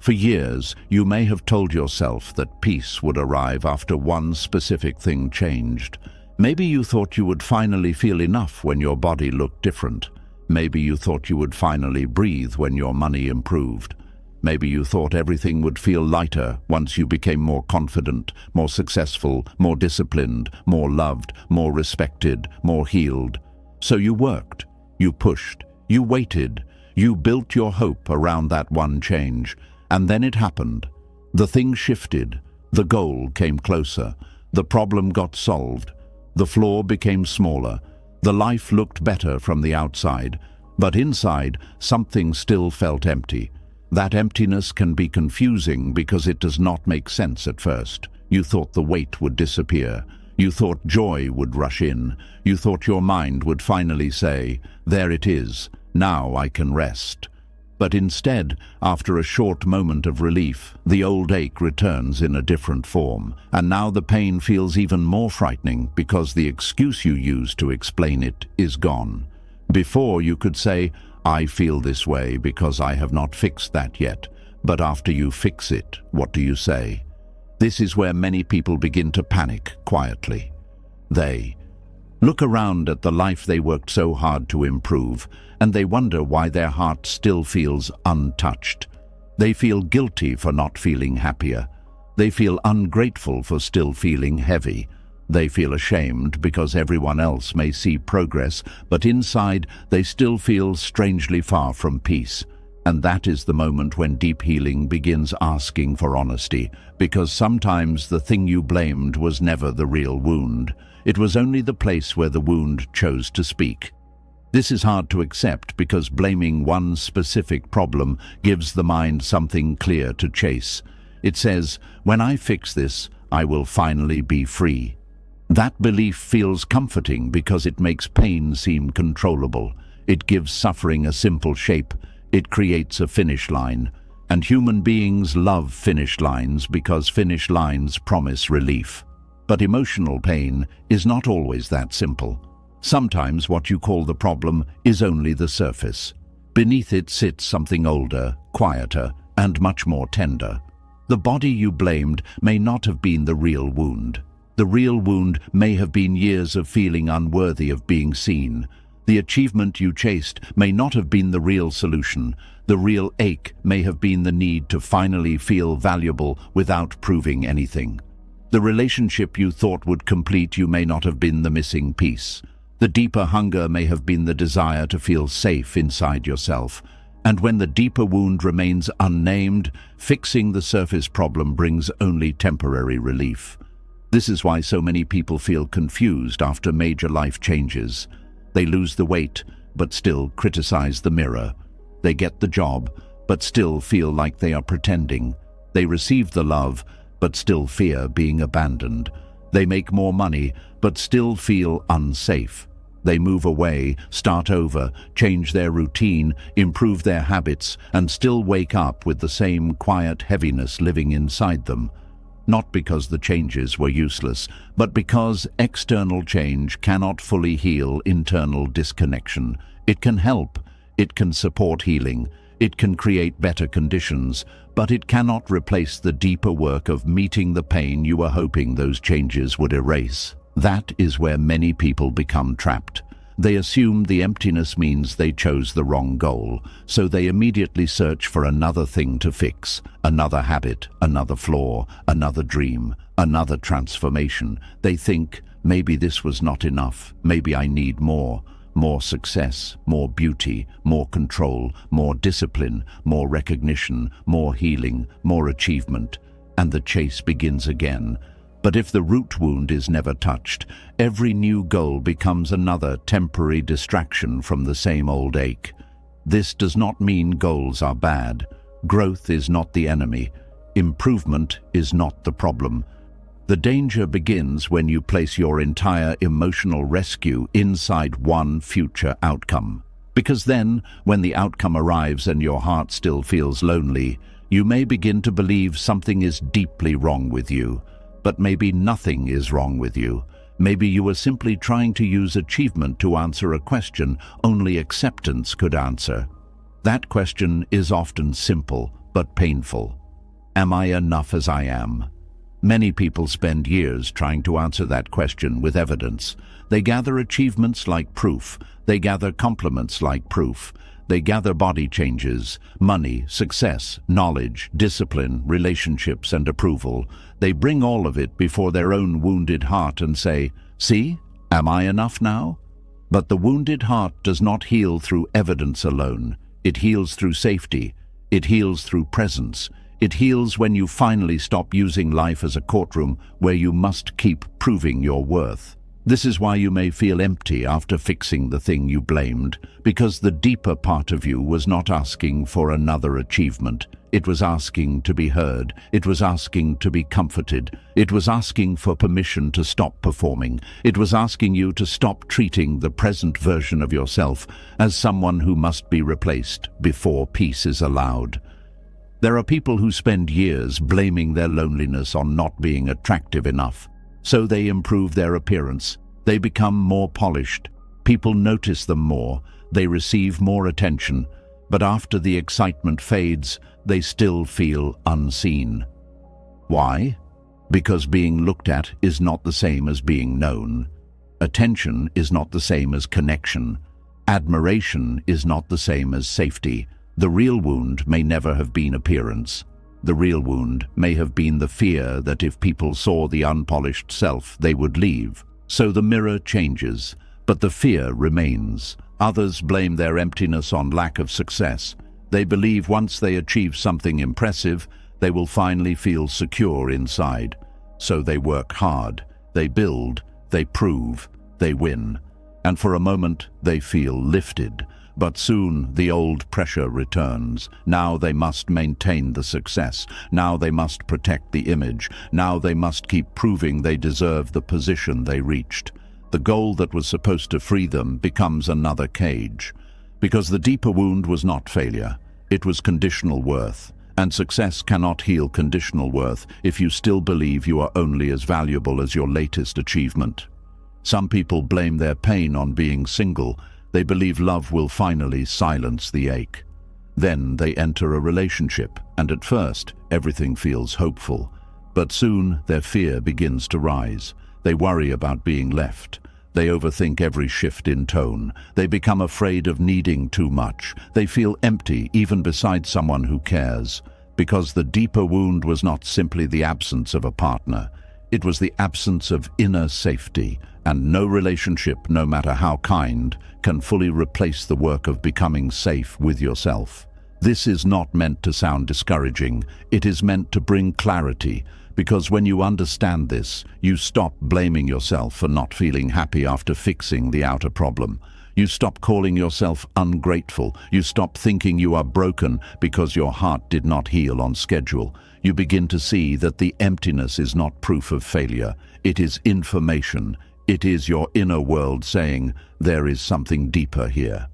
For years, you may have told yourself that peace would arrive after one specific thing changed. Maybe you thought you would finally feel enough when your body looked different. Maybe you thought you would finally breathe when your money improved. Maybe you thought everything would feel lighter once you became more confident, more successful, more disciplined, more loved, more respected, more healed. So you worked, you pushed, you waited, you built your hope around that one change. And then it happened. The thing shifted, the goal came closer, the problem got solved. The floor became smaller. The life looked better from the outside, but inside, something still felt empty. That emptiness can be confusing because it does not make sense at first. You thought the weight would disappear. You thought joy would rush in. You thought your mind would finally say, "There it is. Now I can rest." But instead, after a short moment of relief, the old ache returns in a different form, and now the pain feels even more frightening because the excuse you used to explain it is gone. Before you could say, "I feel this way because I have not fixed that yet," but after you fix it, what do you say? This is where many people begin to panic quietly. They look around at the life they worked so hard to improve, and they wonder why their heart still feels untouched. They feel guilty for not feeling happier. They feel ungrateful for still feeling heavy. They feel ashamed because everyone else may see progress, but inside they still feel strangely far from peace. And that is the moment when deep healing begins asking for honesty, because sometimes the thing you blamed was never the real wound. It was only the place where the wound chose to speak. This is hard to accept because blaming one specific problem gives the mind something clear to chase. It says, "When I fix this, I will finally be free." That belief feels comforting because it makes pain seem controllable. It gives suffering a simple shape. It creates a finish line. And human beings love finish lines because finish lines promise relief. But emotional pain is not always that simple. Sometimes what you call the problem is only the surface. Beneath it sits something older, quieter, and much more tender. The body you blamed may not have been the real wound. The real wound may have been years of feeling unworthy of being seen. The achievement you chased may not have been the real solution. The real ache may have been the need to finally feel valuable without proving anything. The relationship you thought would complete you may not have been the missing piece. The deeper hunger may have been the desire to feel safe inside yourself. And when the deeper wound remains unnamed, fixing the surface problem brings only temporary relief. This is why so many people feel confused after major life changes. They lose the weight, but still criticize the mirror. They get the job, but still feel like they are pretending. They receive the love, but still fear being abandoned. They make more money, but still feel unsafe. They move away, start over, change their routine, improve their habits, and still wake up with the same quiet heaviness living inside them. Not because the changes were useless, but because external change cannot fully heal internal disconnection. It can help, it can support healing, it can create better conditions, but it cannot replace the deeper work of meeting the pain you were hoping those changes would erase. That is where many people become trapped. They assume the emptiness means they chose the wrong goal, so they immediately search for another thing to fix, another habit, another flaw, another dream, another transformation. They think, maybe this was not enough, maybe I need more. More success, more beauty, more control, more discipline, more recognition, more healing, more achievement. And the chase begins again. But if the root wound is never touched, every new goal becomes another temporary distraction from the same old ache. This does not mean goals are bad. Growth is not the enemy. Improvement is not the problem. The danger begins when you place your entire emotional rescue inside one future outcome. Because then, when the outcome arrives and your heart still feels lonely, you may begin to believe something is deeply wrong with you. But maybe nothing is wrong with you. Maybe you are simply trying to use achievement to answer a question only acceptance could answer. That question is often simple but painful. Am I enough as I am? Many people spend years trying to answer that question with evidence. They gather achievements like proof. They gather compliments like proof. They gather body changes, money, success, knowledge, discipline, relationships, and approval. They bring all of it before their own wounded heart and say, "See, am I enough now?" But the wounded heart does not heal through evidence alone. It heals through safety. It heals through presence. It heals when you finally stop using life as a courtroom where you must keep proving your worth. This is why you may feel empty after fixing the thing you blamed, because the deeper part of you was not asking for another achievement. It was asking to be heard. It was asking to be comforted. It was asking for permission to stop performing. It was asking you to stop treating the present version of yourself as someone who must be replaced before peace is allowed. There are people who spend years blaming their loneliness on not being attractive enough. So they improve their appearance. They become more polished. People notice them more. They receive more attention. But after the excitement fades, they still feel unseen. Why? Because being looked at is not the same as being known. Attention is not the same as connection. Admiration is not the same as safety. The real wound may never have been appearance. The real wound may have been the fear that if people saw the unpolished self, they would leave. So the mirror changes, but the fear remains. Others blame their emptiness on lack of success. They believe once they achieve something impressive, they will finally feel secure inside. So they work hard, they build, they prove, they win. And for a moment, they feel lifted. But soon the old pressure returns. Now they must maintain the success. Now they must protect the image. Now they must keep proving they deserve the position they reached. The goal that was supposed to free them becomes another cage. Because the deeper wound was not failure. It was conditional worth. And success cannot heal conditional worth if you still believe you are only as valuable as your latest achievement. Some people blame their pain on being single. They believe love will finally silence the ache. Then they enter a relationship, and at first, everything feels hopeful. But soon, their fear begins to rise. They worry about being left. They overthink every shift in tone. They become afraid of needing too much. They feel empty even beside someone who cares. Because the deeper wound was not simply the absence of a partner. It was the absence of inner safety. And no relationship, no matter how kind, can fully replace the work of becoming safe with yourself. This is not meant to sound discouraging. It is meant to bring clarity, because when you understand this, you stop blaming yourself for not feeling happy after fixing the outer problem. You stop calling yourself ungrateful. You stop thinking you are broken because your heart did not heal on schedule. You begin to see that the emptiness is not proof of failure. It is information. It is your inner world saying, there is something deeper here.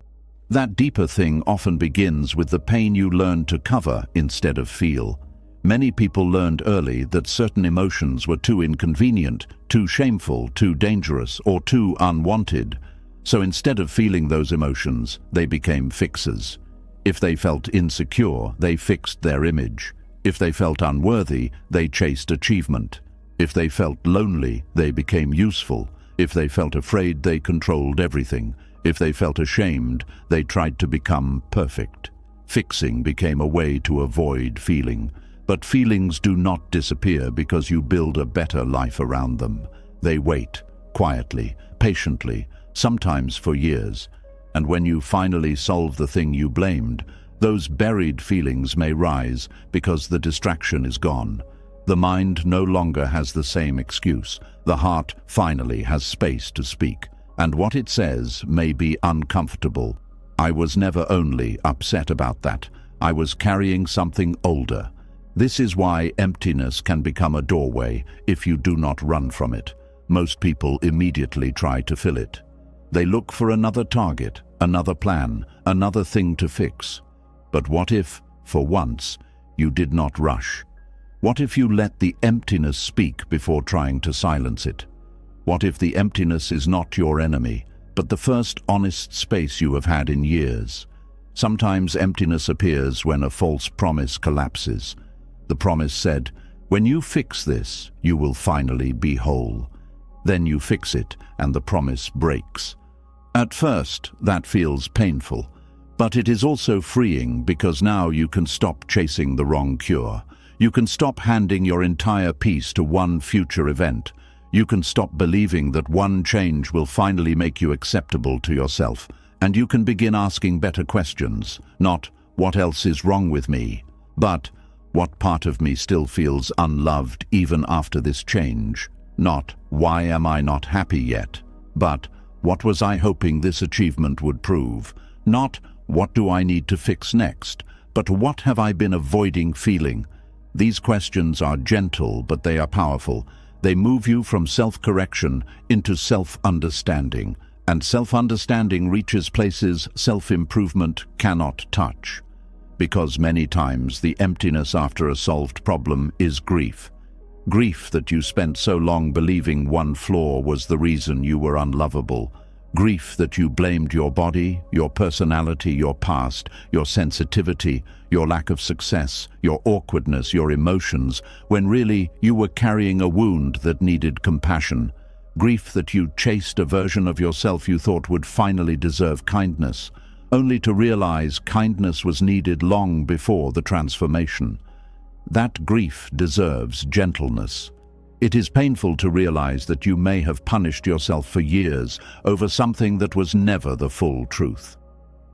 That deeper thing often begins with the pain you learned to cover instead of feel. Many people learned early that certain emotions were too inconvenient, too shameful, too dangerous, or too unwanted. So instead of feeling those emotions, they became fixers. If they felt insecure, they fixed their image. If they felt unworthy, they chased achievement. If they felt lonely, they became useful. If they felt afraid, they controlled everything. If they felt ashamed, they tried to become perfect. Fixing became a way to avoid feeling. But feelings do not disappear because you build a better life around them. They wait, quietly, patiently, sometimes for years. And when you finally solve the thing you blamed, those buried feelings may rise because the distraction is gone. The mind no longer has the same excuse. The heart finally has space to speak. And what it says may be uncomfortable. I was never only upset about that. I was carrying something older. This is why emptiness can become a doorway if you do not run from it. Most people immediately try to fill it. They look for another target, another plan, another thing to fix. But what if, for once, you did not rush? What if you let the emptiness speak before trying to silence it? What if the emptiness is not your enemy, but the first honest space you have had in years? Sometimes emptiness appears when a false promise collapses. The promise said, when you fix this, you will finally be whole. Then you fix it, and the promise breaks. At first, that feels painful, but it is also freeing because now you can stop chasing the wrong cure. You can stop handing your entire piece to one future event. You can stop believing that one change will finally make you acceptable to yourself. And you can begin asking better questions. Not, what else is wrong with me? But, what part of me still feels unloved even after this change? Not, why am I not happy yet? But, what was I hoping this achievement would prove? Not, what do I need to fix next? But what have I been avoiding feeling? These questions are gentle, but they are powerful. They move you from self-correction into self-understanding. And self-understanding reaches places self-improvement cannot touch. Because many times the emptiness after a solved problem is grief. Grief that you spent so long believing one flaw was the reason you were unlovable. Grief that you blamed your body, your personality, your past, your sensitivity, your lack of success, your awkwardness, your emotions, when really you were carrying a wound that needed compassion. Grief that you chased a version of yourself you thought would finally deserve kindness, only to realize kindness was needed long before the transformation. That grief deserves gentleness. It is painful to realize that you may have punished yourself for years over something that was never the full truth.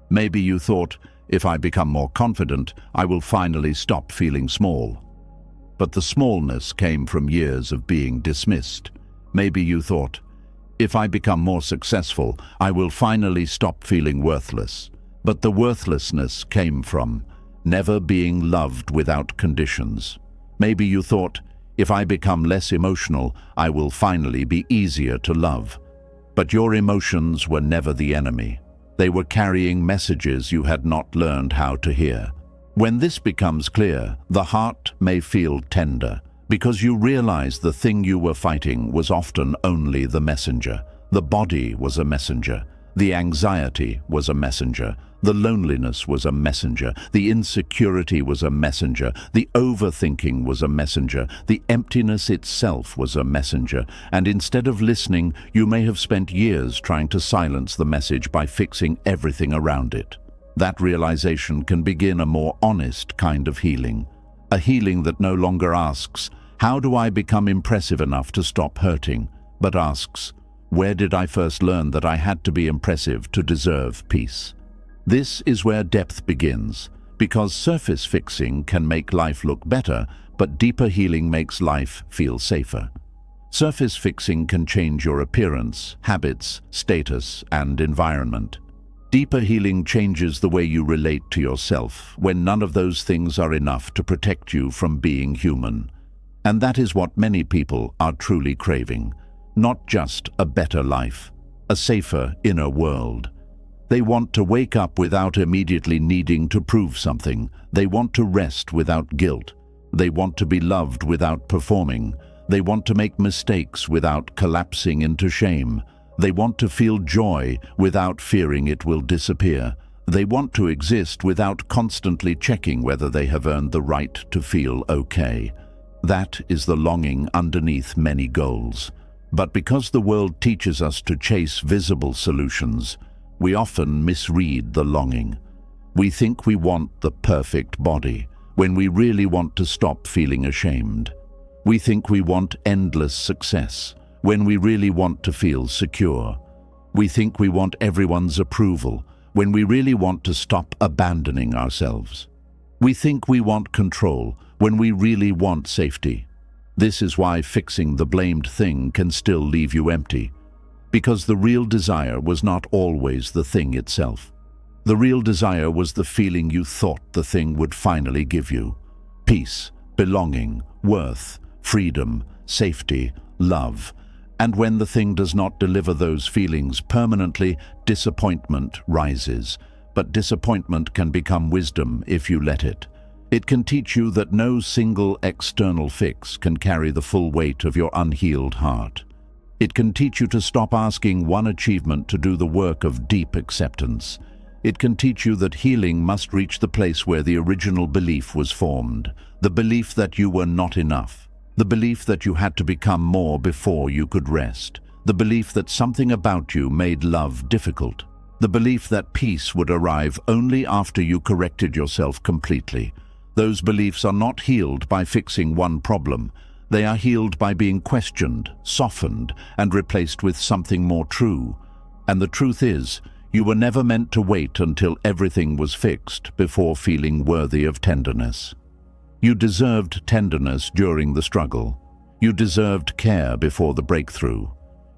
Maybe you thought, if I become more confident, I will finally stop feeling small. But the smallness came from years of being dismissed. Maybe you thought, If I become more successful, I will finally stop feeling worthless. But the worthlessness came from never being loved without conditions. Maybe you thought, if I become less emotional, I will finally be easier to love. But your emotions were never the enemy. They were carrying messages you had not learned how to hear. When this becomes clear, the heart may feel tender, because you realize the thing you were fighting was often only the messenger. The body was a messenger. The anxiety was a messenger. The loneliness was a messenger. The insecurity was a messenger. The overthinking was a messenger. The emptiness itself was a messenger. And instead of listening, you may have spent years trying to silence the message by fixing everything around it. That realization can begin a more honest kind of healing. A healing that no longer asks, how do I become impressive enough to stop hurting? But asks, where did I first learn that I had to be impressive to deserve peace? This is where depth begins, because surface fixing can make life look better, but deeper healing makes life feel safer. Surface fixing can change your appearance, habits, status, and environment. Deeper healing changes the way you relate to yourself when none of those things are enough to protect you from being human. And that is what many people are truly craving. Not just a better life, a safer inner world. They want to wake up without immediately needing to prove something. They want to rest without guilt. They want to be loved without performing. They want to make mistakes without collapsing into shame. They want to feel joy without fearing it will disappear. They want to exist without constantly checking whether they have earned the right to feel okay. That is the longing underneath many goals. But because the world teaches us to chase visible solutions, we often misread the longing. We think we want the perfect body, when we really want to stop feeling ashamed. We think we want endless success, when we really want to feel secure. We think we want everyone's approval, when we really want to stop abandoning ourselves. We think we want control, when we really want safety. This is why fixing the blamed thing can still leave you empty. Because the real desire was not always the thing itself. The real desire was the feeling you thought the thing would finally give you. Peace, belonging, worth, freedom, safety, love. And when the thing does not deliver those feelings permanently, disappointment rises. But disappointment can become wisdom if you let it. It can teach you that no single external fix can carry the full weight of your unhealed heart. It can teach you to stop asking one achievement to do the work of deep acceptance. It can teach you that healing must reach the place where the original belief was formed, the belief that you were not enough, the belief that you had to become more before you could rest, the belief that something about you made love difficult, the belief that peace would arrive only after you corrected yourself completely. Those beliefs are not healed by fixing one problem. They are healed by being questioned, softened, and replaced with something more true. And the truth is, you were never meant to wait until everything was fixed before feeling worthy of tenderness. You deserved tenderness during the struggle. You deserved care before the breakthrough.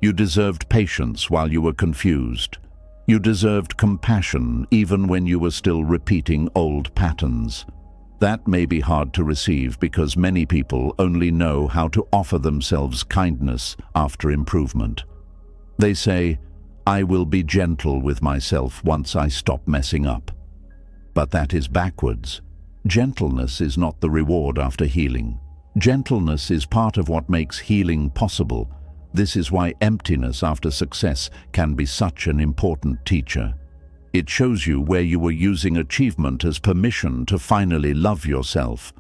You deserved patience while you were confused. You deserved compassion even when you were still repeating old patterns. That may be hard to receive because many people only know how to offer themselves kindness after improvement. They say, I will be gentle with myself once I stop messing up. But that is backwards. Gentleness is not the reward after healing. Gentleness is part of what makes healing possible. This is why emptiness after success can be such an important teacher. It shows you where you were using achievement as permission to finally love yourself.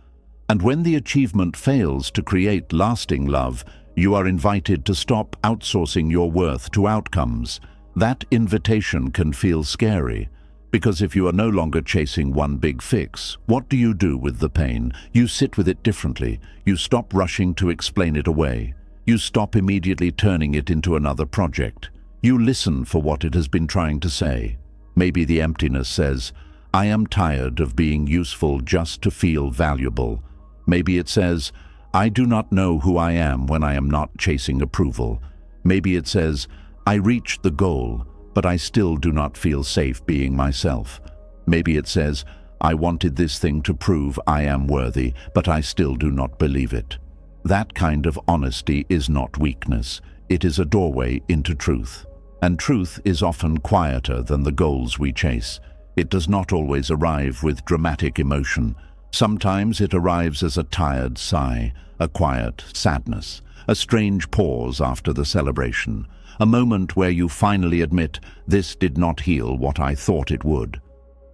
And when the achievement fails to create lasting love, you are invited to stop outsourcing your worth to outcomes. That invitation can feel scary, because if you are no longer chasing one big fix, what do you do with the pain? You sit with it differently. You stop rushing to explain it away. You stop immediately turning it into another project. You listen for what it has been trying to say. Maybe the emptiness says, I am tired of being useful just to feel valuable. Maybe it says, I do not know who I am when I am not chasing approval. Maybe it says, I reached the goal, but I still do not feel safe being myself. Maybe it says, I wanted this thing to prove I am worthy, but I still do not believe it. That kind of honesty is not weakness. It is a doorway into truth. And truth is often quieter than the goals we chase. It does not always arrive with dramatic emotion. Sometimes it arrives as a tired sigh, a quiet sadness, a strange pause after the celebration, a moment where you finally admit, this did not heal what I thought it would.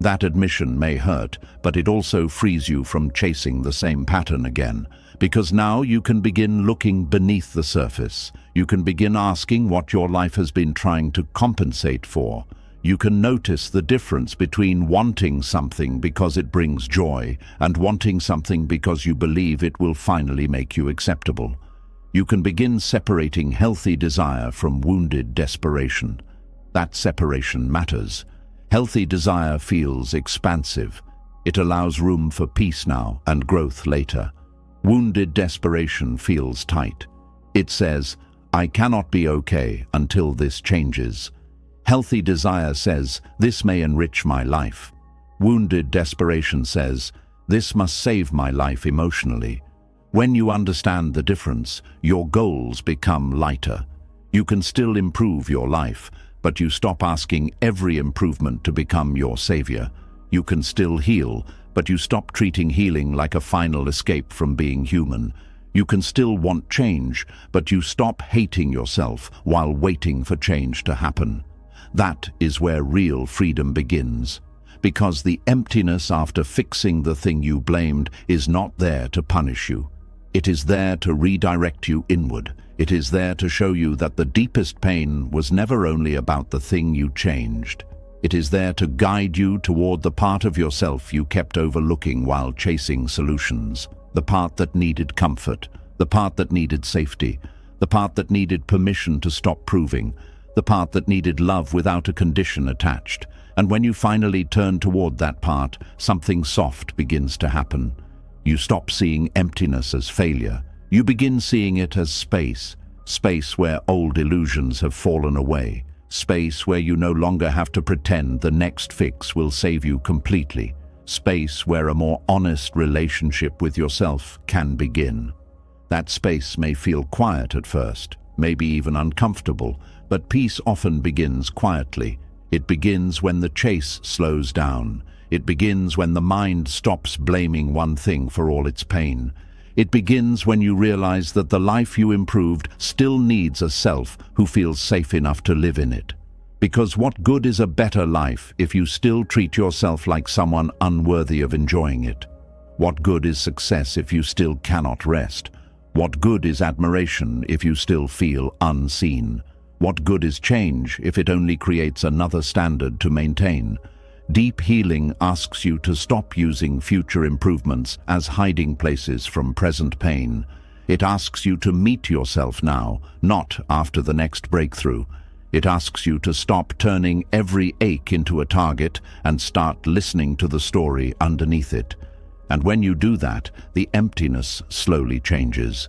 That admission may hurt, but it also frees you from chasing the same pattern again, because now you can begin looking beneath the surface. You can begin asking what your life has been trying to compensate for. You can notice the difference between wanting something because it brings joy and wanting something because you believe it will finally make you acceptable. You can begin separating healthy desire from wounded desperation. That separation matters. Healthy desire feels expansive. It allows room for peace now and growth later. Wounded desperation feels tight. It says, I cannot be okay until this changes. Healthy desire says, this may enrich my life. Wounded desperation says, this must save my life emotionally. When you understand the difference, your goals become lighter. You can still improve your life, but you stop asking every improvement to become your savior. You can still heal, but you stop treating healing like a final escape from being human. You can still want change, but you stop hating yourself while waiting for change to happen. That is where real freedom begins. Because the emptiness after fixing the thing you blamed is not there to punish you. It is there to redirect you inward. It is there to show you that the deepest pain was never only about the thing you changed. It is there to guide you toward the part of yourself you kept overlooking while chasing solutions. The part that needed comfort, the part that needed safety, the part that needed permission to stop proving, the part that needed love without a condition attached. And when you finally turn toward that part, something soft begins to happen. You stop seeing emptiness as failure. You begin seeing it as space. Space where old illusions have fallen away. Space where you no longer have to pretend the next fix will save you completely. Space where a more honest relationship with yourself can begin. That space may feel quiet at first, maybe even uncomfortable, but peace often begins quietly. It begins when the chase slows down. It begins when the mind stops blaming one thing for all its pain. It begins when you realize that the life you improved still needs a self who feels safe enough to live in it. Because what good is a better life if you still treat yourself like someone unworthy of enjoying it? What good is success if you still cannot rest? What good is admiration if you still feel unseen? What good is change if it only creates another standard to maintain? Deep healing asks you to stop using future improvements as hiding places from present pain. It asks you to meet yourself now, not after the next breakthrough. It asks you to stop turning every ache into a target and start listening to the story underneath it. And when you do that, the emptiness slowly changes.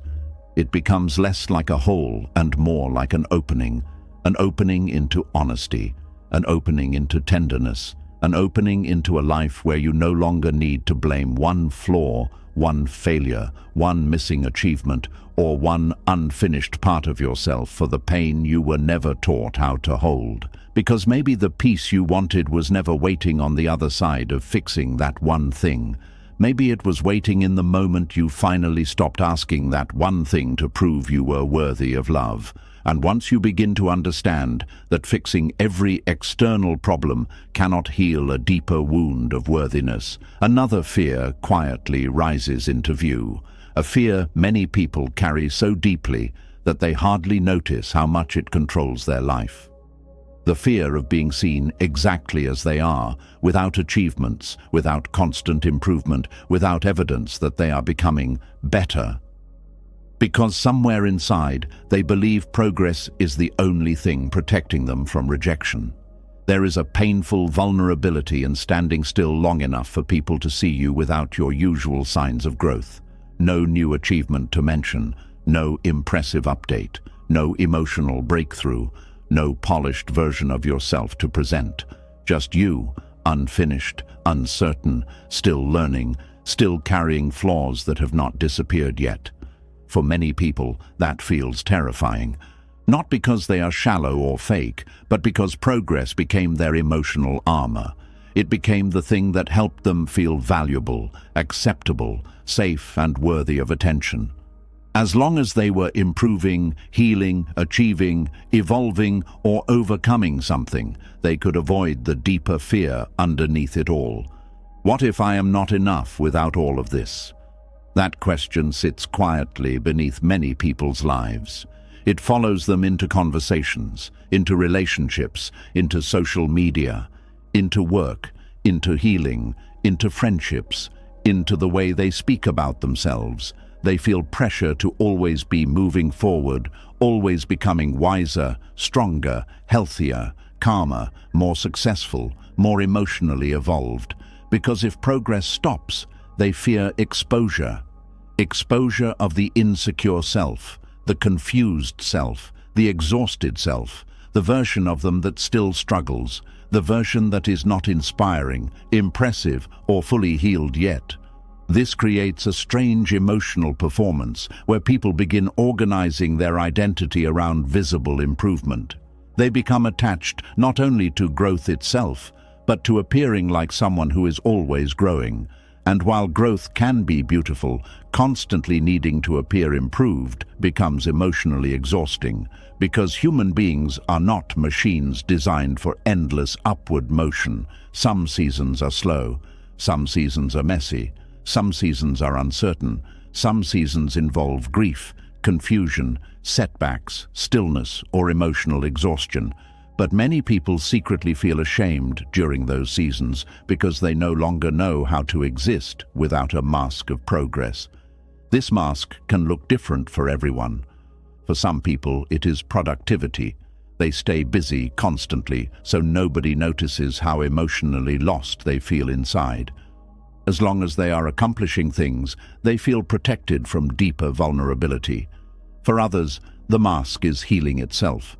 It becomes less like a hole and more like an opening into honesty, an opening into tenderness, an opening into a life where you no longer need to blame one flaw, one failure, one missing achievement, or one unfinished part of yourself for the pain you were never taught how to hold. Because maybe the peace you wanted was never waiting on the other side of fixing that one thing. Maybe it was waiting in the moment you finally stopped asking that one thing to prove you were worthy of love. And once you begin to understand that fixing every external problem cannot heal a deeper wound of worthiness, another fear quietly rises into view. A fear many people carry so deeply that they hardly notice how much it controls their life. The fear of being seen exactly as they are, without achievements, without constant improvement, without evidence that they are becoming better. Because somewhere inside, they believe progress is the only thing protecting them from rejection. There is a painful vulnerability in standing still long enough for people to see you without your usual signs of growth. No new achievement to mention, no impressive update, no emotional breakthrough, no polished version of yourself to present. Just you, unfinished, uncertain, still learning, still carrying flaws that have not disappeared yet. For many people, that feels terrifying. Not because they are shallow or fake, but because progress became their emotional armor. It became the thing that helped them feel valuable, acceptable, safe, and worthy of attention. As long as they were improving, healing, achieving, evolving, or overcoming something, they could avoid the deeper fear underneath it all. What if I am not enough without all of this? That question sits quietly beneath many people's lives. It follows them into conversations, into relationships, into social media, into work, into healing, into friendships, into the way they speak about themselves. They feel pressure to always be moving forward, always becoming wiser, stronger, healthier, calmer, more successful, more emotionally evolved. Because if progress stops, they fear exposure. Exposure of the insecure self, the confused self, the exhausted self, the version of them that still struggles, the version that is not inspiring, impressive, or fully healed yet. This creates a strange emotional performance where people begin organizing their identity around visible improvement. They become attached not only to growth itself, but to appearing like someone who is always growing. And while growth can be beautiful, constantly needing to appear improved becomes emotionally exhausting, because human beings are not machines designed for endless upward motion. Some seasons are slow, some seasons are messy, some seasons are uncertain, some seasons involve grief, confusion, setbacks, stillness, or emotional exhaustion. But many people secretly feel ashamed during those seasons because they no longer know how to exist without a mask of progress. This mask can look different for everyone. For some people, it is productivity. They stay busy constantly, so nobody notices how emotionally lost they feel inside. As long as they are accomplishing things, they feel protected from deeper vulnerability. For others, the mask is healing itself.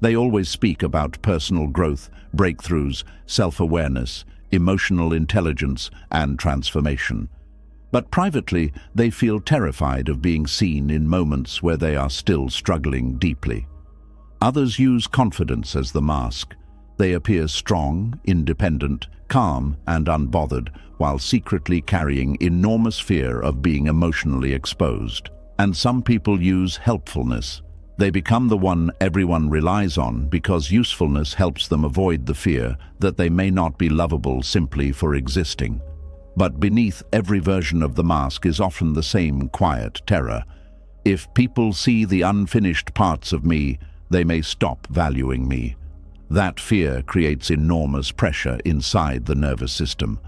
They always speak about personal growth, breakthroughs, self-awareness, emotional intelligence, and transformation. But privately, they feel terrified of being seen in moments where they are still struggling deeply. Others use confidence as the mask. They appear strong, independent, calm, and unbothered, while secretly carrying enormous fear of being emotionally exposed. And some people use helpfulness. They become the one everyone relies on because usefulness helps them avoid the fear that they may not be lovable simply for existing. But beneath every version of the mask is often the same quiet terror. If people see the unfinished parts of me, they may stop valuing me. That fear creates enormous pressure inside the nervous system,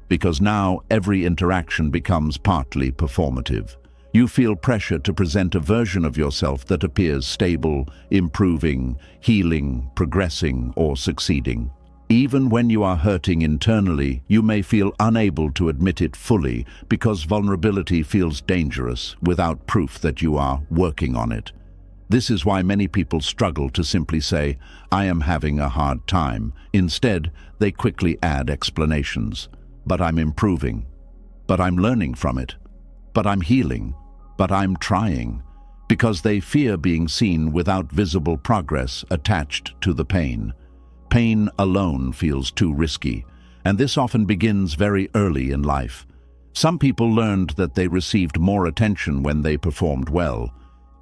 because now every interaction becomes partly performative. You feel pressure to present a version of yourself that appears stable, improving, healing, progressing, or succeeding. Even when you are hurting internally, you may feel unable to admit it fully because vulnerability feels dangerous without proof that you are working on it. This is why many people struggle to simply say, "I am having a hard time." Instead, they quickly add explanations. "But I'm improving. But I'm learning from it. But I'm healing. But I'm trying." Because they fear being seen without visible progress attached to the pain. Pain alone feels too risky, and this often begins very early in life. Some people learned that they received more attention when they performed well.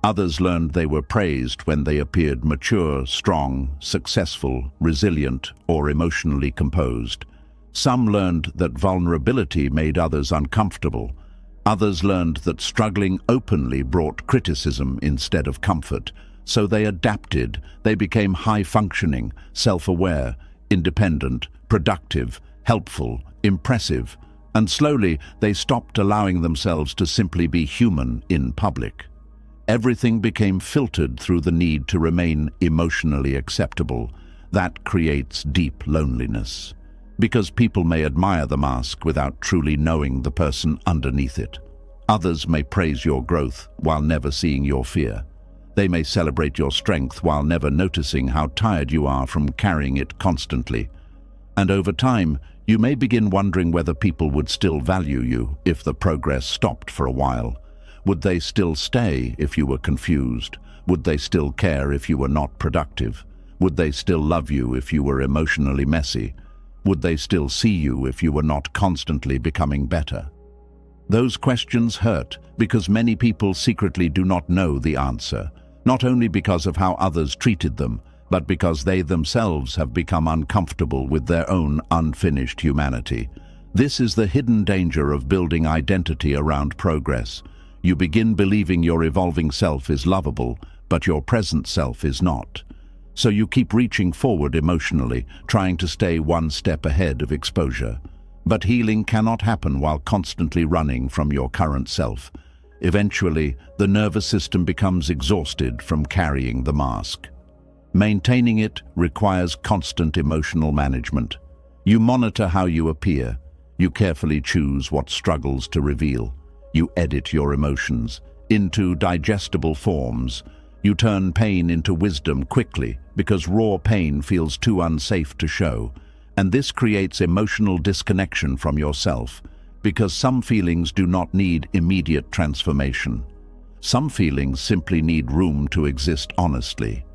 Others learned they were praised when they appeared mature, strong, successful, resilient, or emotionally composed. Some learned that vulnerability made others uncomfortable. Others learned that struggling openly brought criticism instead of comfort. So they adapted. They became high-functioning, self-aware, independent, productive, helpful, impressive, and slowly they stopped allowing themselves to simply be human in public. Everything became filtered through the need to remain emotionally acceptable. That creates deep loneliness, because people may admire the mask without truly knowing the person underneath it. Others may praise your growth while never seeing your fear. They may celebrate your strength while never noticing how tired you are from carrying it constantly. And over time, you may begin wondering whether people would still value you if the progress stopped for a while. Would they still stay if you were confused? Would they still care if you were not productive? Would they still love you if you were emotionally messy? Would they still see you if you were not constantly becoming better? Those questions hurt because many people secretly do not know the answer, not only because of how others treated them, but because they themselves have become uncomfortable with their own unfinished humanity. This is the hidden danger of building identity around progress. You begin believing your evolving self is lovable, but your present self is not. So you keep reaching forward emotionally, trying to stay one step ahead of exposure. But healing cannot happen while constantly running from your current self. Eventually, the nervous system becomes exhausted from carrying the mask. Maintaining it requires constant emotional management. You monitor how you appear. You carefully choose what struggles to reveal. You edit your emotions into digestible forms. You turn pain into wisdom quickly because raw pain feels too unsafe to show. And this creates emotional disconnection from yourself because some feelings do not need immediate transformation. Some feelings simply need room to exist honestly.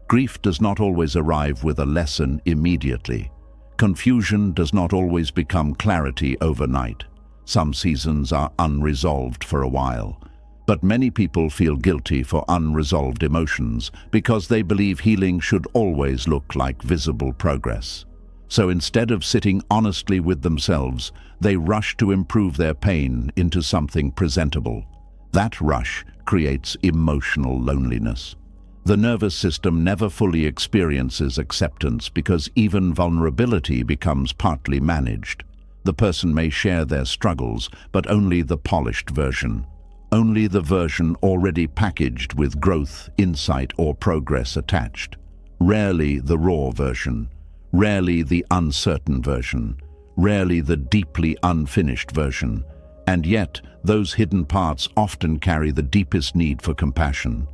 Grief does not always arrive with a lesson immediately. Confusion does not always become clarity overnight. Some seasons are unresolved for a while. But many people feel guilty for unresolved emotions because they believe healing should always look like visible progress. So instead of sitting honestly with themselves, they rush to improve their pain into something presentable. That rush creates emotional loneliness. The nervous system never fully experiences acceptance because even vulnerability becomes partly managed. The person may share their struggles, but only the polished version. Only the version already packaged with growth, insight, or progress attached. Rarely the raw version. Rarely the uncertain version. Rarely the deeply unfinished version. And yet, those hidden parts often carry the deepest need for compassion.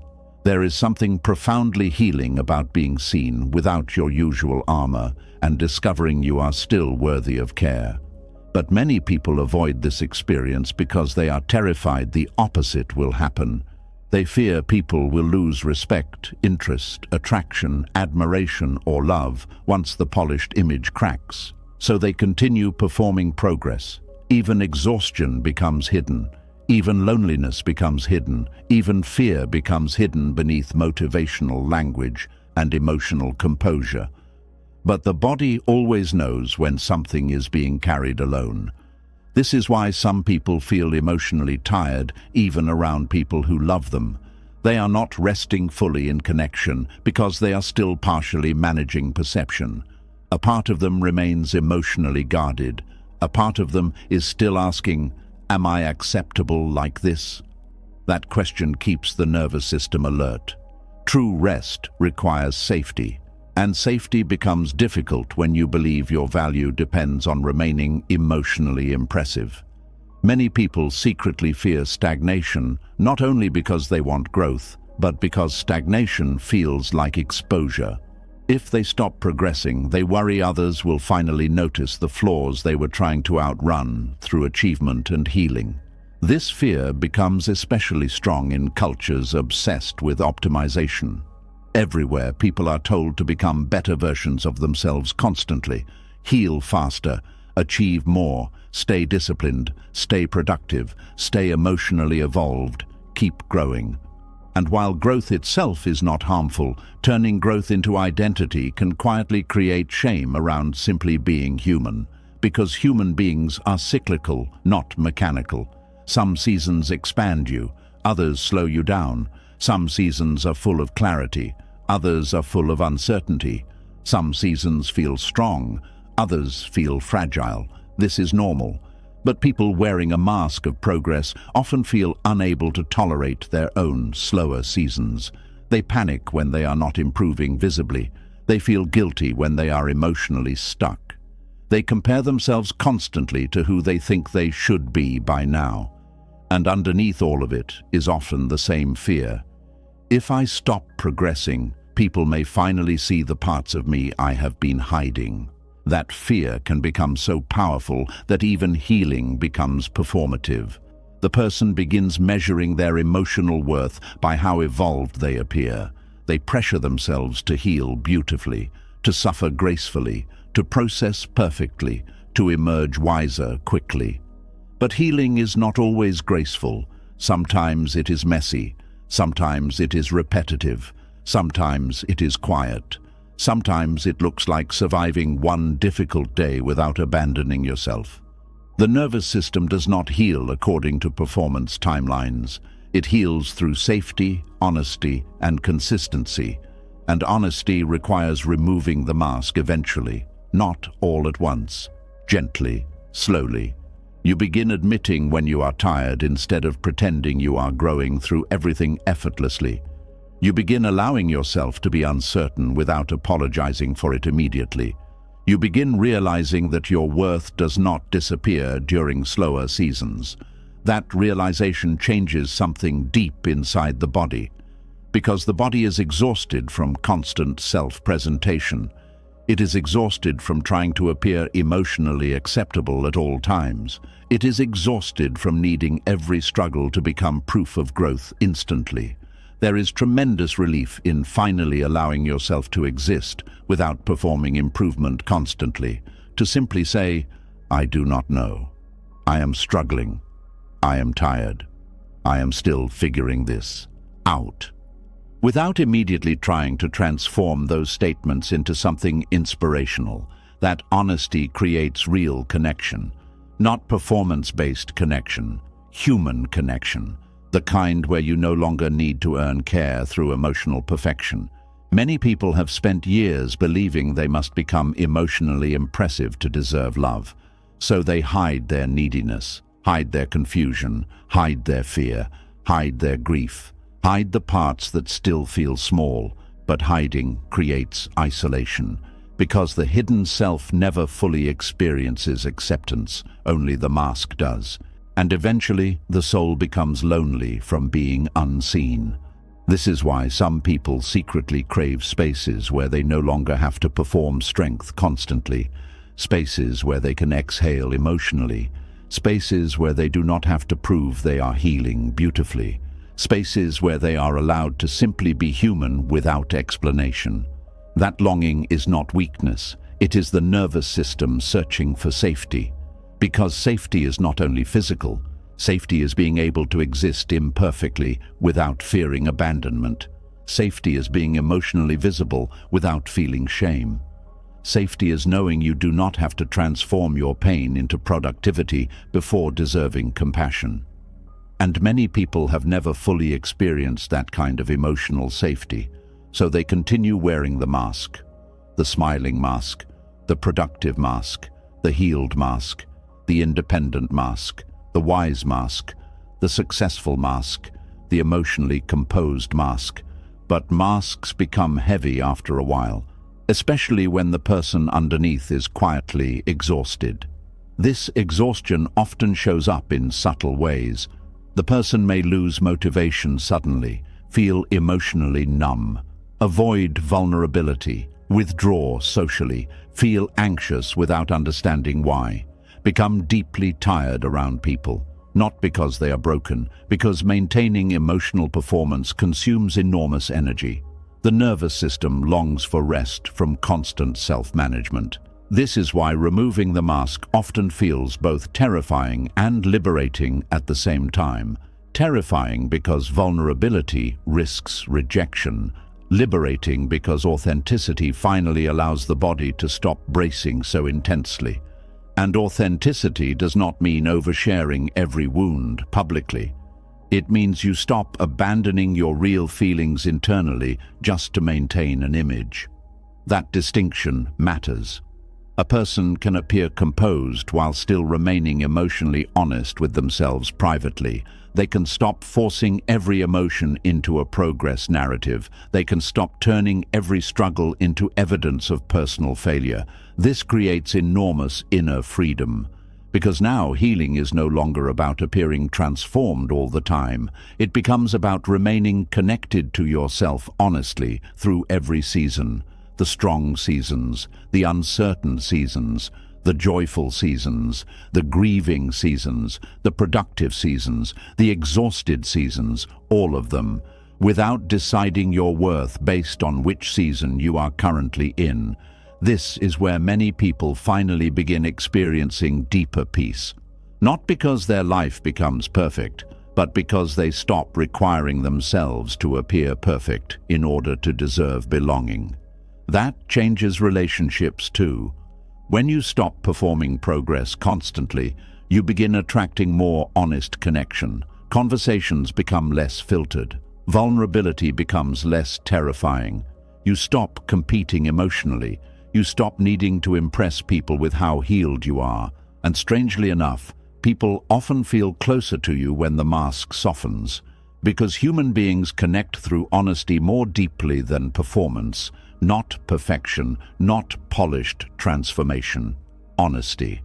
There is something profoundly healing about being seen without your usual armor and discovering you are still worthy of care. But many people avoid this experience because they are terrified the opposite will happen. They fear people will lose respect, interest, attraction, admiration, or love once the polished image cracks. So they continue performing progress. Even exhaustion becomes hidden. Even loneliness becomes hidden. Even fear becomes hidden beneath motivational language and emotional composure. But the body always knows when something is being carried alone. This is why some people feel emotionally tired even around people who love them. They are not resting fully in connection because they are still partially managing perception. A part of them remains emotionally guarded. A part of them is still asking, "Am I acceptable like this?" That question keeps the nervous system alert. True rest requires safety. And safety becomes difficult when you believe your value depends on remaining emotionally impressive. Many people secretly fear stagnation, not only because they want growth, but because stagnation feels like exposure. If they stop progressing, they worry others will finally notice the flaws they were trying to outrun through achievement and healing. This fear becomes especially strong in cultures obsessed with optimization. Everywhere, people are told to become better versions of themselves constantly, heal faster, achieve more, stay disciplined, stay productive, stay emotionally evolved, keep growing. And while growth itself is not harmful, turning growth into identity can quietly create shame around simply being human. Because human beings are cyclical, not mechanical. Some seasons expand you, others slow you down. Some seasons are full of clarity, others are full of uncertainty. Some seasons feel strong, others feel fragile. This is normal. But people wearing a mask of progress often feel unable to tolerate their own slower seasons. They panic when they are not improving visibly. They feel guilty when they are emotionally stuck. They compare themselves constantly to who they think they should be by now. And underneath all of it is often the same fear. If I stop progressing, people may finally see the parts of me I have been hiding. That fear can become so powerful that even healing becomes performative. The person begins measuring their emotional worth by how evolved they appear. They pressure themselves to heal beautifully, to suffer gracefully, to process perfectly, to emerge wiser quickly. But healing is not always graceful. Sometimes it is messy. Sometimes it is repetitive. Sometimes it is quiet. Sometimes it looks like surviving one difficult day without abandoning yourself. The nervous system does not heal according to performance timelines. It heals through safety, honesty, and consistency. And honesty requires removing the mask eventually, not all at once, gently, slowly. You begin admitting when you are tired instead of pretending you are growing through everything effortlessly. You begin allowing yourself to be uncertain without apologizing for it immediately. You begin realizing that your worth does not disappear during slower seasons. That realization changes something deep inside the body, because the body is exhausted from constant self-presentation. It is exhausted from trying to appear emotionally acceptable at all times. It is exhausted from needing every struggle to become proof of growth instantly. There is tremendous relief in finally allowing yourself to exist without performing improvement constantly. To simply say, I do not know. I am struggling. I am tired. I am still figuring this out. Without immediately trying to transform those statements into something inspirational, that honesty creates real connection. Not performance-based connection, human connection. The kind where you no longer need to earn care through emotional perfection. Many people have spent years believing they must become emotionally impressive to deserve love. So they hide their neediness, hide their confusion, hide their fear, hide their grief. Hide the parts that still feel small, but hiding creates isolation. Because the hidden self never fully experiences acceptance, only the mask does. And eventually, the soul becomes lonely from being unseen. This is why some people secretly crave spaces where they no longer have to perform strength constantly. Spaces where they can exhale emotionally. Spaces where they do not have to prove they are healing beautifully. Spaces where they are allowed to simply be human without explanation. That longing is not weakness, it is the nervous system searching for safety. Because safety is not only physical, safety is being able to exist imperfectly without fearing abandonment. Safety is being emotionally visible without feeling shame. Safety is knowing you do not have to transform your pain into productivity before deserving compassion. And many people have never fully experienced that kind of emotional safety, so they continue wearing the mask. The smiling mask, the productive mask, the healed mask, the independent mask, the wise mask, the successful mask, the emotionally composed mask. But masks become heavy after a while, especially when the person underneath is quietly exhausted. This exhaustion often shows up in subtle ways. The person may lose motivation suddenly, feel emotionally numb, avoid vulnerability, withdraw socially, feel anxious without understanding why, become deeply tired around people, not because they are broken, because maintaining emotional performance consumes enormous energy. The nervous system longs for rest from constant self-management. This is why removing the mask often feels both terrifying and liberating at the same time. Terrifying because vulnerability risks rejection. Liberating because authenticity finally allows the body to stop bracing so intensely. And authenticity does not mean oversharing every wound publicly. It means you stop abandoning your real feelings internally just to maintain an image. That distinction matters. A person can appear composed while still remaining emotionally honest with themselves privately. They can stop forcing every emotion into a progress narrative. They can stop turning every struggle into evidence of personal failure. This creates enormous inner freedom, Because now healing is no longer about appearing transformed all the time. It becomes about remaining connected to yourself honestly through every season. The strong seasons, the uncertain seasons, the joyful seasons, the grieving seasons, the productive seasons, the exhausted seasons, all of them, without deciding your worth based on which season you are currently in. This is where many people finally begin experiencing deeper peace. Not because their life becomes perfect, but because they stop requiring themselves to appear perfect in order to deserve belonging. That changes relationships too. When you stop performing progress constantly, you begin attracting more honest connection. Conversations become less filtered. Vulnerability becomes less terrifying. You stop competing emotionally. You stop needing to impress people with how healed you are. And strangely enough, people often feel closer to you when the mask softens. Because human beings connect through honesty more deeply than performance. Not perfection, not polished transformation. Honesty.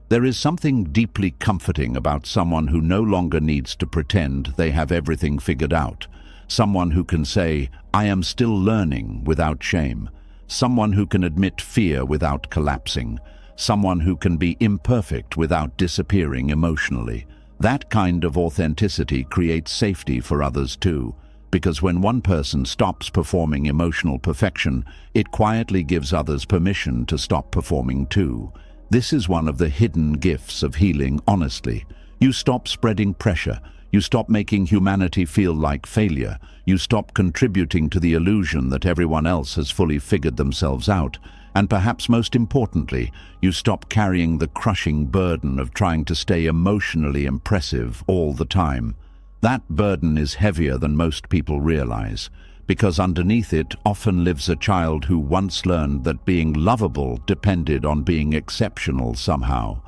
There is something deeply comforting about someone who no longer needs to pretend they have everything figured out. Someone who can say, "I am still learning," without shame. Someone who can admit fear without collapsing. Someone who can be imperfect without disappearing emotionally. That kind of authenticity creates safety for others too. Because when one person stops performing emotional perfection, it quietly gives others permission to stop performing too. This is one of the hidden gifts of healing honestly. You stop spreading pressure. You stop making humanity feel like failure. You stop contributing to the illusion that everyone else has fully figured themselves out. And perhaps most importantly, you stop carrying the crushing burden of trying to stay emotionally impressive all the time. That burden is heavier than most people realize, because underneath it often lives a child who once learned that being lovable depended on being exceptional somehow.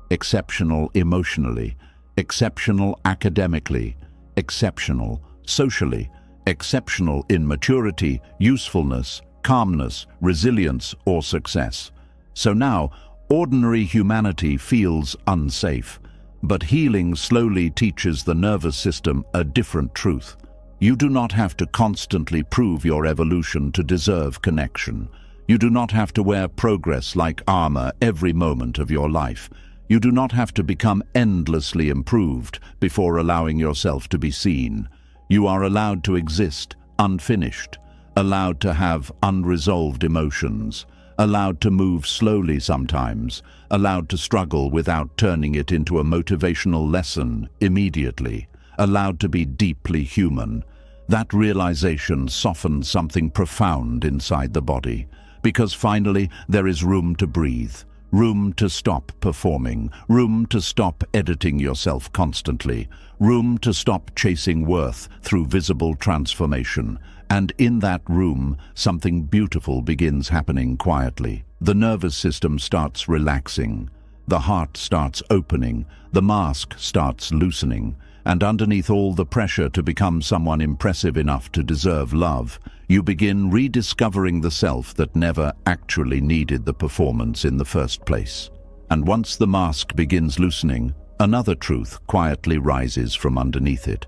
Exceptional emotionally, exceptional academically, exceptional socially, exceptional in maturity, usefulness, calmness, resilience, or success. So now, ordinary humanity feels unsafe. But healing slowly teaches the nervous system a different truth. You do not have to constantly prove your evolution to deserve connection. You do not have to wear progress like armor every moment of your life. You do not have to become endlessly improved before allowing yourself to be seen. You are allowed to exist unfinished, allowed to have unresolved emotions, allowed to move slowly sometimes, allowed to struggle without turning it into a motivational lesson immediately, allowed to be deeply human. That realization softens something profound inside the body, because finally there is room to breathe, room to stop performing, room to stop editing yourself constantly, room to stop chasing worth through visible transformation. And in that room, something beautiful begins happening quietly. The nervous system starts relaxing, the heart starts opening, the mask starts loosening, and underneath all the pressure to become someone impressive enough to deserve love, you begin rediscovering the self that never actually needed the performance in the first place. And once the mask begins loosening, another truth quietly rises from underneath it.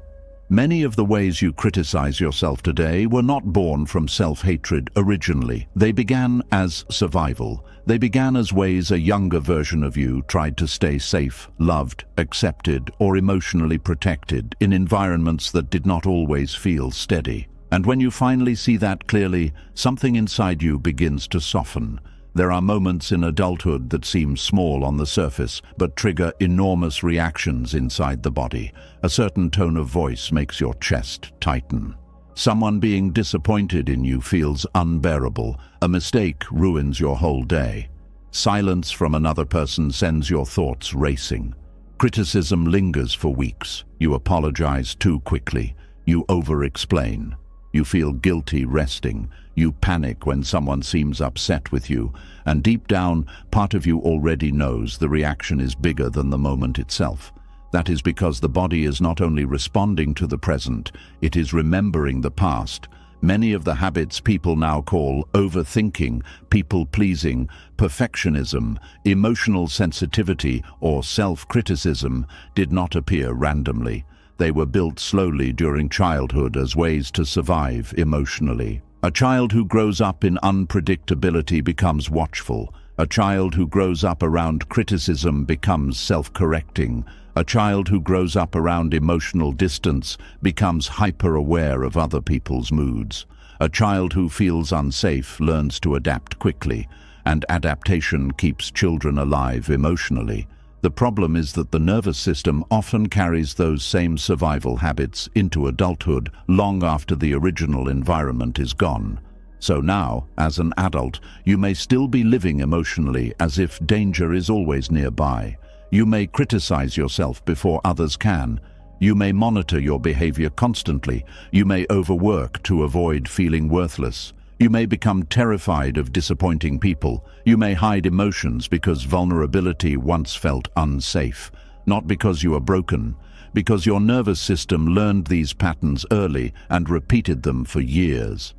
Many of the ways you criticize yourself today were not born from self-hatred originally. They began as survival. They began as ways a younger version of you tried to stay safe, loved, accepted, or emotionally protected in environments that did not always feel steady. And when you finally see that clearly, something inside you begins to soften. There are moments in adulthood that seem small on the surface, but trigger enormous reactions inside the body. A certain tone of voice makes your chest tighten. Someone being disappointed in you feels unbearable. A mistake ruins your whole day. Silence from another person sends your thoughts racing. Criticism lingers for weeks. You apologize too quickly. You over-explain. You feel guilty resting. You panic when someone seems upset with you, and deep down, part of you already knows the reaction is bigger than the moment itself. That is because the body is not only responding to the present, it is remembering the past, Many of the habits people now call overthinking, people-pleasing, perfectionism, emotional sensitivity, or self-criticism did not appear randomly. They were built slowly during childhood as ways to survive emotionally. A child who grows up in unpredictability becomes watchful. A child who grows up around criticism becomes self-correcting. A child who grows up around emotional distance becomes hyper-aware of other people's moods. A child who feels unsafe learns to adapt quickly, and adaptation keeps children alive emotionally. The problem is that the nervous system often carries those same survival habits into adulthood long after the original environment is gone. So now, as an adult, you may still be living emotionally as if danger is always nearby. You may criticize yourself before others can. You may monitor your behavior constantly. You may overwork to avoid feeling worthless. You may become terrified of disappointing people. You may hide emotions because vulnerability once felt unsafe. Not because you are broken, because your nervous system learned these patterns early and repeated them for years.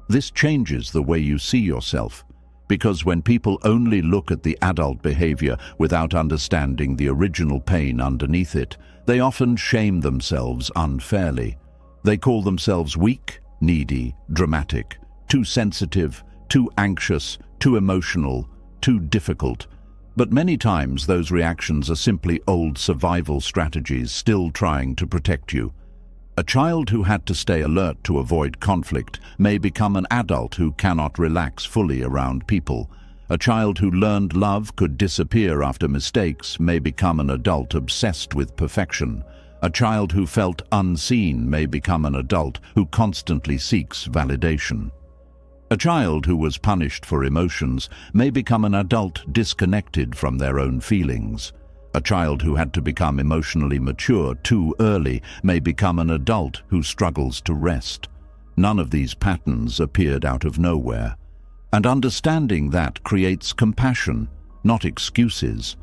This changes the way you see yourself, because when people only look at the adult behavior without understanding the original pain underneath it, they often shame themselves unfairly. They call themselves weak, needy, dramatic, too sensitive, too anxious, too emotional, too difficult. But many times those reactions are simply old survival strategies still trying to protect you. A child who had to stay alert to avoid conflict may become an adult who cannot relax fully around people. A child who learned love could disappear after mistakes may become an adult obsessed with perfection. A child who felt unseen may become an adult who constantly seeks validation. A child who was punished for emotions may become an adult disconnected from their own feelings. A child who had to become emotionally mature too early may become an adult who struggles to rest. None of these patterns appeared out of nowhere. And understanding that creates compassion, not excuses.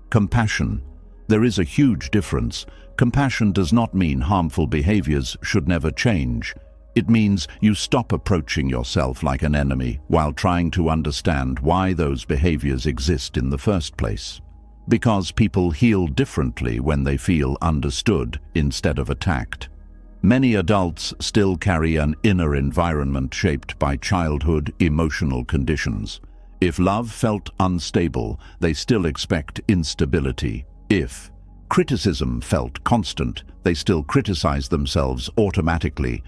Compassion. There is a huge difference. Compassion does not mean harmful behaviors should never change. It means you stop approaching yourself like an enemy while trying to understand why those behaviors exist in the first place. Because people heal differently when they feel understood instead of attacked. Many adults still carry an inner environment shaped by childhood emotional conditions. If love felt unstable, they still expect instability. If criticism felt constant, they still criticize themselves automatically.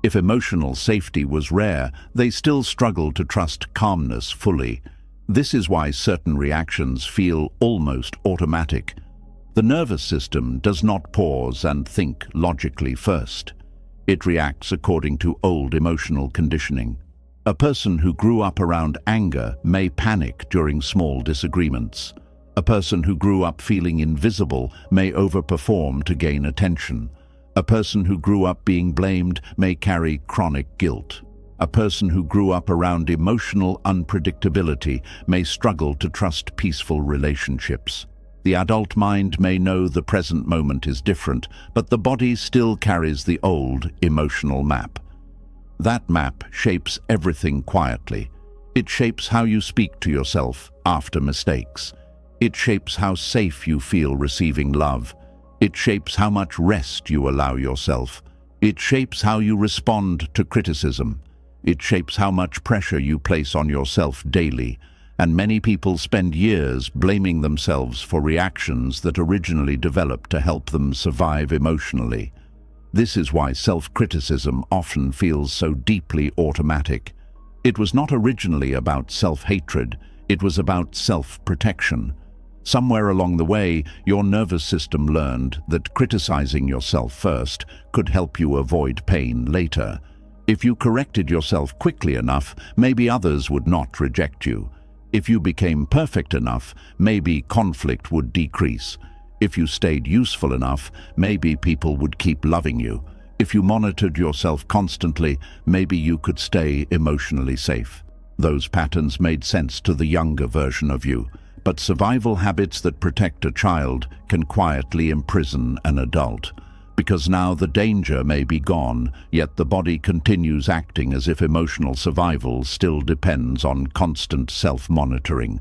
If emotional safety was rare, they still struggle to trust calmness fully. This is why certain reactions feel almost automatic. The nervous system does not pause and think logically first. It reacts according to old emotional conditioning. A person who grew up around anger may panic during small disagreements. A person who grew up feeling invisible may overperform to gain attention. A person who grew up being blamed may carry chronic guilt. A person who grew up around emotional unpredictability may struggle to trust peaceful relationships. The adult mind may know the present moment is different, but the body still carries the old emotional map. That map shapes everything quietly. It shapes how you speak to yourself after mistakes. It shapes how safe you feel receiving love. It shapes how much rest you allow yourself. It shapes how you respond to criticism. It shapes how much pressure you place on yourself daily, and many people spend years blaming themselves for reactions that originally developed to help them survive emotionally. This is why self-criticism often feels so deeply automatic. It was not originally about self-hatred, it was about self-protection. Somewhere along the way, your nervous system learned that criticizing yourself first could help you avoid pain later. If you corrected yourself quickly enough, maybe others would not reject you. If you became perfect enough, maybe conflict would decrease. If you stayed useful enough, maybe people would keep loving you. If you monitored yourself constantly, maybe you could stay emotionally safe. Those patterns made sense to the younger version of you, but survival habits that protect a child can quietly imprison an adult. because now the danger may be gone, yet the body continues acting as if emotional survival still depends on constant self-monitoring.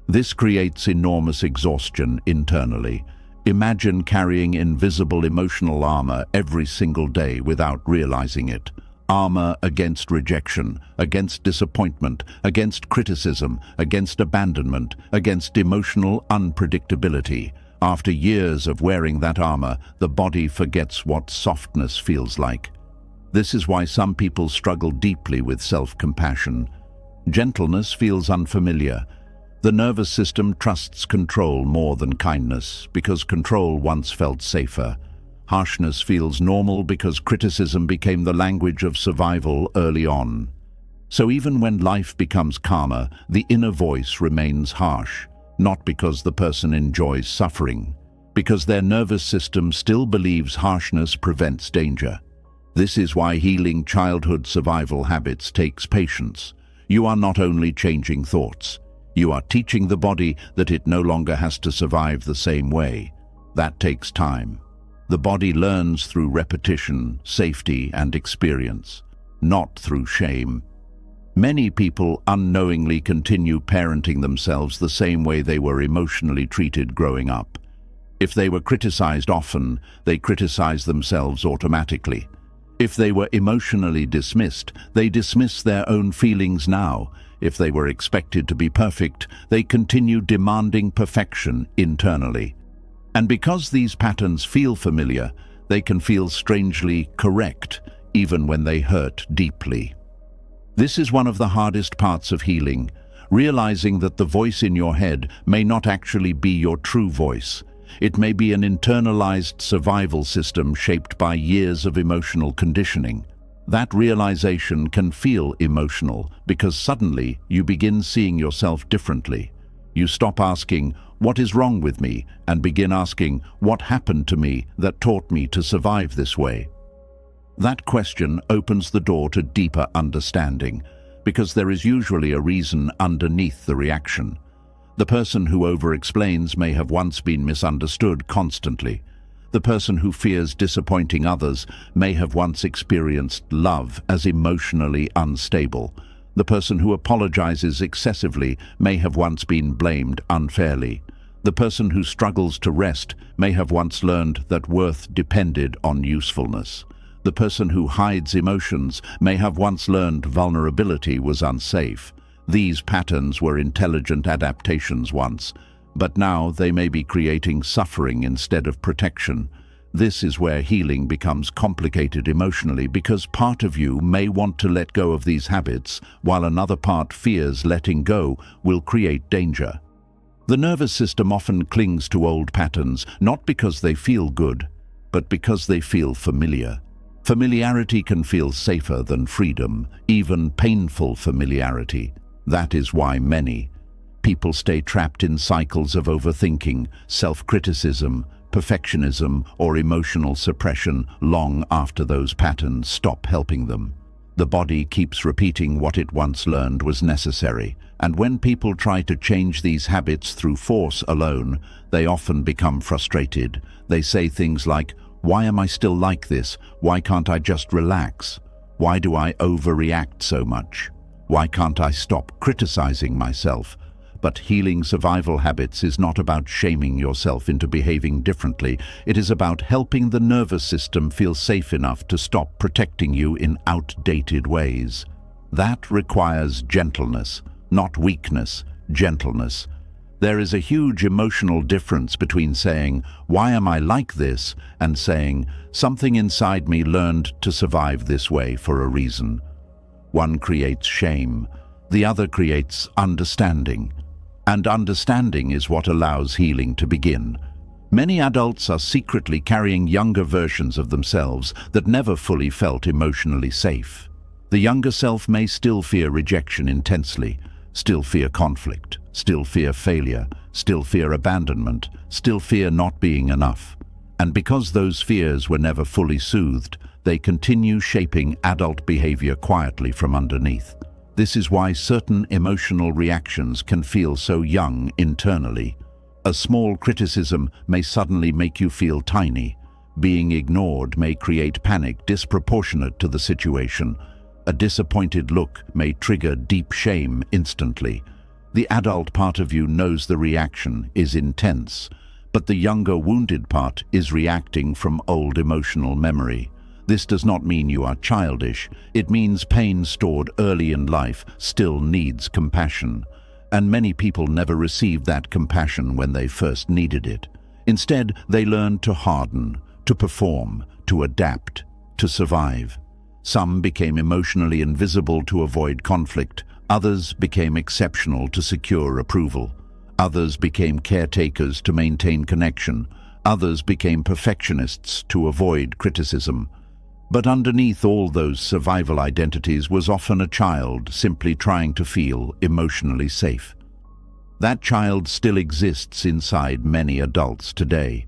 This creates enormous exhaustion internally. Imagine carrying invisible emotional armor every single day without realizing it. Armor against rejection, against disappointment, against criticism, against abandonment, against emotional unpredictability. After years of wearing that armor, the body forgets what softness feels like. This is why some people struggle deeply with self-compassion. Gentleness feels unfamiliar. The nervous system trusts control more than kindness, because control once felt safer. Harshness feels normal because criticism became the language of survival early on. So even when life becomes calmer, the inner voice remains harsh, not because the person enjoys suffering, because their nervous system still believes harshness prevents danger. This is why healing childhood survival habits takes patience. You are not only changing thoughts, you are teaching the body that it no longer has to survive the same way. That takes time. The body learns through repetition, safety, and experience, not through shame. Many people unknowingly continue parenting themselves the same way they were emotionally treated growing up. If they were criticized often, they criticize themselves automatically. If they were emotionally dismissed, they dismiss their own feelings now. If they were expected to be perfect, they continue demanding perfection internally. And because these patterns feel familiar, they can feel strangely correct, even when they hurt deeply. This is one of the hardest parts of healing, realizing that the voice in your head may not actually be your true voice. It may be an internalized survival system shaped by years of emotional conditioning. That realization can feel emotional because suddenly you begin seeing yourself differently. You stop asking, "What is wrong with me?" and begin asking, "What happened to me that taught me to survive this way?" That question opens the door to deeper understanding, because there is usually a reason underneath the reaction. The person who over-explains may have once been misunderstood constantly. The person who fears disappointing others may have once experienced love as emotionally unstable. The person who apologizes excessively may have once been blamed unfairly. The person who struggles to rest may have once learned that worth depended on usefulness. The person who hides emotions may have once learned vulnerability was unsafe. These patterns were intelligent adaptations once, but now they may be creating suffering instead of protection. This is where healing becomes complicated emotionally, because part of you may want to let go of these habits, while another part fears letting go will create danger. The nervous system often clings to old patterns, not because they feel good, but because they feel familiar. Familiarity can feel safer than freedom, even painful familiarity. That is why many people stay trapped in cycles of overthinking, self-criticism, perfectionism, or emotional suppression long after those patterns stop helping them. The body keeps repeating what it once learned was necessary, and when people try to change these habits through force alone, they often become frustrated. They say things like, "Why am I still like this? Why can't I just relax? Why do I overreact so much? Why can't I stop criticizing myself?" But healing survival habits is not about shaming yourself into behaving differently. It is about helping the nervous system feel safe enough to stop protecting you in outdated ways. That requires gentleness, not weakness, gentleness. There is a huge emotional difference between saying, "Why am I like this?" and saying, "Something inside me learned to survive this way for a reason." One creates shame, the other creates understanding. And understanding is what allows healing to begin. Many adults are secretly carrying younger versions of themselves that never fully felt emotionally safe. The younger self may still fear rejection intensely, still fear conflict, still fear failure, still fear abandonment, still fear not being enough. And because those fears were never fully soothed, they continue shaping adult behavior quietly from underneath. This is why certain emotional reactions can feel so young internally. A small criticism may suddenly make you feel tiny, Being ignored may create panic disproportionate to the situation. A disappointed look may trigger deep shame instantly. The adult part of you knows the reaction is intense, but the younger wounded part is reacting from old emotional memory. This does not mean you are childish. It means pain stored early in life still needs compassion. And many people never received that compassion when they first needed it. Instead, they learned to harden, to perform, to adapt, to survive. Some became emotionally invisible to avoid conflict. Others became exceptional to secure approval. Others became caretakers to maintain connection. Others became perfectionists to avoid criticism. But underneath all those survival identities was often a child simply trying to feel emotionally safe. That child still exists inside many adults today,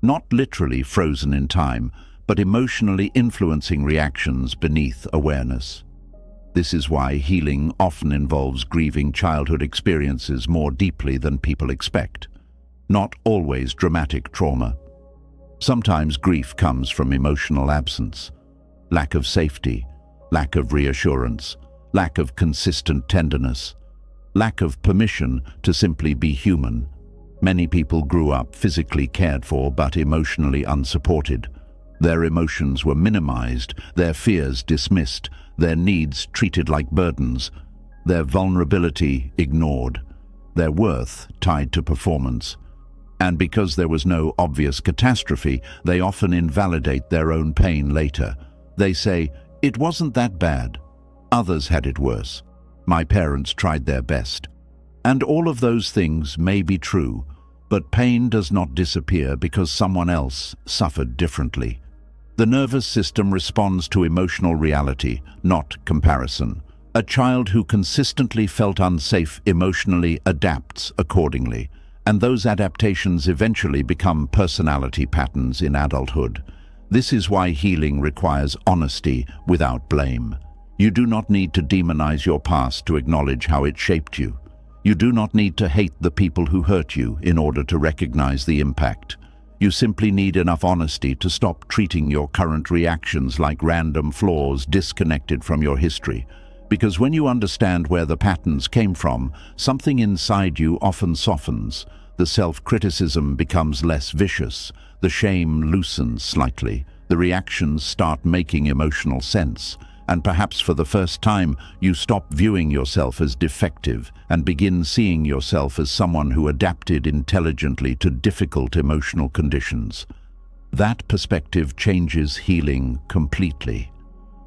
not literally frozen in time, but emotionally influencing reactions beneath awareness. This is why healing often involves grieving childhood experiences more deeply than people expect. Not always dramatic trauma. Sometimes grief comes from emotional absence. Lack of safety, lack of reassurance, lack of consistent tenderness, lack of permission to simply be human. Many people grew up physically cared for but emotionally unsupported. Their emotions were minimized, their fears dismissed, their needs treated like burdens, their vulnerability ignored, their worth tied to performance. And because there was no obvious catastrophe, they often invalidate their own pain later. They say, "It wasn't that bad. Others had it worse. My parents tried their best." And all of those things may be true, but pain does not disappear because someone else suffered differently. The nervous system responds to emotional reality, not comparison. A child who consistently felt unsafe emotionally adapts accordingly, and those adaptations eventually become personality patterns in adulthood. This is why healing requires honesty without blame. You do not need to demonize your past to acknowledge how it shaped you. You do not need to hate the people who hurt you in order to recognize the impact. You simply need enough honesty to stop treating your current reactions like random flaws disconnected from your history. Because when you understand where the patterns came from, something inside you often softens. The self-criticism becomes less vicious. The shame loosens slightly. The reactions start making emotional sense. And perhaps for the first time, you stop viewing yourself as defective and begin seeing yourself as someone who adapted intelligently to difficult emotional conditions. That perspective changes healing completely.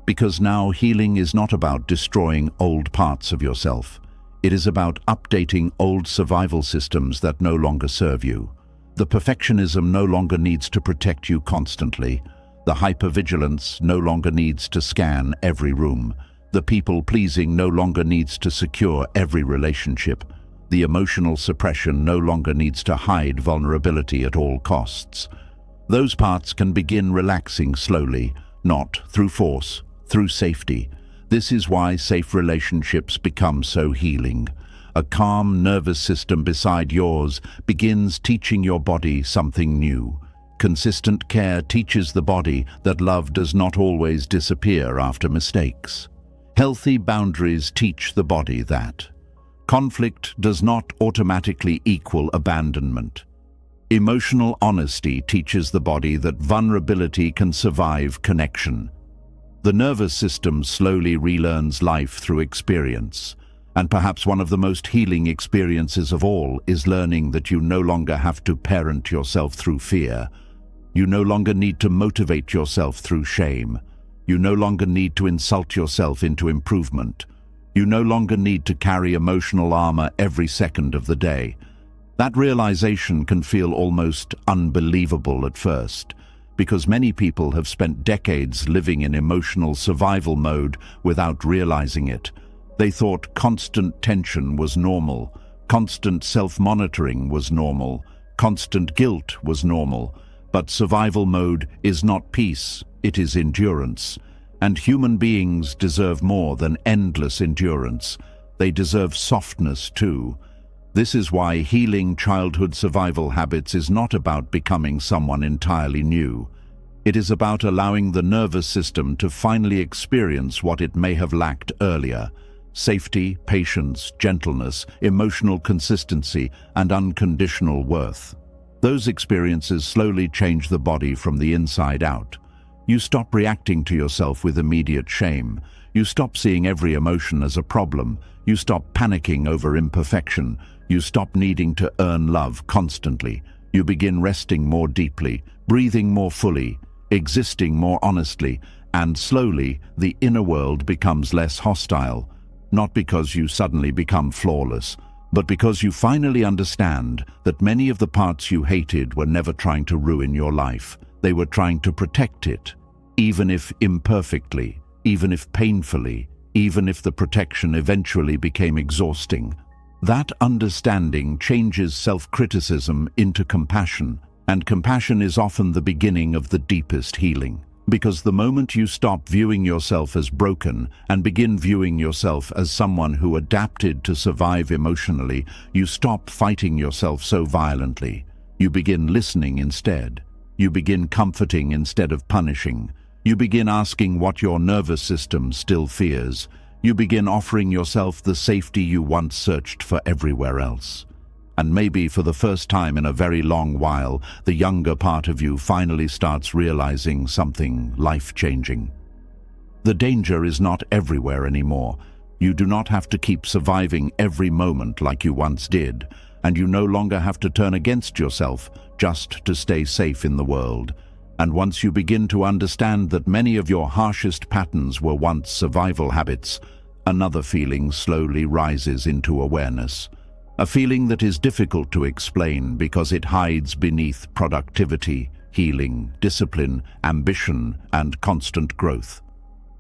Because now healing is not about destroying old parts of yourself. It is about updating old survival systems that no longer serve you. The perfectionism no longer needs to protect you constantly. The hypervigilance no longer needs to scan every room. The people-pleasing no longer needs to secure every relationship. The emotional suppression no longer needs to hide vulnerability at all costs. Those parts can begin relaxing slowly, not through force, through safety. This is why safe relationships become so healing. A calm nervous system beside yours begins teaching your body something new. Consistent care teaches the body that love does not always disappear after mistakes. Healthy boundaries teach the body that conflict does not automatically equal abandonment. Emotional honesty teaches the body that vulnerability can survive connection. The nervous system slowly relearns life through experience. And perhaps one of the most healing experiences of all is learning that you no longer have to parent yourself through fear. You no longer need to motivate yourself through shame. You no longer need to insult yourself into improvement. You no longer need to carry emotional armor every second of the day. That realization can feel almost unbelievable at first, because many people have spent decades living in emotional survival mode without realizing it. They thought constant tension was normal, constant self-monitoring was normal, constant guilt was normal. But survival mode is not peace, it is endurance. And human beings deserve more than endless endurance. They deserve softness too. This is why healing childhood survival habits is not about becoming someone entirely new. It is about allowing the nervous system to finally experience what it may have lacked earlier: safety, patience, gentleness, emotional consistency, and unconditional worth. Those experiences slowly change the body from the inside out. You stop reacting to yourself with immediate shame. You stop seeing every emotion as a problem. You stop panicking over imperfection. You stop needing to earn love constantly. You begin resting more deeply, breathing more fully, existing more honestly, and slowly the inner world becomes less hostile. Not because you suddenly become flawless, but because you finally understand that many of the parts you hated were never trying to ruin your life. They were trying to protect it, even if imperfectly, even if painfully, even if the protection eventually became exhausting. That understanding changes self-criticism into compassion, and compassion is often the beginning of the deepest healing. Because the moment you stop viewing yourself as broken and begin viewing yourself as someone who adapted to survive emotionally, you stop fighting yourself so violently. You begin listening instead. You begin comforting instead of punishing. You begin asking what your nervous system still fears. You begin offering yourself the safety you once searched for everywhere else. And maybe for the first time in a very long while, the younger part of you finally starts realizing something life-changing. The danger is not everywhere anymore. You do not have to keep surviving every moment like you once did, and you no longer have to turn against yourself just to stay safe in the world. And once you begin to understand that many of your harshest patterns were once survival habits, another feeling slowly rises into awareness. A feeling that is difficult to explain because it hides beneath productivity, healing, discipline, ambition, and constant growth.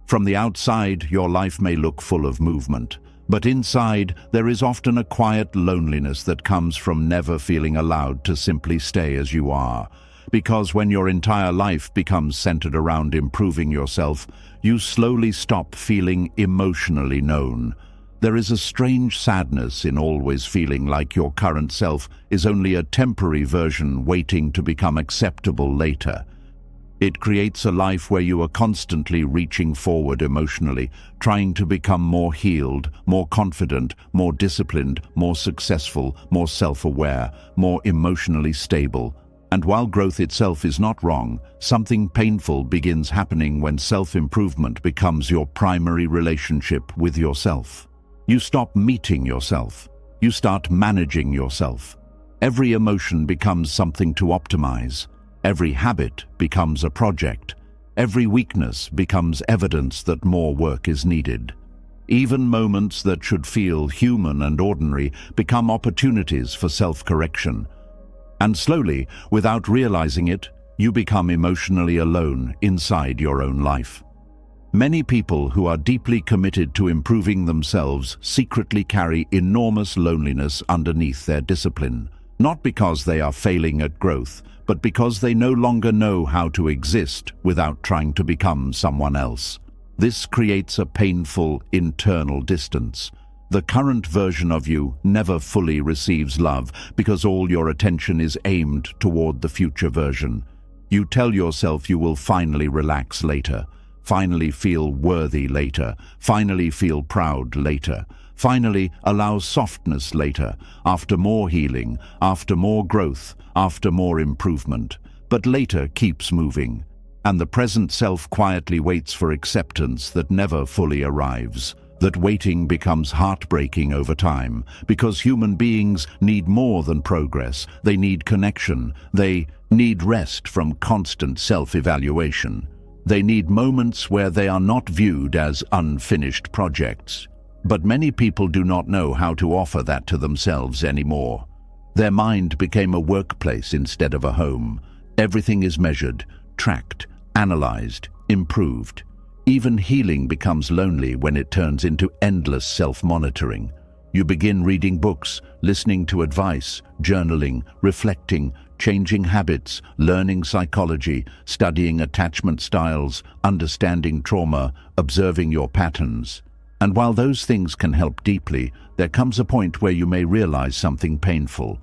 From the outside, your life may look full of movement, but inside there is often a quiet loneliness that comes from never feeling allowed to simply stay as you are. Because when your entire life becomes centered around improving yourself, you slowly stop feeling emotionally known. There is a strange sadness in always feeling like your current self is only a temporary version waiting to become acceptable later. It creates a life where you are constantly reaching forward emotionally, trying to become more healed, more confident, more disciplined, more successful, more self-aware, more emotionally stable. And while growth itself is not wrong, something painful begins happening when self-improvement becomes your primary relationship with yourself. You stop meeting yourself. You start managing yourself. Every emotion becomes something to optimize. Every habit becomes a project. Every weakness becomes evidence that more work is needed. Even moments that should feel human and ordinary become opportunities for self-correction. And slowly, without realizing it, you become emotionally alone inside your own life. Many people who are deeply committed to improving themselves secretly carry enormous loneliness underneath their discipline, not because they are failing at growth, but because they no longer know how to exist without trying to become someone else. This creates a painful internal distance. The current version of you never fully receives love because all your attention is aimed toward the future version. You tell yourself you will finally relax later, finally feel worthy later, finally feel proud later, finally allow softness later, after more healing, after more growth, after more improvement. But later keeps moving, and the present self quietly waits for acceptance that never fully arrives. That waiting becomes heartbreaking over time, because human beings need more than progress. They need connection. They need rest from constant self-evaluation. They need moments where they are not viewed as unfinished projects. But many people do not know how to offer that to themselves anymore. Their mind became a workplace instead of a home. Everything is measured, tracked, analyzed, improved. Even healing becomes lonely when it turns into endless self-monitoring. You begin reading books, listening to advice, journaling, reflecting, changing habits, learning psychology, studying attachment styles, understanding trauma, observing your patterns. And while those things can help deeply, there comes a point where you may realize something painful.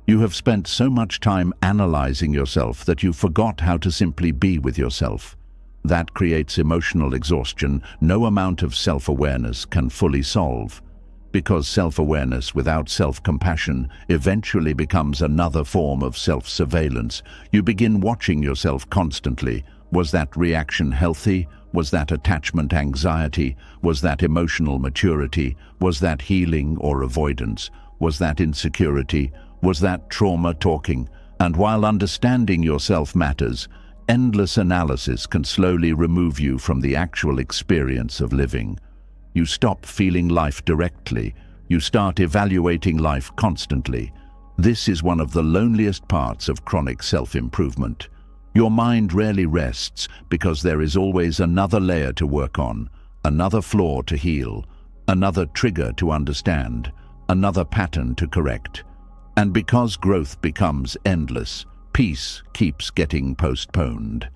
You have spent so much time analyzing yourself that you forgot how to simply be with yourself. That creates emotional exhaustion no amount of self-awareness can fully solve. Because self-awareness without self-compassion eventually becomes another form of self-surveillance. You begin watching yourself constantly. Was that reaction healthy? Was that attachment anxiety? Was that emotional maturity? Was that healing or avoidance? Was that insecurity? Was that trauma talking? And while understanding yourself matters, endless analysis can slowly remove you from the actual experience of living. You stop feeling life directly. You start evaluating life constantly. This is one of the loneliest parts of chronic self-improvement. Your mind rarely rests because there is always another layer to work on, another flaw to heal, another trigger to understand, another pattern to correct. And because growth becomes endless, peace keeps getting postponed.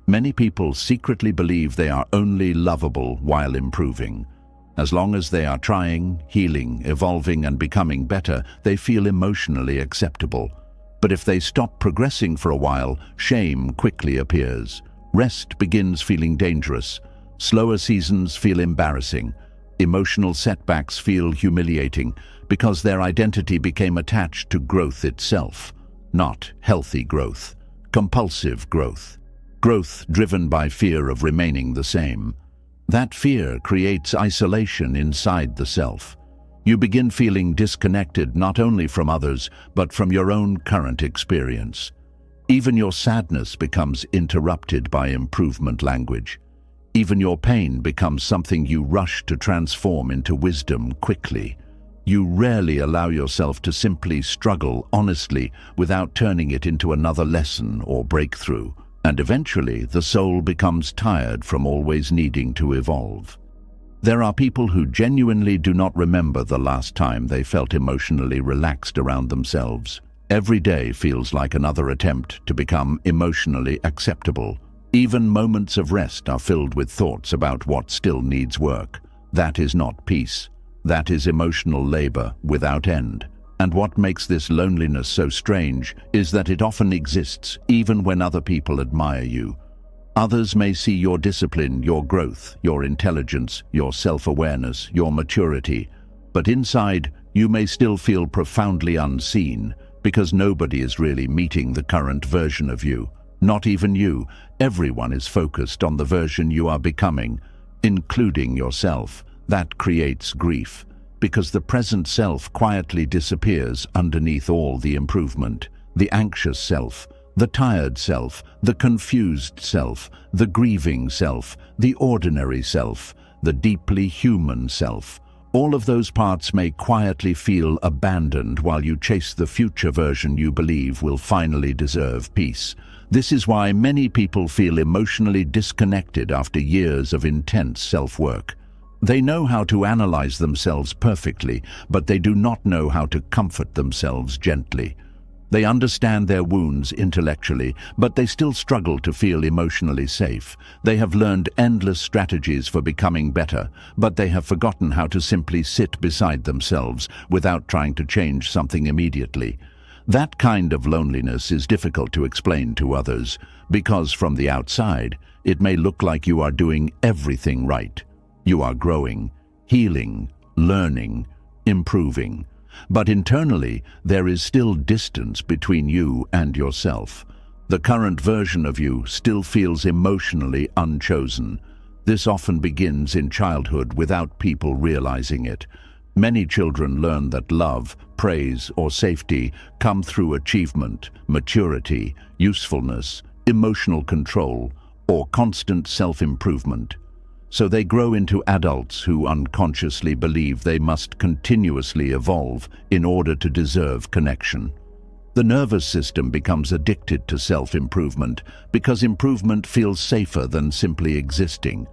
Many people secretly believe they are only lovable while improving. As long as they are trying, healing, evolving, and becoming better, they feel emotionally acceptable. But if they stop progressing for a while, shame quickly appears. Rest begins feeling dangerous. Slower seasons feel embarrassing. Emotional setbacks feel humiliating because their identity became attached to growth itself, not healthy growth, compulsive growth, growth driven by fear of remaining the same. That fear creates isolation inside the self. You begin feeling disconnected not only from others, but from your own current experience. Even your sadness becomes interrupted by improvement language. Even your pain becomes something you rush to transform into wisdom quickly. You rarely allow yourself to simply struggle honestly without turning it into another lesson or breakthrough. And eventually, the soul becomes tired from always needing to evolve. There are people who genuinely do not remember the last time they felt emotionally relaxed around themselves. Every day feels like another attempt to become emotionally acceptable. Even moments of rest are filled with thoughts about what still needs work. That is not peace. That is emotional labor without end. And what makes this loneliness so strange is that it often exists even when other people admire you. Others may see your discipline, your growth, your intelligence, your self-awareness, your maturity, but inside you may still feel profoundly unseen because nobody is really meeting the current version of you. Not even you. Everyone is focused on the version you are becoming, including yourself. That creates grief, because the present self quietly disappears underneath all the improvement. The anxious self, the tired self, the confused self, the grieving self, the ordinary self, the deeply human self. All of those parts may quietly feel abandoned while you chase the future version you believe will finally deserve peace. This is why many people feel emotionally disconnected after years of intense self-work. They know how to analyze themselves perfectly, but they do not know how to comfort themselves gently. They understand their wounds intellectually, but they still struggle to feel emotionally safe. They have learned endless strategies for becoming better, but they have forgotten how to simply sit beside themselves without trying to change something immediately. That kind of loneliness is difficult to explain to others, because from the outside, it may look like you are doing everything right. You are growing, healing, learning, improving. But internally, there is still distance between you and yourself. The current version of you still feels emotionally unchosen. This often begins in childhood without people realizing it. Many children learn that love, praise, or safety come through achievement, maturity, usefulness, emotional control, or constant self-improvement. So they grow into adults who unconsciously believe they must continuously evolve in order to deserve connection. The nervous system becomes addicted to self-improvement because improvement feels safer than simply existing.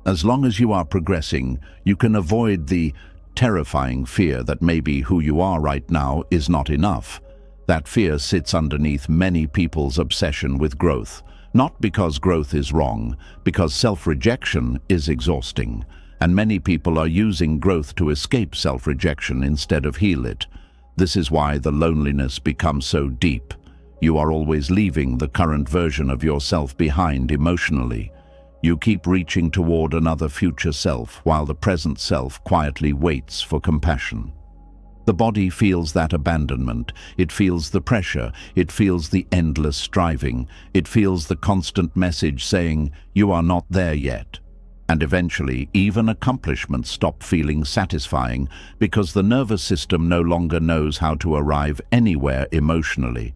As long as you are progressing, you can avoid the terrifying fear that maybe who you are right now is not enough. That fear sits underneath many people's obsession with growth. Not because growth is wrong, because self-rejection is exhausting, and many people are using growth to escape self-rejection instead of heal it. This is why the loneliness becomes so deep. You are always leaving the current version of yourself behind emotionally. You keep reaching toward another future self while the present self quietly waits for compassion. The body feels that abandonment. It feels the pressure. It feels the endless striving. It feels the constant message saying, "You are not there yet." And eventually, even accomplishments stop feeling satisfying because the nervous system no longer knows how to arrive anywhere emotionally.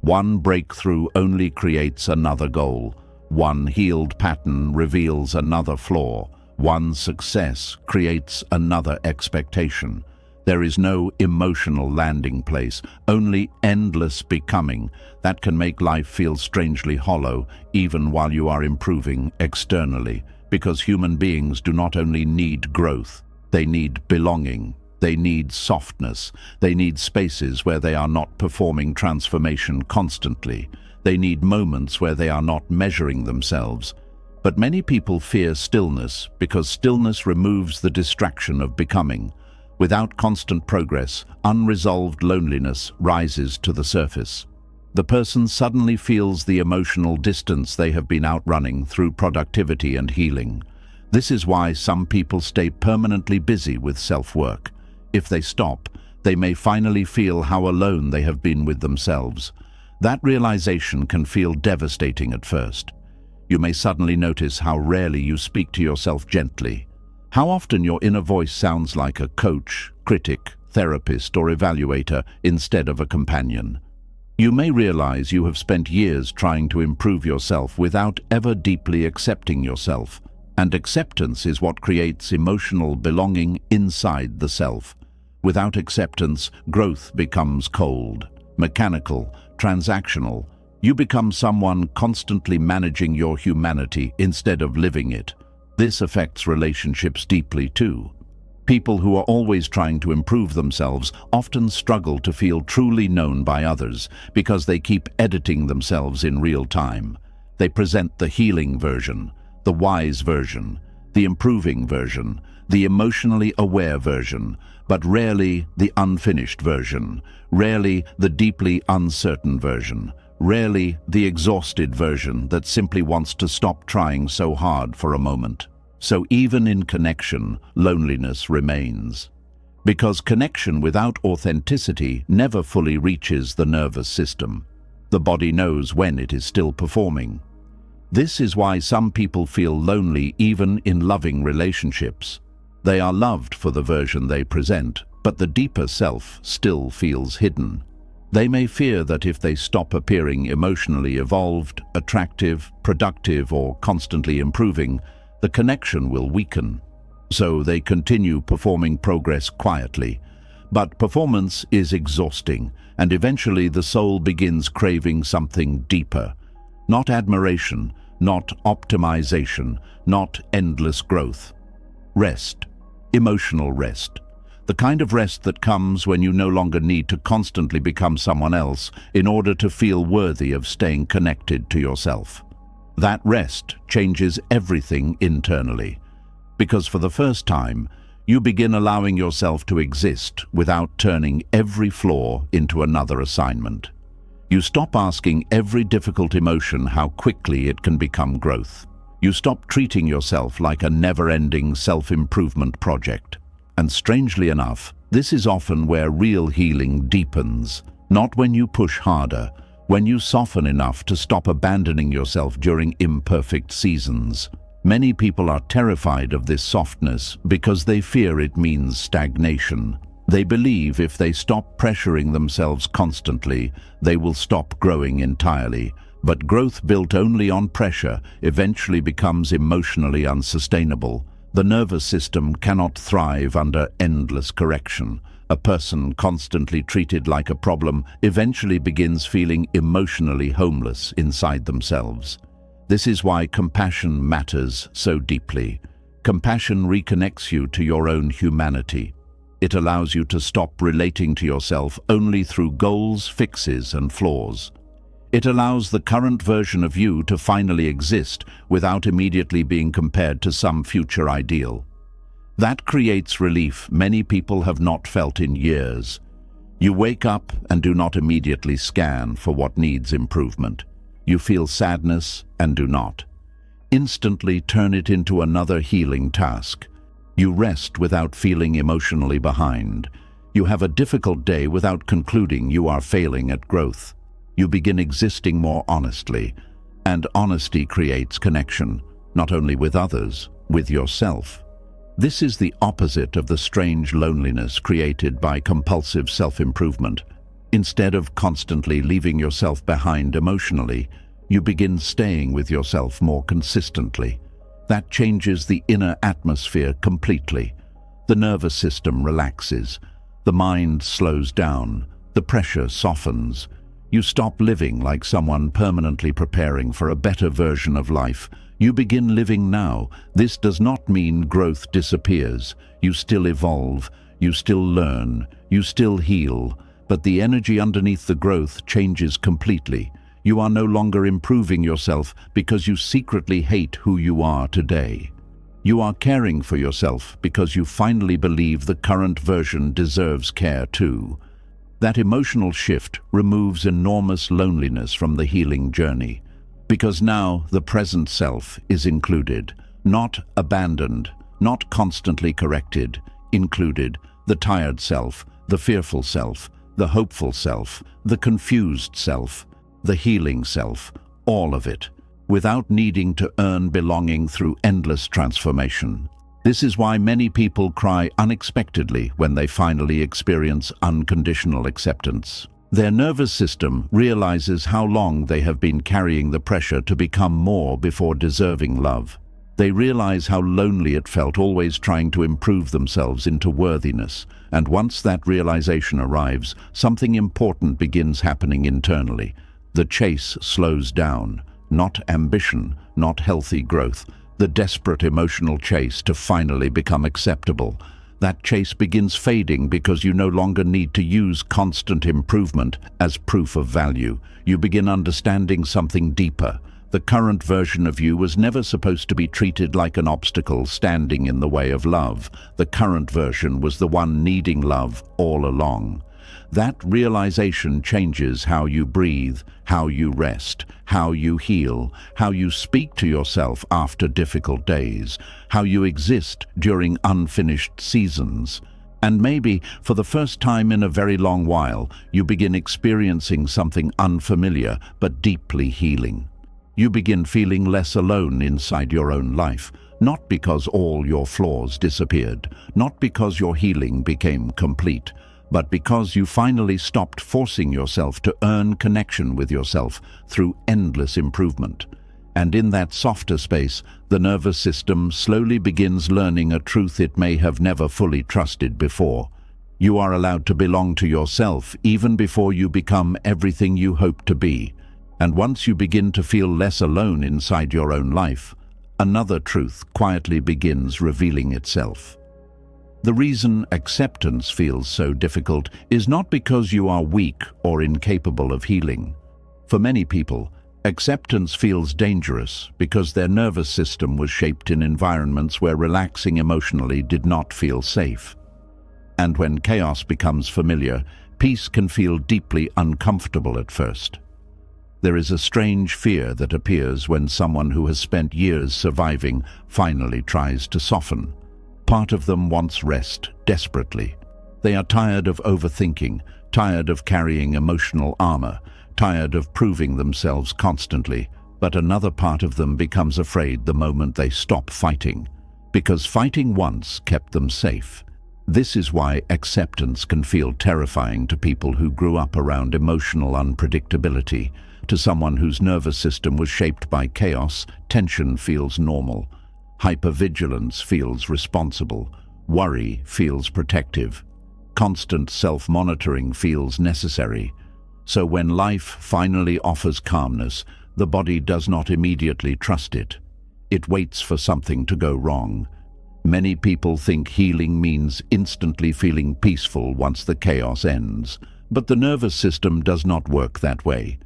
One breakthrough only creates another goal. One healed pattern reveals another flaw. One success creates another expectation. There is no emotional landing place, only endless becoming that can make life feel strangely hollow even while you are improving externally, because human beings do not only need growth, they need belonging, they need softness, they need spaces where they are not performing transformation constantly, they need moments where they are not measuring themselves. But many people fear stillness because stillness removes the distraction of becoming. Without constant progress, unresolved loneliness rises to the surface. The person suddenly feels the emotional distance they have been outrunning through productivity and healing. This is why some people stay permanently busy with self-work. If they stop, they may finally feel how alone they have been with themselves. That realization can feel devastating at first. You may suddenly notice how rarely you speak to yourself gently. How often your inner voice sounds like a coach, critic, therapist, or evaluator instead of a companion. You may realize you have spent years trying to improve yourself without ever deeply accepting yourself, and acceptance is what creates emotional belonging inside the self. Without acceptance, growth becomes cold, mechanical, transactional. You become someone constantly managing your humanity instead of living it. This affects relationships deeply too. People who are always trying to improve themselves often struggle to feel truly known by others because they keep editing themselves in real time. They present the healing version, the wise version, the improving version, the emotionally aware version, but rarely the unfinished version, rarely the deeply uncertain version. Rarely the exhausted version that simply wants to stop trying so hard for a moment. So even in connection, loneliness remains. Because connection without authenticity never fully reaches the nervous system. The body knows when it is still performing. This is why some people feel lonely even in loving relationships. They are loved for the version they present, but the deeper self still feels hidden. They may fear that if they stop appearing emotionally evolved, attractive, productive, or constantly improving, the connection will weaken. So they continue performing progress quietly. But performance is exhausting, and eventually the soul begins craving something deeper. Not admiration, not optimization, not endless growth. Rest. Emotional rest. The kind of rest that comes when you no longer need to constantly become someone else in order to feel worthy of staying connected to yourself. That rest changes everything internally, because for the first time, you begin allowing yourself to exist without turning every flaw into another assignment. You stop asking every difficult emotion how quickly it can become growth. You stop treating yourself like a never-ending self-improvement project. And strangely enough, this is often where real healing deepens, not when you push harder, when you soften enough to stop abandoning yourself during imperfect seasons. Many people are terrified of this softness because they fear it means stagnation. They believe if they stop pressuring themselves constantly, they will stop growing entirely. But growth built only on pressure eventually becomes emotionally unsustainable. The nervous system cannot thrive under endless correction. A person constantly treated like a problem eventually begins feeling emotionally homeless inside themselves. This is why compassion matters so deeply. Compassion reconnects you to your own humanity. It allows you to stop relating to yourself only through goals, fixes, and flaws. It allows the current version of you to finally exist without immediately being compared to some future ideal. That creates relief many people have not felt in years. You wake up and do not immediately scan for what needs improvement. You feel sadness and do not. Instantly turn it into another healing task. You rest without feeling emotionally behind. You have a difficult day without concluding you are failing at growth. You begin existing more honestly, and honesty creates connection, not only with others, with yourself. This is the opposite of the strange loneliness created by compulsive self-improvement. Instead of constantly leaving yourself behind emotionally, you begin staying with yourself more consistently. That changes the inner atmosphere completely. The nervous system relaxes. The mind slows down. The pressure softens. You stop living like someone permanently preparing for a better version of life. You begin living now. This does not mean growth disappears. You still evolve. You still learn. You still heal. But the energy underneath the growth changes completely. You are no longer improving yourself because you secretly hate who you are today. You are caring for yourself because you finally believe the current version deserves care too. That emotional shift removes enormous loneliness from the healing journey, because now the present self is included, not abandoned, not constantly corrected, included, the tired self, the fearful self, the hopeful self, the confused self, the healing self, all of it, without needing to earn belonging through endless transformation. This is why many people cry unexpectedly when they finally experience unconditional acceptance. Their nervous system realizes how long they have been carrying the pressure to become more before deserving love. They realize how lonely it felt always trying to improve themselves into worthiness, and once that realization arrives, something important begins happening internally. The chase slows down, not ambition, not healthy growth, the desperate emotional chase to finally become acceptable. That chase begins fading because you no longer need to use constant improvement as proof of value. You begin understanding something deeper. The current version of you was never supposed to be treated like an obstacle standing in the way of love. The current version was the one needing love all along. That realization changes how you breathe, how you rest, how you heal, how you speak to yourself after difficult days, how you exist during unfinished seasons. And maybe, for the first time in a very long while, you begin experiencing something unfamiliar but deeply healing. You begin feeling less alone inside your own life, not because all your flaws disappeared, not because your healing became complete, but because you finally stopped forcing yourself to earn connection with yourself through endless improvement. And in that softer space, the nervous system slowly begins learning a truth it may have never fully trusted before. You are allowed to belong to yourself even before you become everything you hope to be. And once you begin to feel less alone inside your own life, another truth quietly begins revealing itself. The reason acceptance feels so difficult is not because you are weak or incapable of healing. For many people, acceptance feels dangerous because their nervous system was shaped in environments where relaxing emotionally did not feel safe. And when chaos becomes familiar, peace can feel deeply uncomfortable at first. There is a strange fear that appears when someone who has spent years surviving finally tries to soften. Part of them wants rest desperately. They are tired of overthinking, tired of carrying emotional armor, tired of proving themselves constantly. But another part of them becomes afraid the moment they stop fighting, because fighting once kept them safe. This is why acceptance can feel terrifying to people who grew up around emotional unpredictability. To someone whose nervous system was shaped by chaos, tension feels normal. Hypervigilance feels responsible. Worry feels protective. Constant self-monitoring feels necessary. So when life finally offers calmness, the body does not immediately trust it. It waits for something to go wrong. Many people think healing means instantly feeling peaceful once the chaos ends. But the nervous system does not work that way.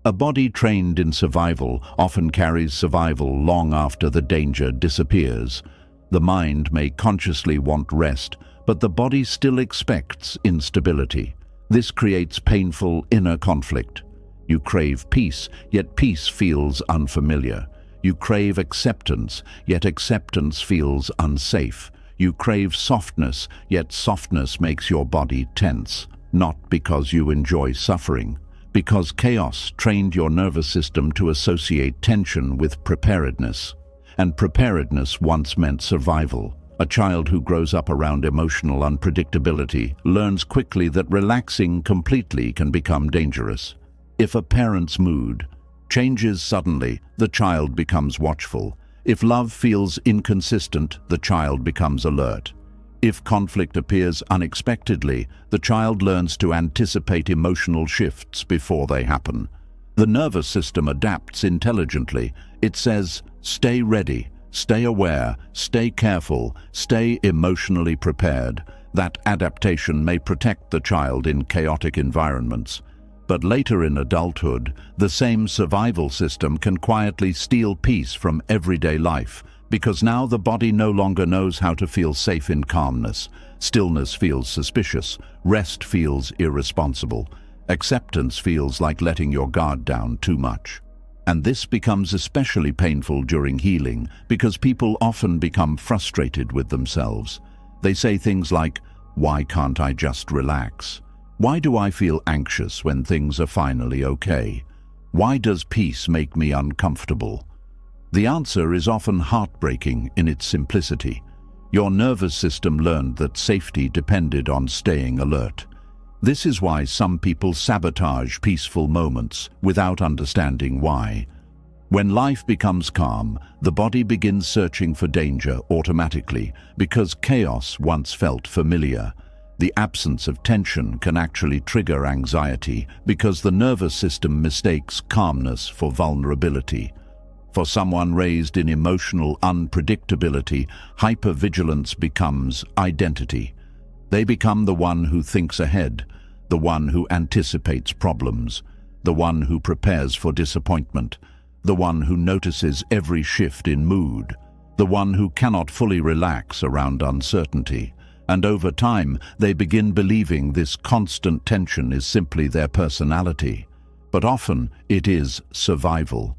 A body trained in survival often carries survival long after the danger disappears. The mind may consciously want rest, but the body still expects instability. This creates painful inner conflict. You crave peace, yet peace feels unfamiliar. You crave acceptance, yet acceptance feels unsafe. You crave softness, yet softness makes your body tense. Not because you enjoy suffering, because chaos trained your nervous system to associate tension with preparedness. And preparedness once meant survival. A child who grows up around emotional unpredictability learns quickly that relaxing completely can become dangerous. If a parent's mood changes suddenly, the child becomes watchful. If love feels inconsistent, the child becomes alert. If conflict appears unexpectedly, the child learns to anticipate emotional shifts before they happen. The nervous system adapts intelligently. It says, stay ready. Stay aware, stay careful, stay emotionally prepared. That adaptation may protect the child in chaotic environments. But later in adulthood, the same survival system can quietly steal peace from everyday life, because now the body no longer knows how to feel safe in calmness. Stillness feels suspicious, rest feels irresponsible, acceptance feels like letting your guard down too much. And this becomes especially painful during healing because people often become frustrated with themselves. They say things like, "Why can't I just relax? Why do I feel anxious when things are finally okay? Why does peace make me uncomfortable?" The answer is often heartbreaking in its simplicity. Your nervous system learned that safety depended on staying alert. This is why some people sabotage peaceful moments without understanding why. When life becomes calm, the body begins searching for danger automatically because chaos once felt familiar. The absence of tension can actually trigger anxiety because the nervous system mistakes calmness for vulnerability. For someone raised in emotional unpredictability, hypervigilance becomes identity. They become the one who thinks ahead, the one who anticipates problems, the one who prepares for disappointment, the one who notices every shift in mood, the one who cannot fully relax around uncertainty. And over time, they begin believing this constant tension is simply their personality. But often, it is survival.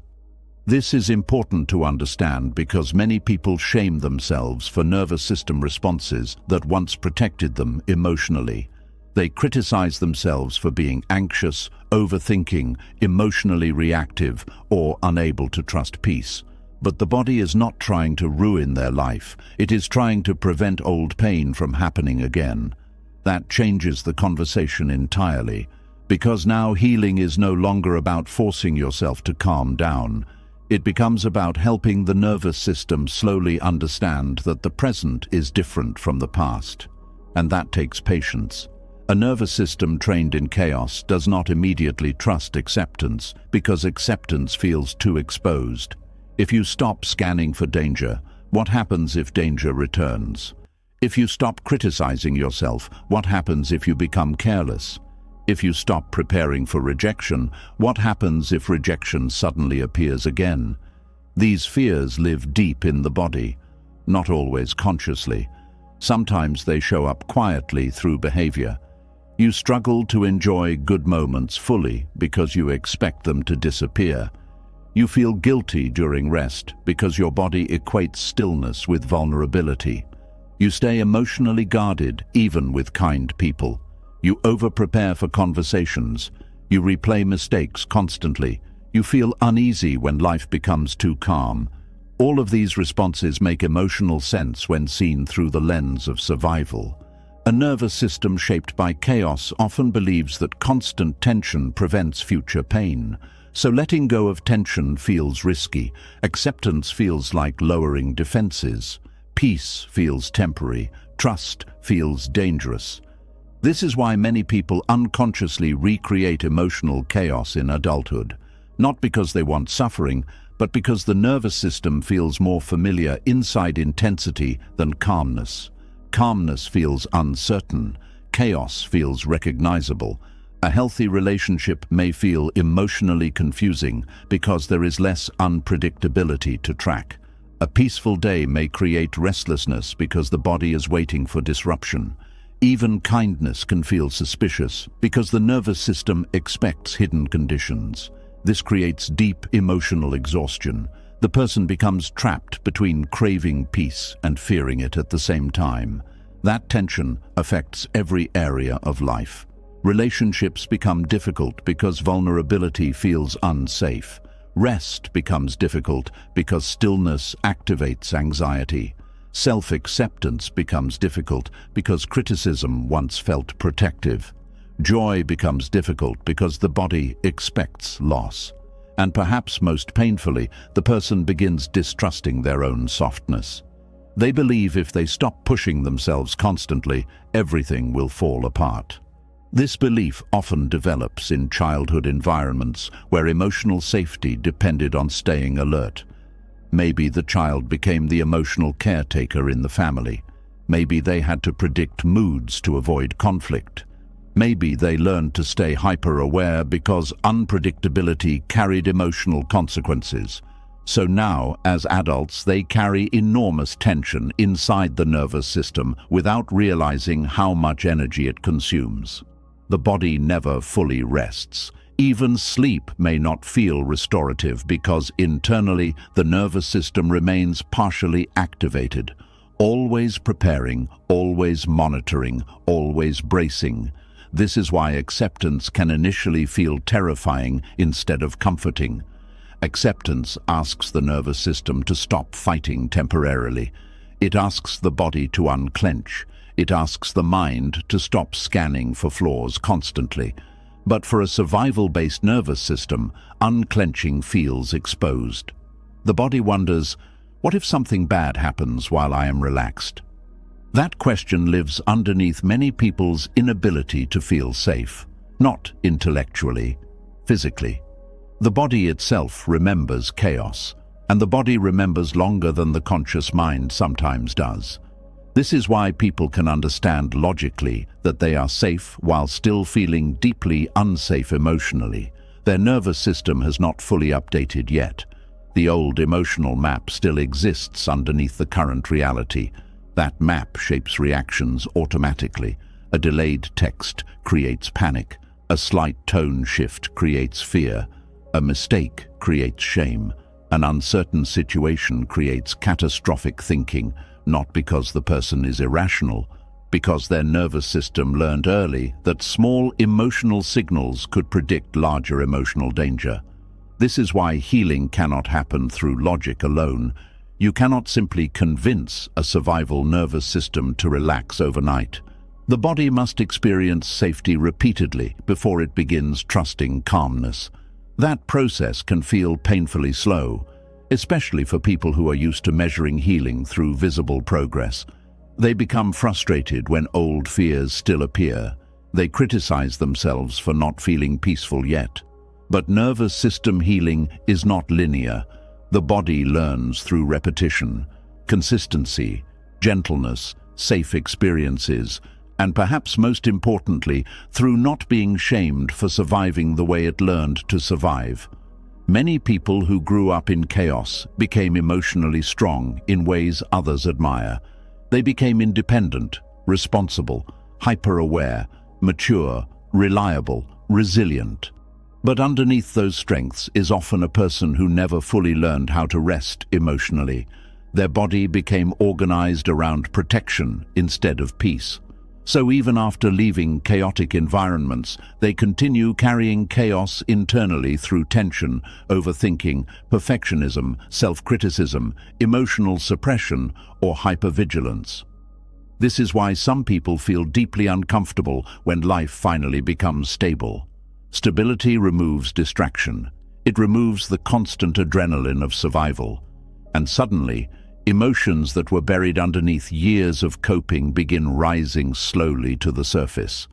This is important to understand because many people shame themselves for nervous system responses that once protected them emotionally. They criticize themselves for being anxious, overthinking, emotionally reactive, or unable to trust peace. But the body is not trying to ruin their life. It is trying to prevent old pain from happening again. That changes the conversation entirely, because now healing is no longer about forcing yourself to calm down. It becomes about helping the nervous system slowly understand that the present is different from the past. And that takes patience. A nervous system trained in chaos does not immediately trust acceptance because acceptance feels too exposed. If you stop scanning for danger, what happens if danger returns? If you stop criticizing yourself, what happens if you become careless? If you stop preparing for rejection, what happens if rejection suddenly appears again? These fears live deep in the body, not always consciously. Sometimes they show up quietly through behavior. You struggle to enjoy good moments fully because you expect them to disappear. You feel guilty during rest because your body equates stillness with vulnerability. You stay emotionally guarded even with kind people. You over-prepare for conversations. You replay mistakes constantly. You feel uneasy when life becomes too calm. All of these responses make emotional sense when seen through the lens of survival. A nervous system shaped by chaos often believes that constant tension prevents future pain. So letting go of tension feels risky. Acceptance feels like lowering defenses. Peace feels temporary. Trust feels dangerous. This is why many people unconsciously recreate emotional chaos in adulthood. Not because they want suffering, but because the nervous system feels more familiar inside intensity than calmness. Calmness feels uncertain. Chaos feels recognizable. A healthy relationship may feel emotionally confusing because there is less unpredictability to track. A peaceful day may create restlessness because the body is waiting for disruption. Even kindness can feel suspicious because the nervous system expects hidden conditions. This creates deep emotional exhaustion. The person becomes trapped between craving peace and fearing it at the same time. That tension affects every area of life. Relationships become difficult because vulnerability feels unsafe. Rest becomes difficult because stillness activates anxiety. Self-acceptance becomes difficult because criticism once felt protective. Joy becomes difficult because the body expects loss. And perhaps most painfully, the person begins distrusting their own softness. They believe if they stop pushing themselves constantly, everything will fall apart. This belief often develops in childhood environments where emotional safety depended on staying alert. Maybe the child became the emotional caretaker in the family. Maybe they had to predict moods to avoid conflict. Maybe they learned to stay hyper-aware because unpredictability carried emotional consequences. So now, as adults, they carry enormous tension inside the nervous system without realizing how much energy it consumes. The body never fully rests. Even sleep may not feel restorative because internally the nervous system remains partially activated, always preparing, always monitoring, always bracing. This is why acceptance can initially feel terrifying instead of comforting. Acceptance asks the nervous system to stop fighting temporarily. It asks the body to unclench. It asks the mind to stop scanning for flaws constantly. But for a survival-based nervous system, unclenching feels exposed. The body wonders, what if something bad happens while I am relaxed? That question lives underneath many people's inability to feel safe, not intellectually, physically. The body itself remembers chaos, and the body remembers longer than the conscious mind sometimes does. This is why people can understand logically that they are safe while still feeling deeply unsafe emotionally. Their nervous system has not fully updated yet. The old emotional map still exists underneath the current reality. That map shapes reactions automatically. A delayed text creates panic. A slight tone shift creates fear. A mistake creates shame. An uncertain situation creates catastrophic thinking, not because the person is irrational, because their nervous system learned early that small emotional signals could predict larger emotional danger. This is why healing cannot happen through logic alone. You cannot simply convince a survival nervous system to relax overnight. The body must experience safety repeatedly before it begins trusting calmness. That process can feel painfully slow, especially for people who are used to measuring healing through visible progress. They become frustrated when old fears still appear. They criticize themselves for not feeling peaceful yet. But nervous system healing is not linear. The body learns through repetition, consistency, gentleness, safe experiences, and perhaps most importantly, through not being shamed for surviving the way it learned to survive. Many people who grew up in chaos became emotionally strong in ways others admire. They became independent, responsible, hyper-aware, mature, reliable, resilient. But underneath those strengths is often a person who never fully learned how to rest emotionally. Their body became organized around protection instead of peace. So even after leaving chaotic environments, they continue carrying chaos internally through tension, overthinking, perfectionism, self-criticism, emotional suppression, or hypervigilance. This is why some people feel deeply uncomfortable when life finally becomes stable. Stability removes distraction. It removes the constant adrenaline of survival. And suddenly, emotions that were buried underneath years of coping begin rising slowly to the surface.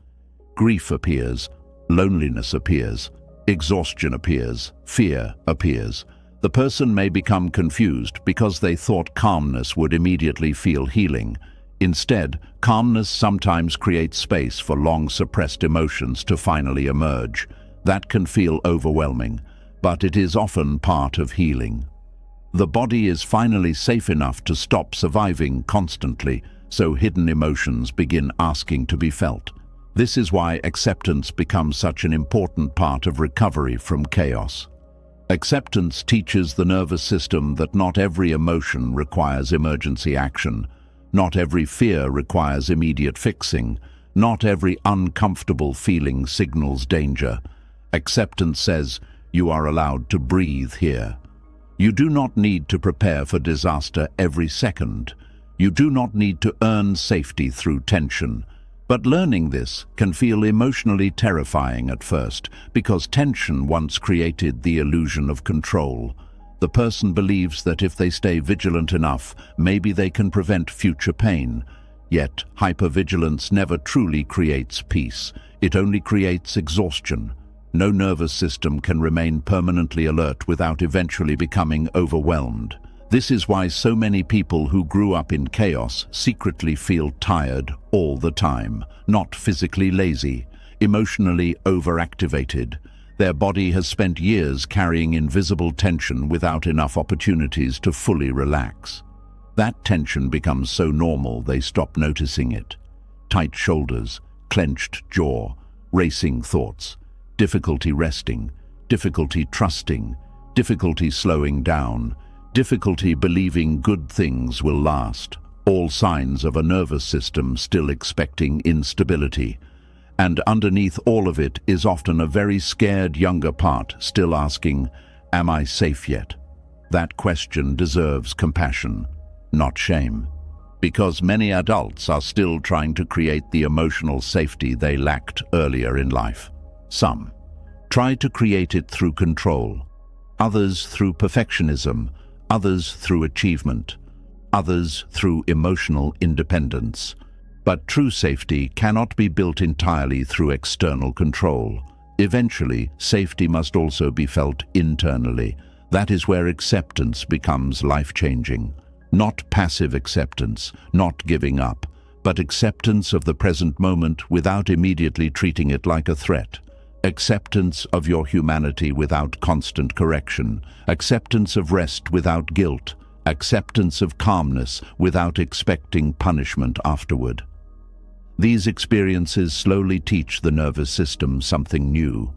Grief appears, loneliness appears, exhaustion appears, fear appears. The person may become confused because they thought calmness would immediately feel healing. Instead, calmness sometimes creates space for long-suppressed emotions to finally emerge. That can feel overwhelming, but it is often part of healing. The body is finally safe enough to stop surviving constantly. so hidden emotions begin asking to be felt. This is why acceptance becomes such an important part of recovery from chaos. Acceptance teaches the nervous system that not every emotion requires emergency action, not every fear requires immediate fixing, not every uncomfortable feeling signals danger. Acceptance says, you are allowed to breathe here. You do not need to prepare for disaster every second. You do not need to earn safety through tension. But learning this can feel emotionally terrifying at first, because tension once created the illusion of control. The person believes that if they stay vigilant enough, maybe they can prevent future pain. Yet, hypervigilance never truly creates peace. It only creates exhaustion. No nervous system can remain permanently alert without eventually becoming overwhelmed. This is why so many people who grew up in chaos secretly feel tired all the time, not physically lazy, emotionally overactivated. Their body has spent years carrying invisible tension without enough opportunities to fully relax. That tension becomes so normal they stop noticing it. Tight shoulders, clenched jaw, racing thoughts, difficulty resting, difficulty trusting, difficulty slowing down, difficulty believing good things will last, all signs of a nervous system still expecting instability. And underneath all of it is often a very scared younger part still asking, am I safe yet? That question deserves compassion, not shame, because many adults are still trying to create the emotional safety they lacked earlier in life. Some try to create it through control, others through perfectionism, others through achievement, others through emotional independence. But true safety cannot be built entirely through external control. Eventually, safety must also be felt internally. That is where acceptance becomes life-changing. Not passive acceptance, not giving up, but acceptance of the present moment without immediately treating it like a threat. Acceptance of your humanity without constant correction, acceptance of rest without guilt, acceptance of calmness without expecting punishment afterward. These experiences slowly teach the nervous system something new.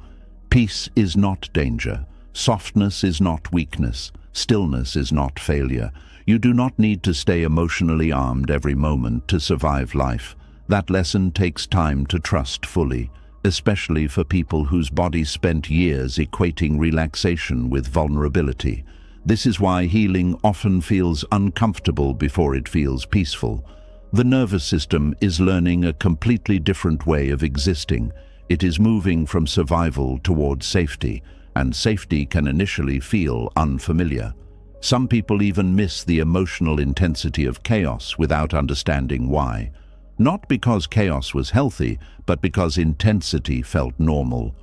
Peace is not danger, softness is not weakness, stillness is not failure. You do not need to stay emotionally armed every moment to survive life. That lesson takes time to trust fully, especially for people whose bodies spent years equating relaxation with vulnerability. This is why healing often feels uncomfortable before it feels peaceful. The nervous system is learning a completely different way of existing. It is moving from survival towards safety, and safety can initially feel unfamiliar. Some people even miss the emotional intensity of chaos without understanding why. Not because chaos was healthy, but because intensity felt normal.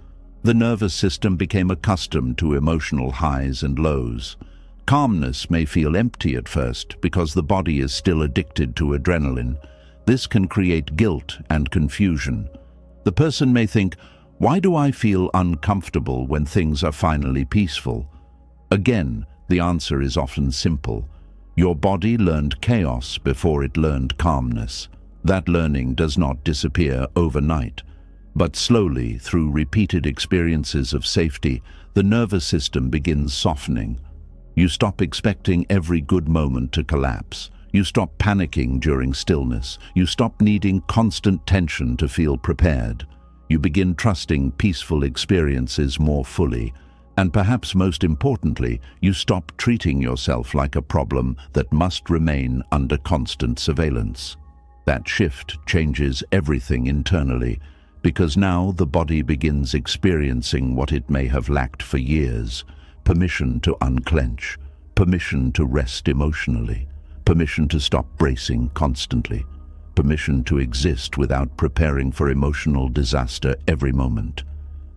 The nervous system became accustomed to emotional highs and lows. Calmness may feel empty at first because the body is still addicted to adrenaline. This can create guilt and confusion. The person may think, why do I feel uncomfortable when things are finally peaceful? Again, the answer is often simple. Your body learned chaos before it learned calmness. That learning does not disappear overnight, but slowly, through repeated experiences of safety, the nervous system begins softening. You stop expecting every good moment to collapse. You stop panicking during stillness. You stop needing constant tension to feel prepared. You begin trusting peaceful experiences more fully. And perhaps most importantly, you stop treating yourself like a problem that must remain under constant surveillance. That shift changes everything internally, because now the body begins experiencing what it may have lacked for years: permission to unclench, permission to rest emotionally, permission to stop bracing constantly, permission to exist without preparing for emotional disaster every moment.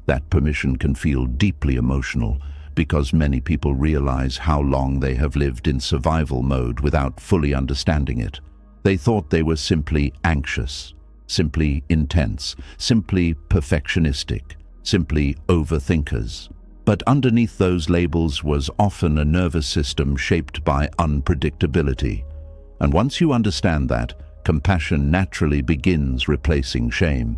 That permission can feel deeply emotional, because many people realize how long they have lived in survival mode without fully understanding it. They thought they were simply anxious, simply intense, simply perfectionistic, simply overthinkers. But underneath those labels was often a nervous system shaped by unpredictability. And once you understand that, compassion naturally begins replacing shame.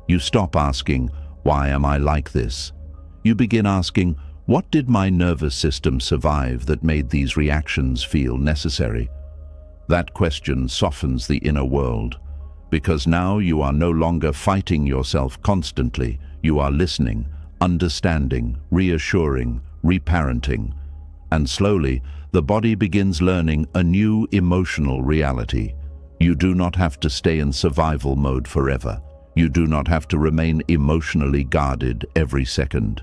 You stop asking, "Why am I like this?" You begin asking, "What did my nervous system survive that made these reactions feel necessary?" That question softens the inner world, because now you are no longer fighting yourself constantly. You are listening, understanding, reassuring, reparenting. And slowly, the body begins learning a new emotional reality. You do not have to stay in survival mode forever. You do not have to remain emotionally guarded every second.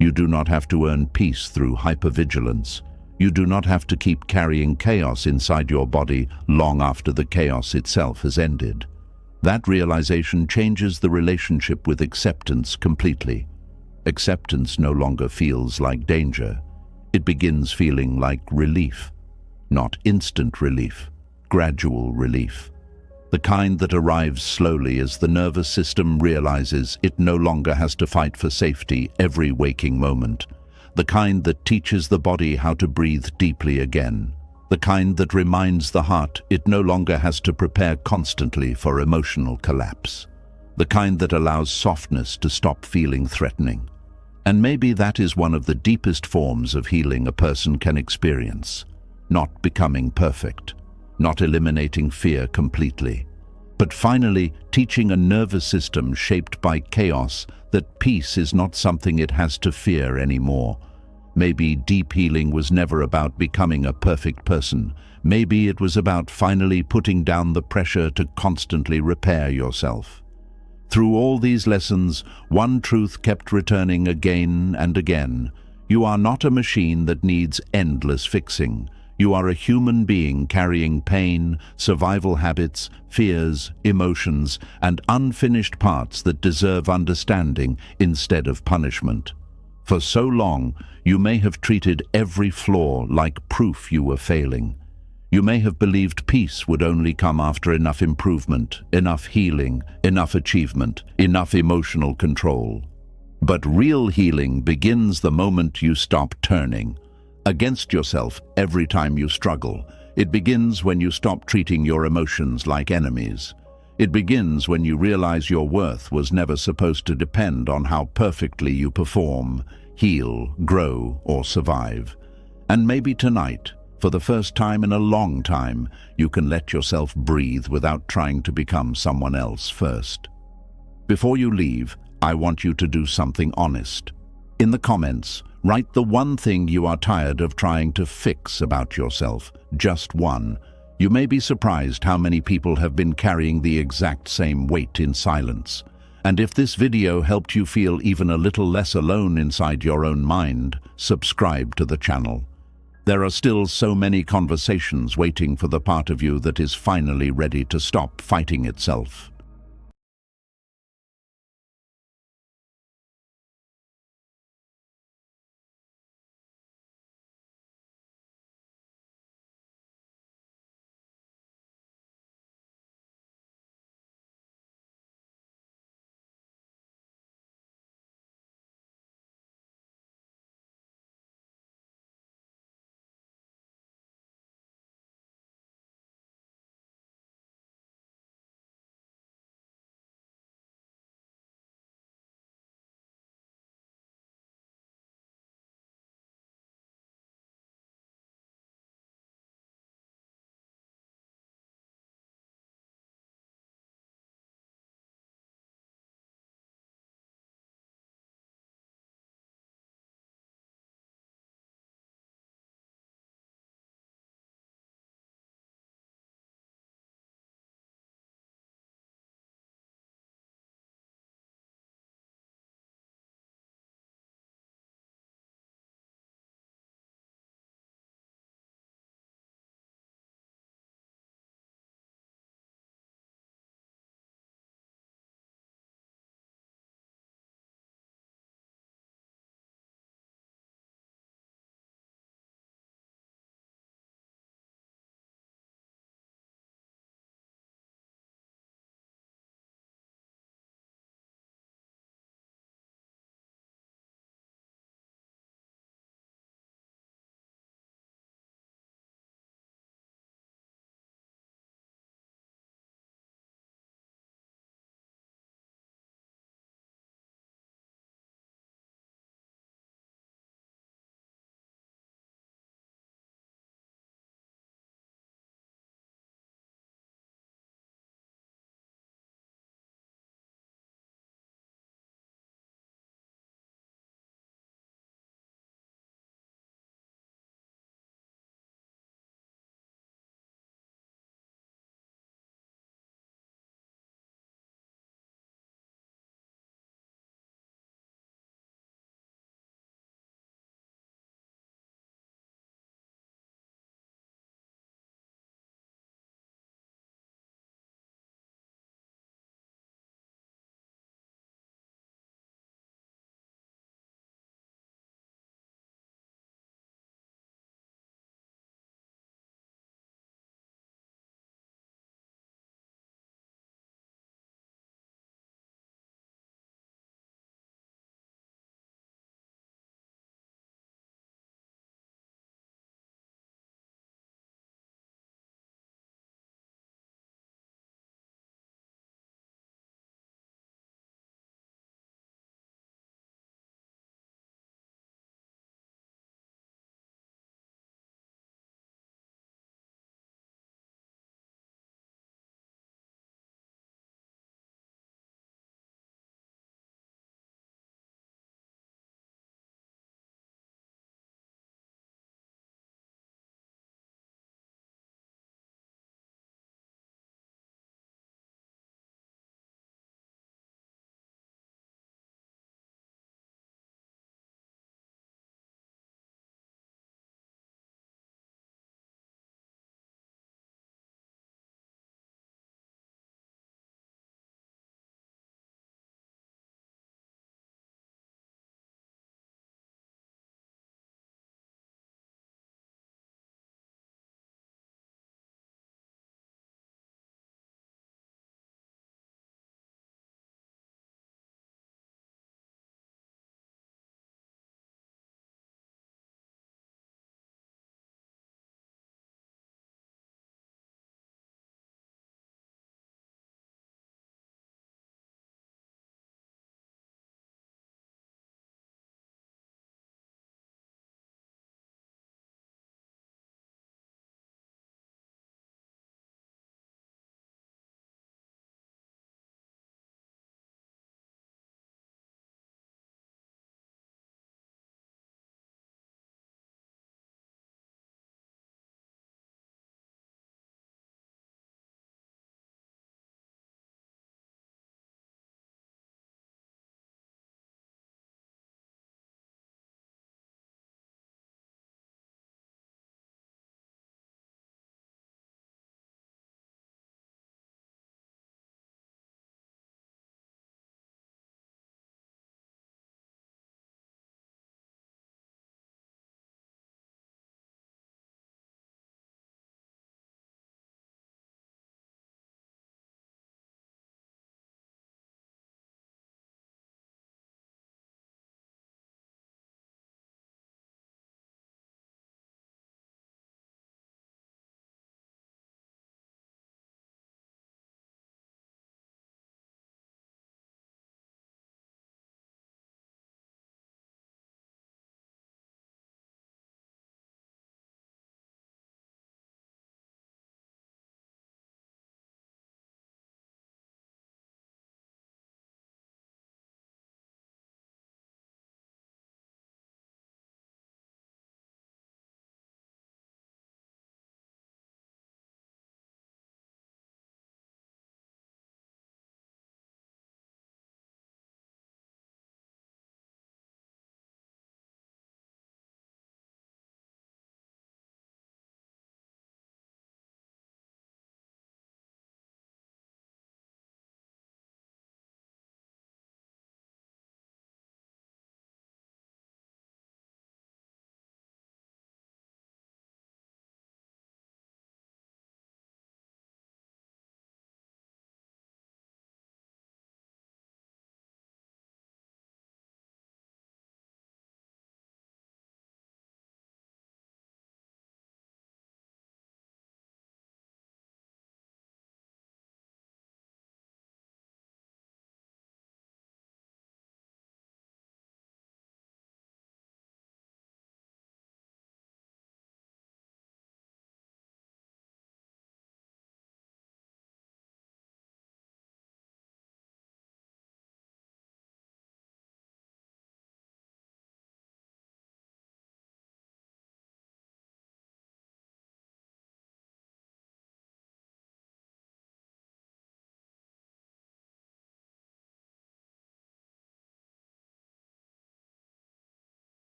You do not have to earn peace through hypervigilance. You do not have to keep carrying chaos inside your body long after the chaos itself has ended. That realization changes the relationship with acceptance completely. Acceptance no longer feels like danger. It begins feeling like relief. Not instant relief, gradual relief. The kind that arrives slowly as the nervous system realizes it no longer has to fight for safety every waking moment. The kind that teaches the body how to breathe deeply again. The kind that reminds the heart it no longer has to prepare constantly for emotional collapse. The kind that allows softness to stop feeling threatening. And maybe that is one of the deepest forms of healing a person can experience. Not becoming perfect, not eliminating fear completely, but finally teaching a nervous system shaped by chaos that peace is not something it has to fear anymore. Maybe deep healing was never about becoming a perfect person. Maybe it was about finally putting down the pressure to constantly repair yourself. Through all these lessons, one truth kept returning again and again. You are not a machine that needs endless fixing. You are a human being carrying pain, survival habits, fears, emotions, and unfinished parts that deserve understanding instead of punishment. For so long, you may have treated every flaw like proof you were failing. You may have believed peace would only come after enough improvement, enough healing, enough achievement, enough emotional control. But real healing begins the moment you stop turning against yourself every time you struggle. It begins when you stop treating your emotions like enemies. It begins when you realize your worth was never supposed to depend on how perfectly you perform, heal, grow, or survive. And maybe tonight, for the first time in a long time, you can let yourself breathe without trying to become someone else first. Before you leave, I want you to do something honest. In the comments, write the one thing you are tired of trying to fix about yourself, just one. You may be surprised how many people have been carrying the exact same weight in silence. And if this video helped you feel even a little less alone inside your own mind, subscribe to the channel. There are still so many conversations waiting for the part of you that is finally ready to stop fighting itself.